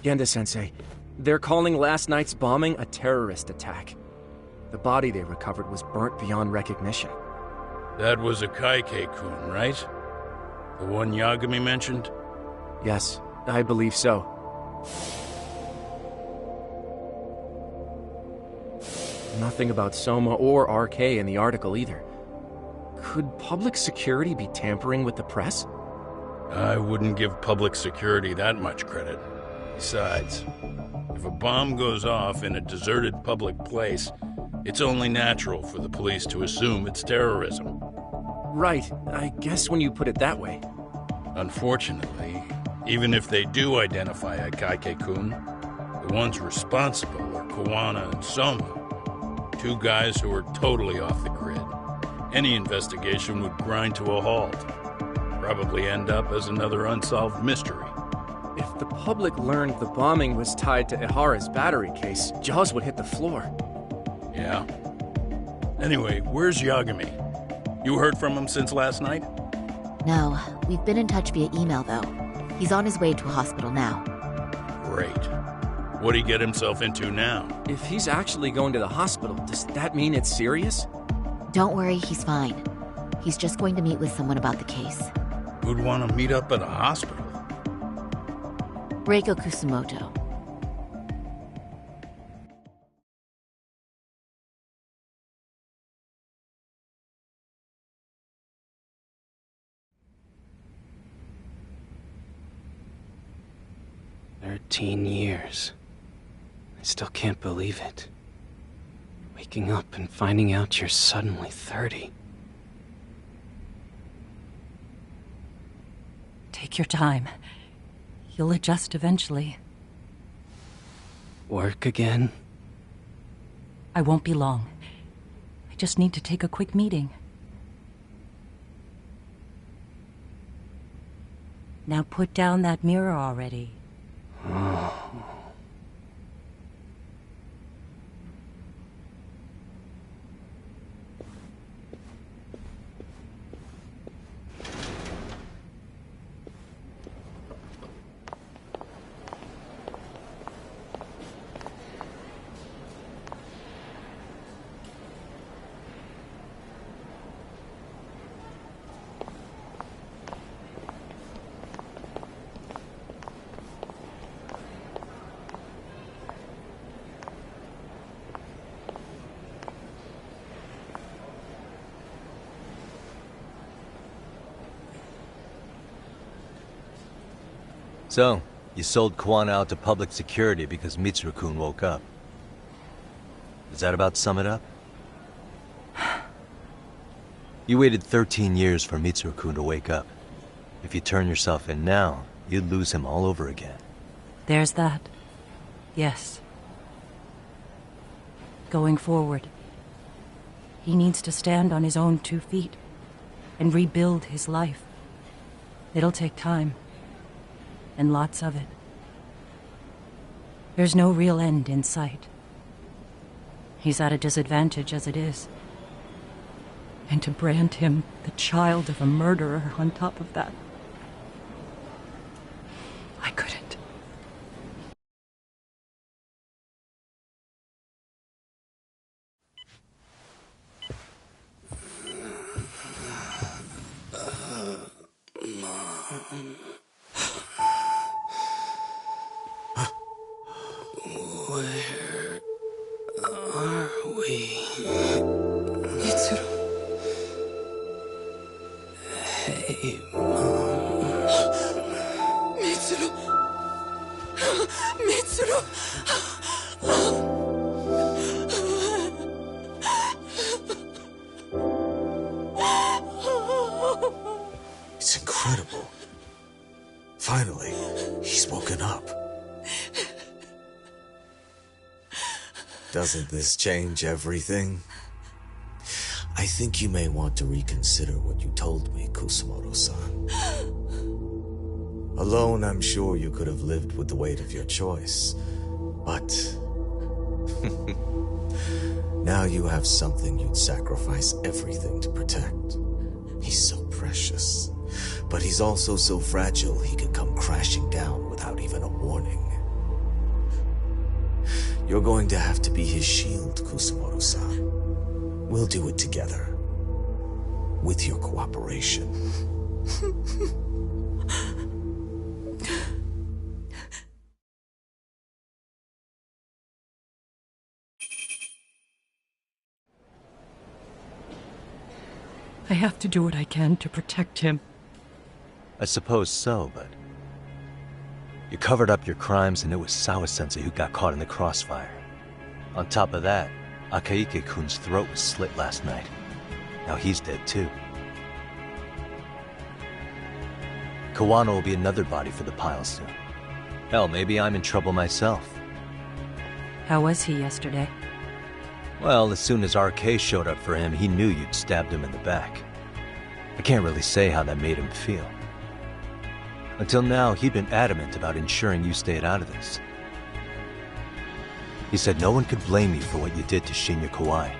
Genda-sensei, they're calling last night's bombing a terrorist attack. The body they recovered was burnt beyond recognition. That was a Kaike-kun, right? The one Yagami mentioned? Yes, I believe so. Nothing about Soma or RK in the article either. Could public security be tampering with the press? I wouldn't give public security that much credit. Besides, if a bomb goes off in a deserted public place, it's only natural for the police to assume it's terrorism. Right, I guess when you put it that way. Unfortunately, even if they do identify a Kaike-kun, the ones responsible are Kawana and Soma, two guys who are totally off the grid. Any investigation would grind to a halt. Probably end up as another unsolved mystery. If the public learned the bombing was tied to Ihara's battery case, jaws would hit the floor. Yeah. Anyway, where's Yagami? You heard from him since last night? No, we've been in touch via email though. He's on his way to a hospital now. Great. What'd he get himself into now? If he's actually going to the hospital, does that mean it's serious? Don't worry, he's fine. He's just going to meet with someone about the case. Who'd want to meet up at a hospital? Reiko Kusumoto. Years. I still can't believe it. Waking up and finding out you're suddenly 30. Take your time. You'll adjust eventually. Work again? I won't be long. I just need to take a quick meeting. Now put down that mirror already. Oh. So, you sold Kawana out to public security because Mitsuru-kun woke up. Does that about sum it up? You waited 13 years for Mitsuru-kun to wake up. If you turn yourself in now, you'd lose him all over again. There's that. Yes. Going forward, he needs to stand on his own 2 feet and rebuild his life. It'll take time. And lots of it. There's no real end in sight. He's at a disadvantage as it is. And to brand him the child of a murderer on top of that, I couldn't. Where are we? Mitsuru. Hey, Mom. Mitsuru. Mitsuru. It's incredible. Finally, he's woken up. Doesn't this change everything? I think you may want to reconsider what you told me, Kusumoto-san. Alone, I'm sure you could have lived with the weight of your choice. But... now you have something you'd sacrifice everything to protect. He's so precious. But he's also so fragile he could come crashing down without even a warning. You're going to have to be his shield, Kusumoto-san. We'll do it together. with your cooperation. I have to do what I can to protect him. I suppose so, but... You covered up your crimes and it was Sawa-sensei who got caught in the crossfire. On top of that, Akaike-kun's throat was slit last night. Now he's dead too. Kawano will be another body for the pile soon. Hell, maybe I'm in trouble myself. How was he yesterday? Well, as soon as RK showed up for him, he knew you'd stabbed him in the back. I can't really say how that made him feel. Until now, he'd been adamant about ensuring you stayed out of this. He said no one could blame you for what you did to Shinya Kawai.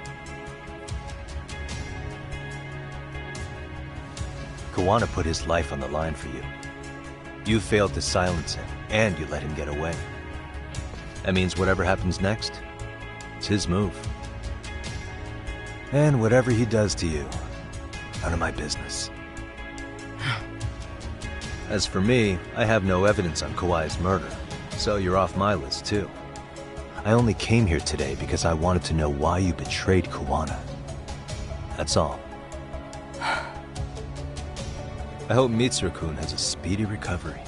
Kawano put his life on the line for you. You failed to silence him, and you let him get away. That means whatever happens next, it's his move. And whatever he does to you, none of my business. As for me, I have no evidence on Kawai's murder, so you're off my list too. I only came here today because I wanted to know why you betrayed Kawano. That's all. I hope Mitsuru-kun has a speedy recovery.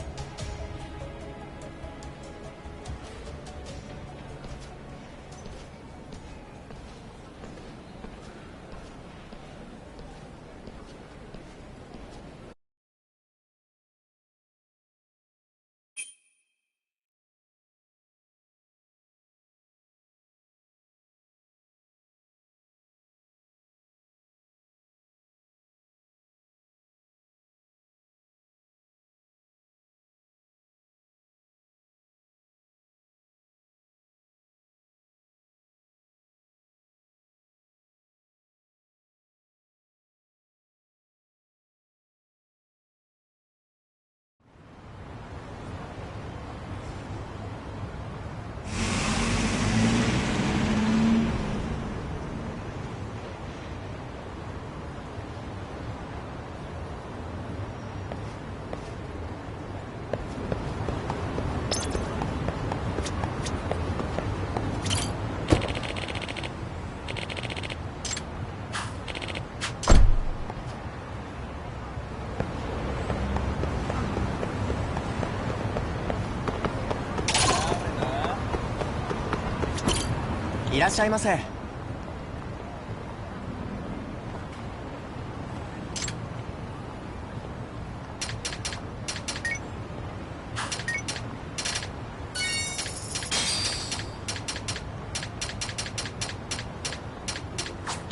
いらっしゃいませ。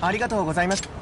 ありがとうございます。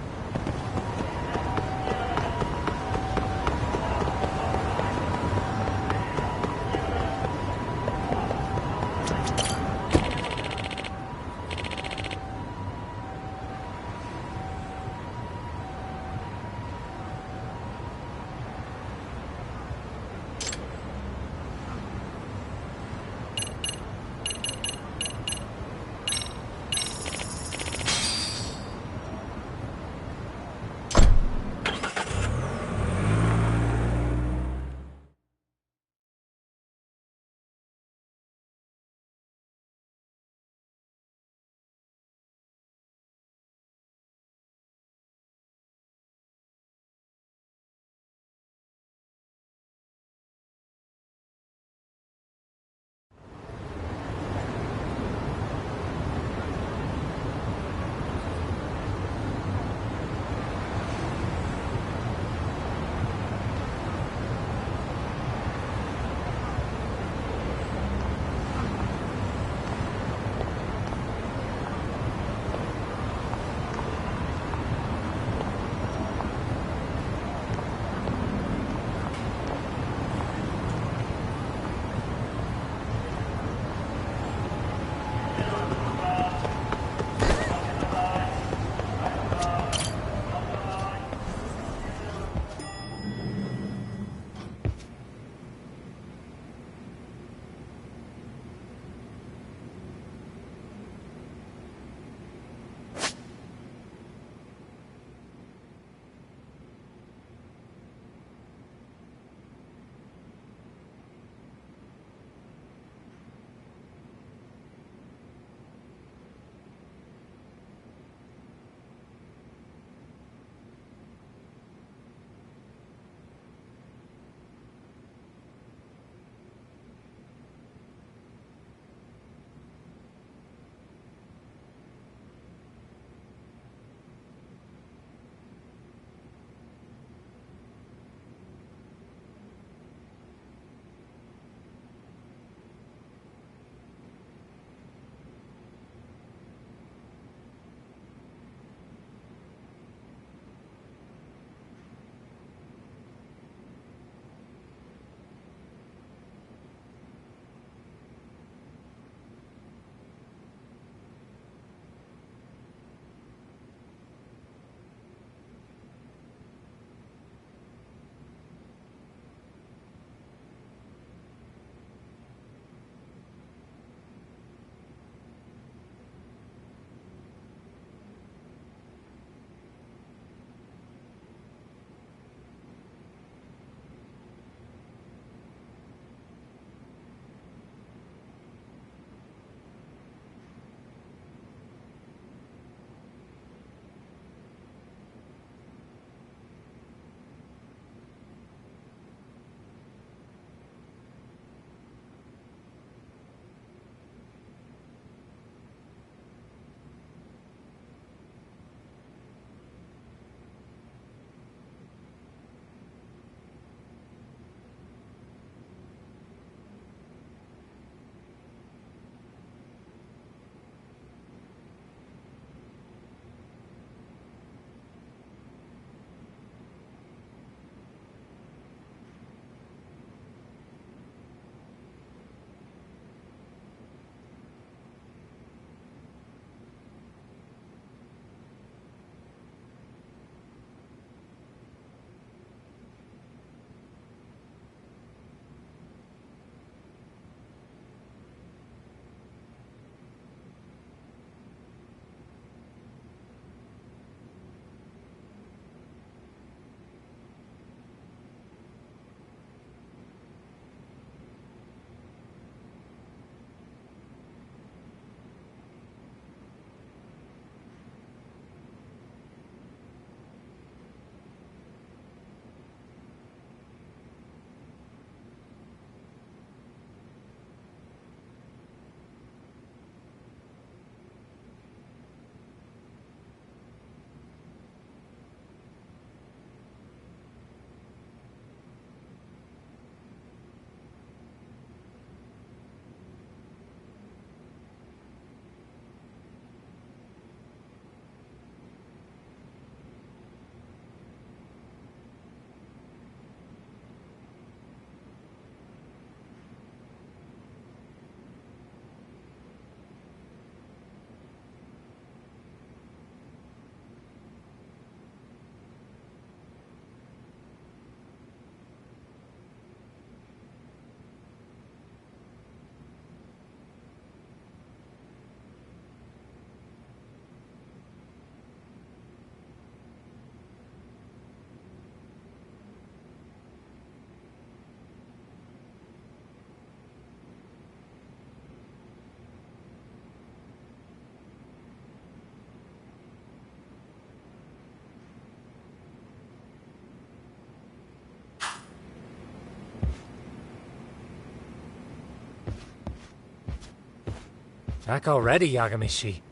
Back already, Yagamishi.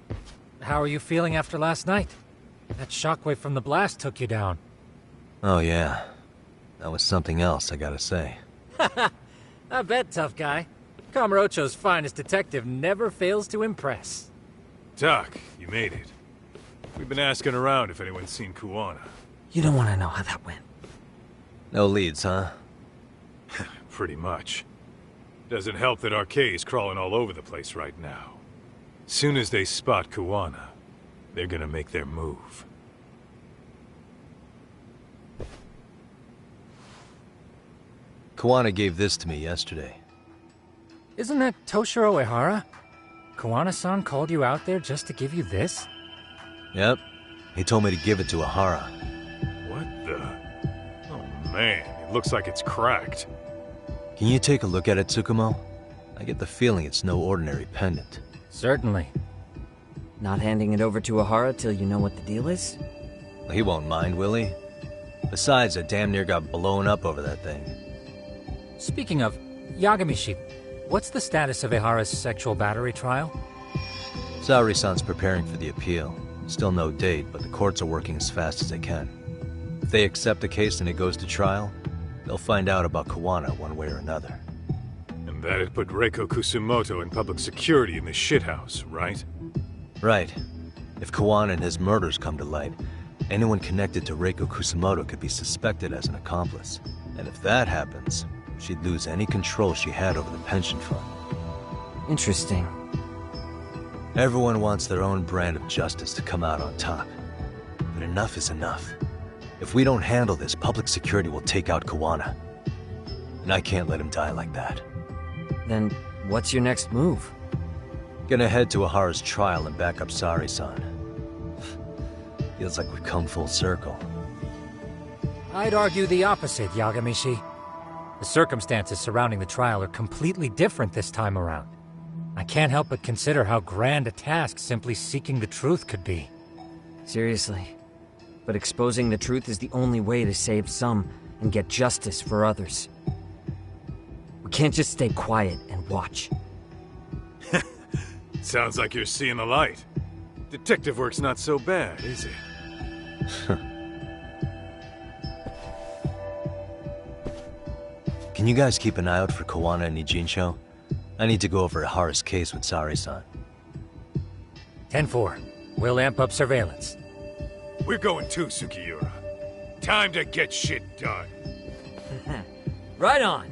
How are you feeling after last night? That shockwave from the blast took you down. Oh yeah. That was something else, I gotta say. I bet, tough guy. Kamurocho's finest detective never fails to impress. Doc, you made it. We've been asking around if anyone's seen Kuwana. You don't want to know how that went. No leads, huh? Pretty much. Doesn't help that RK's crawling all over the place right now. Soon as they spot Kuwana, they're gonna make their move. Kuwana gave this to me yesterday. Isn't that Toshiro Ehara? Kuwana-san called you out there just to give you this? Yep. He told me to give it to Ehara. What the? Oh man, it looks like it's cracked. Can you take a look at it, Tsukumo? I get the feeling it's no ordinary pendant. Certainly. Not handing it over to Ehara till you know what the deal is? He won't mind, will he? Besides, I damn near got blown up over that thing. Speaking of, Yagamishi, what's the status of Ehara's sexual battery trial? Saori-san's preparing for the appeal. Still no date, but the courts are working as fast as they can. If they accept the case and it goes to trial, they'll find out about Kuwana one way or another. And that'd put Reiko Kusumoto in public security in this shithouse, right? Right. If Kuwana and his murders come to light, anyone connected to Reiko Kusumoto could be suspected as an accomplice. And if that happens, she'd lose any control she had over the pension fund. Interesting. Everyone wants their own brand of justice to come out on top. But enough is enough. If we don't handle this, public security will take out Kuwana. And I can't let him die like that. Then what's your next move? Gonna head to Ehara's trial and back up Saori-san. Feels like we've come full circle. I'd argue the opposite, Yagamishi. The circumstances surrounding the trial are completely different this time around. I can't help but consider how grand a task simply seeking the truth could be. Seriously. But exposing the truth is the only way to save some and get justice for others. We can't just stay quiet and watch. Sounds like you're seeing the light. Detective work's not so bad, is it? Can you guys keep an eye out for Kuwana and Nijincho? I need to go over Ehara's case with Saori-san. 10-4. We'll amp up surveillance. We're going too, Sukiura. Time to get shit done. Right on.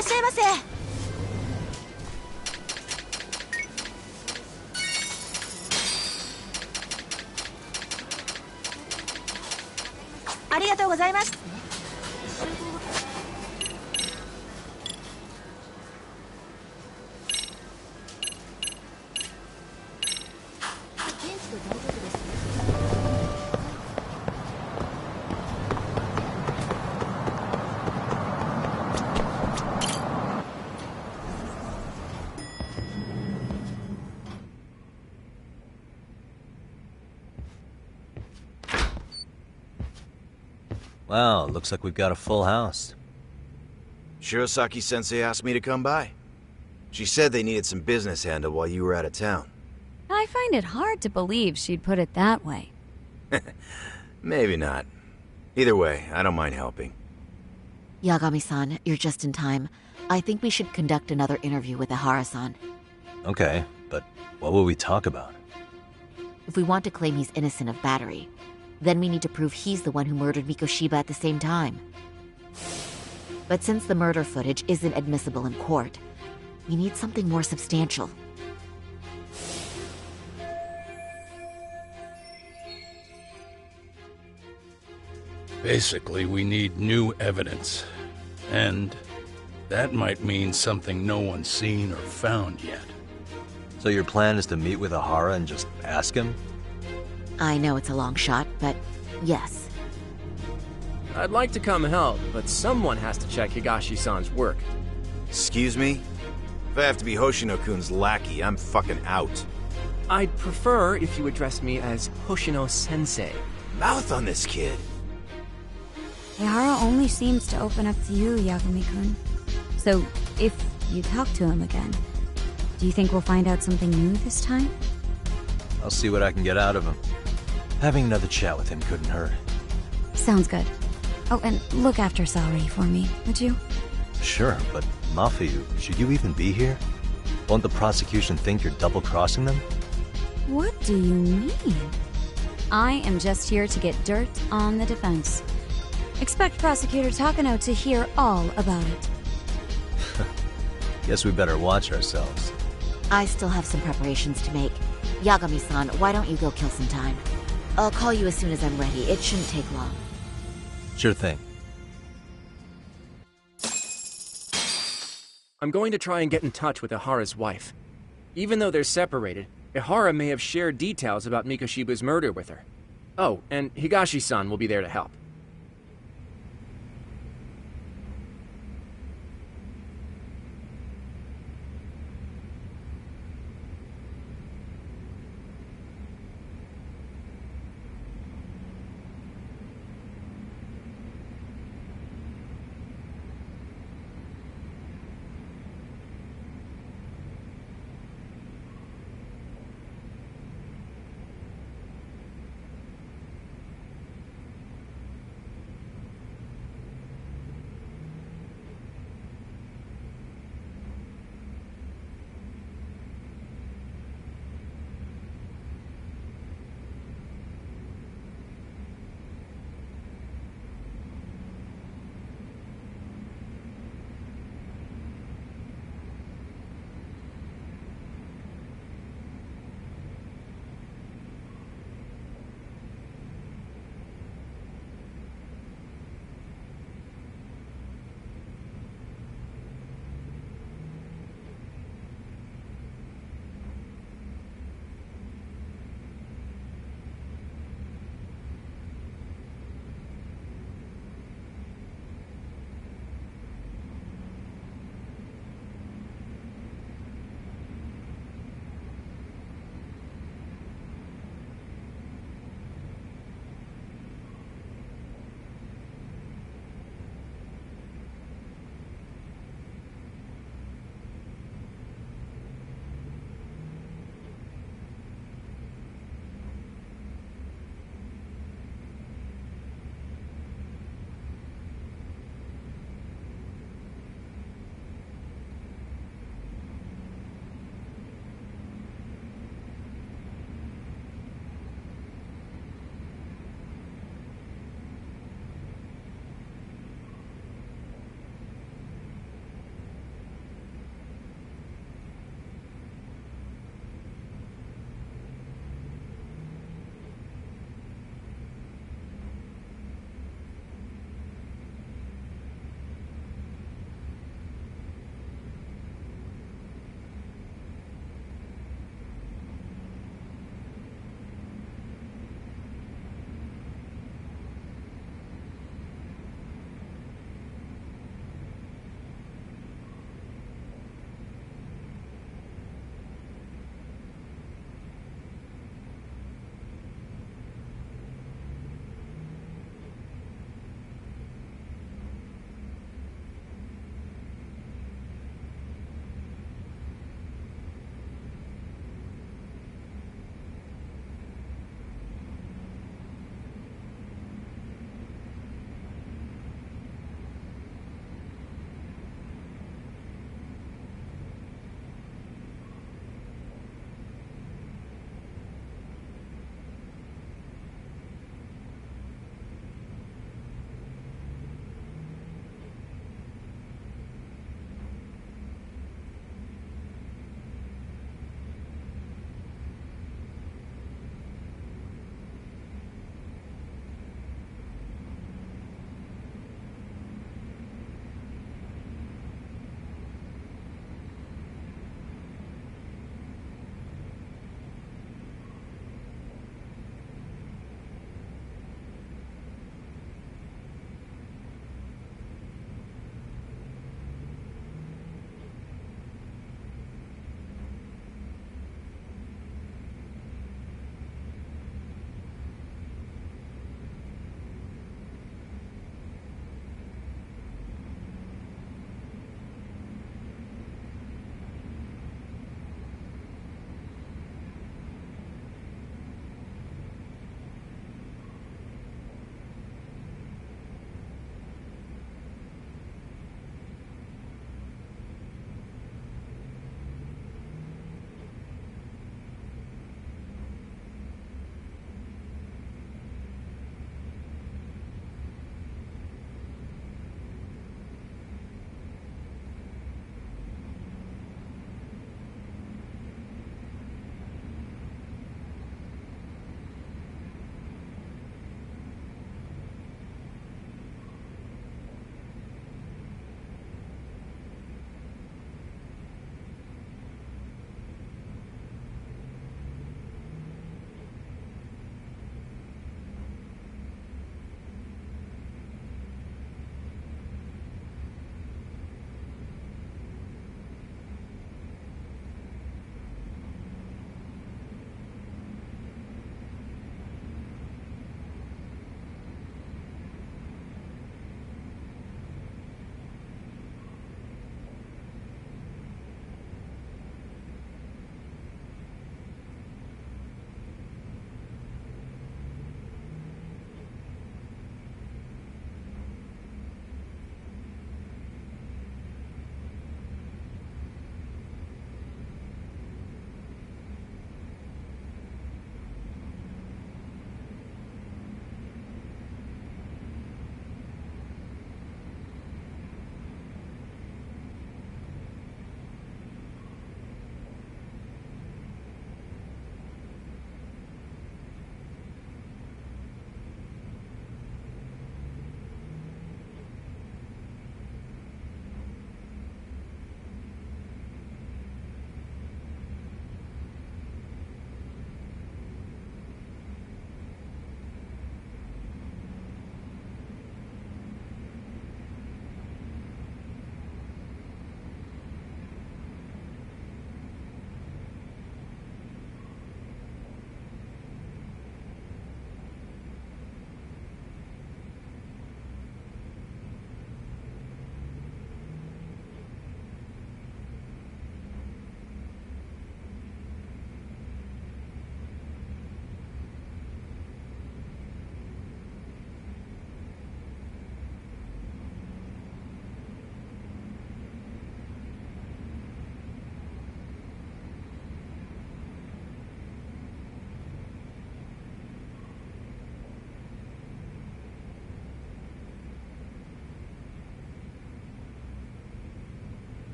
っしゃいませ。ありがとうございます。Wow, looks like we've got a full house. Shirosaki-sensei asked me to come by. She said they needed some business handled while you were out of town. I find it hard to believe she'd put it that way. Maybe not. Either way, I don't mind helping. Yagami-san, you're just in time. I think we should conduct another interview with Ihara-san. Okay, but what will we talk about? If we want to claim he's innocent of battery, then we need to prove he's the one who murdered Mikoshiba at the same time. But since the murder footage isn't admissible in court, we need something more substantial. Basically, we need new evidence. And that might mean something no one's seen or found yet. So your plan is to meet with Ihara and just ask him? I know it's a long shot, but yes. I'd like to come help, but someone has to check Higashi-san's work. Excuse me? If I have to be Hoshino-kun's lackey, I'm fucking out. I'd prefer if you address me as Hoshino-sensei. Mouth on this kid. Ihara only seems to open up to you, Yagami-kun. So, if you talk to him again, do you think we'll find out something new this time? I'll see what I can get out of him. Having another chat with him couldn't hurt. Sounds good. Oh, and look after Saori for me, would you? Sure, but Mafuyu, should you even be here? Won't the prosecution think you're double-crossing them? What do you mean? I am just here to get dirt on the defense. Expect Prosecutor Takano to hear all about it. Guess we better watch ourselves. I still have some preparations to make. Yagami-san, why don't you go kill some time? I'll call you as soon as I'm ready. It shouldn't take long. Sure thing. I'm going to try and get in touch with Ihara's wife. Even though they're separated, Ihara may have shared details about Mikoshiba's murder with her. Oh, and Higashi-san will be there to help.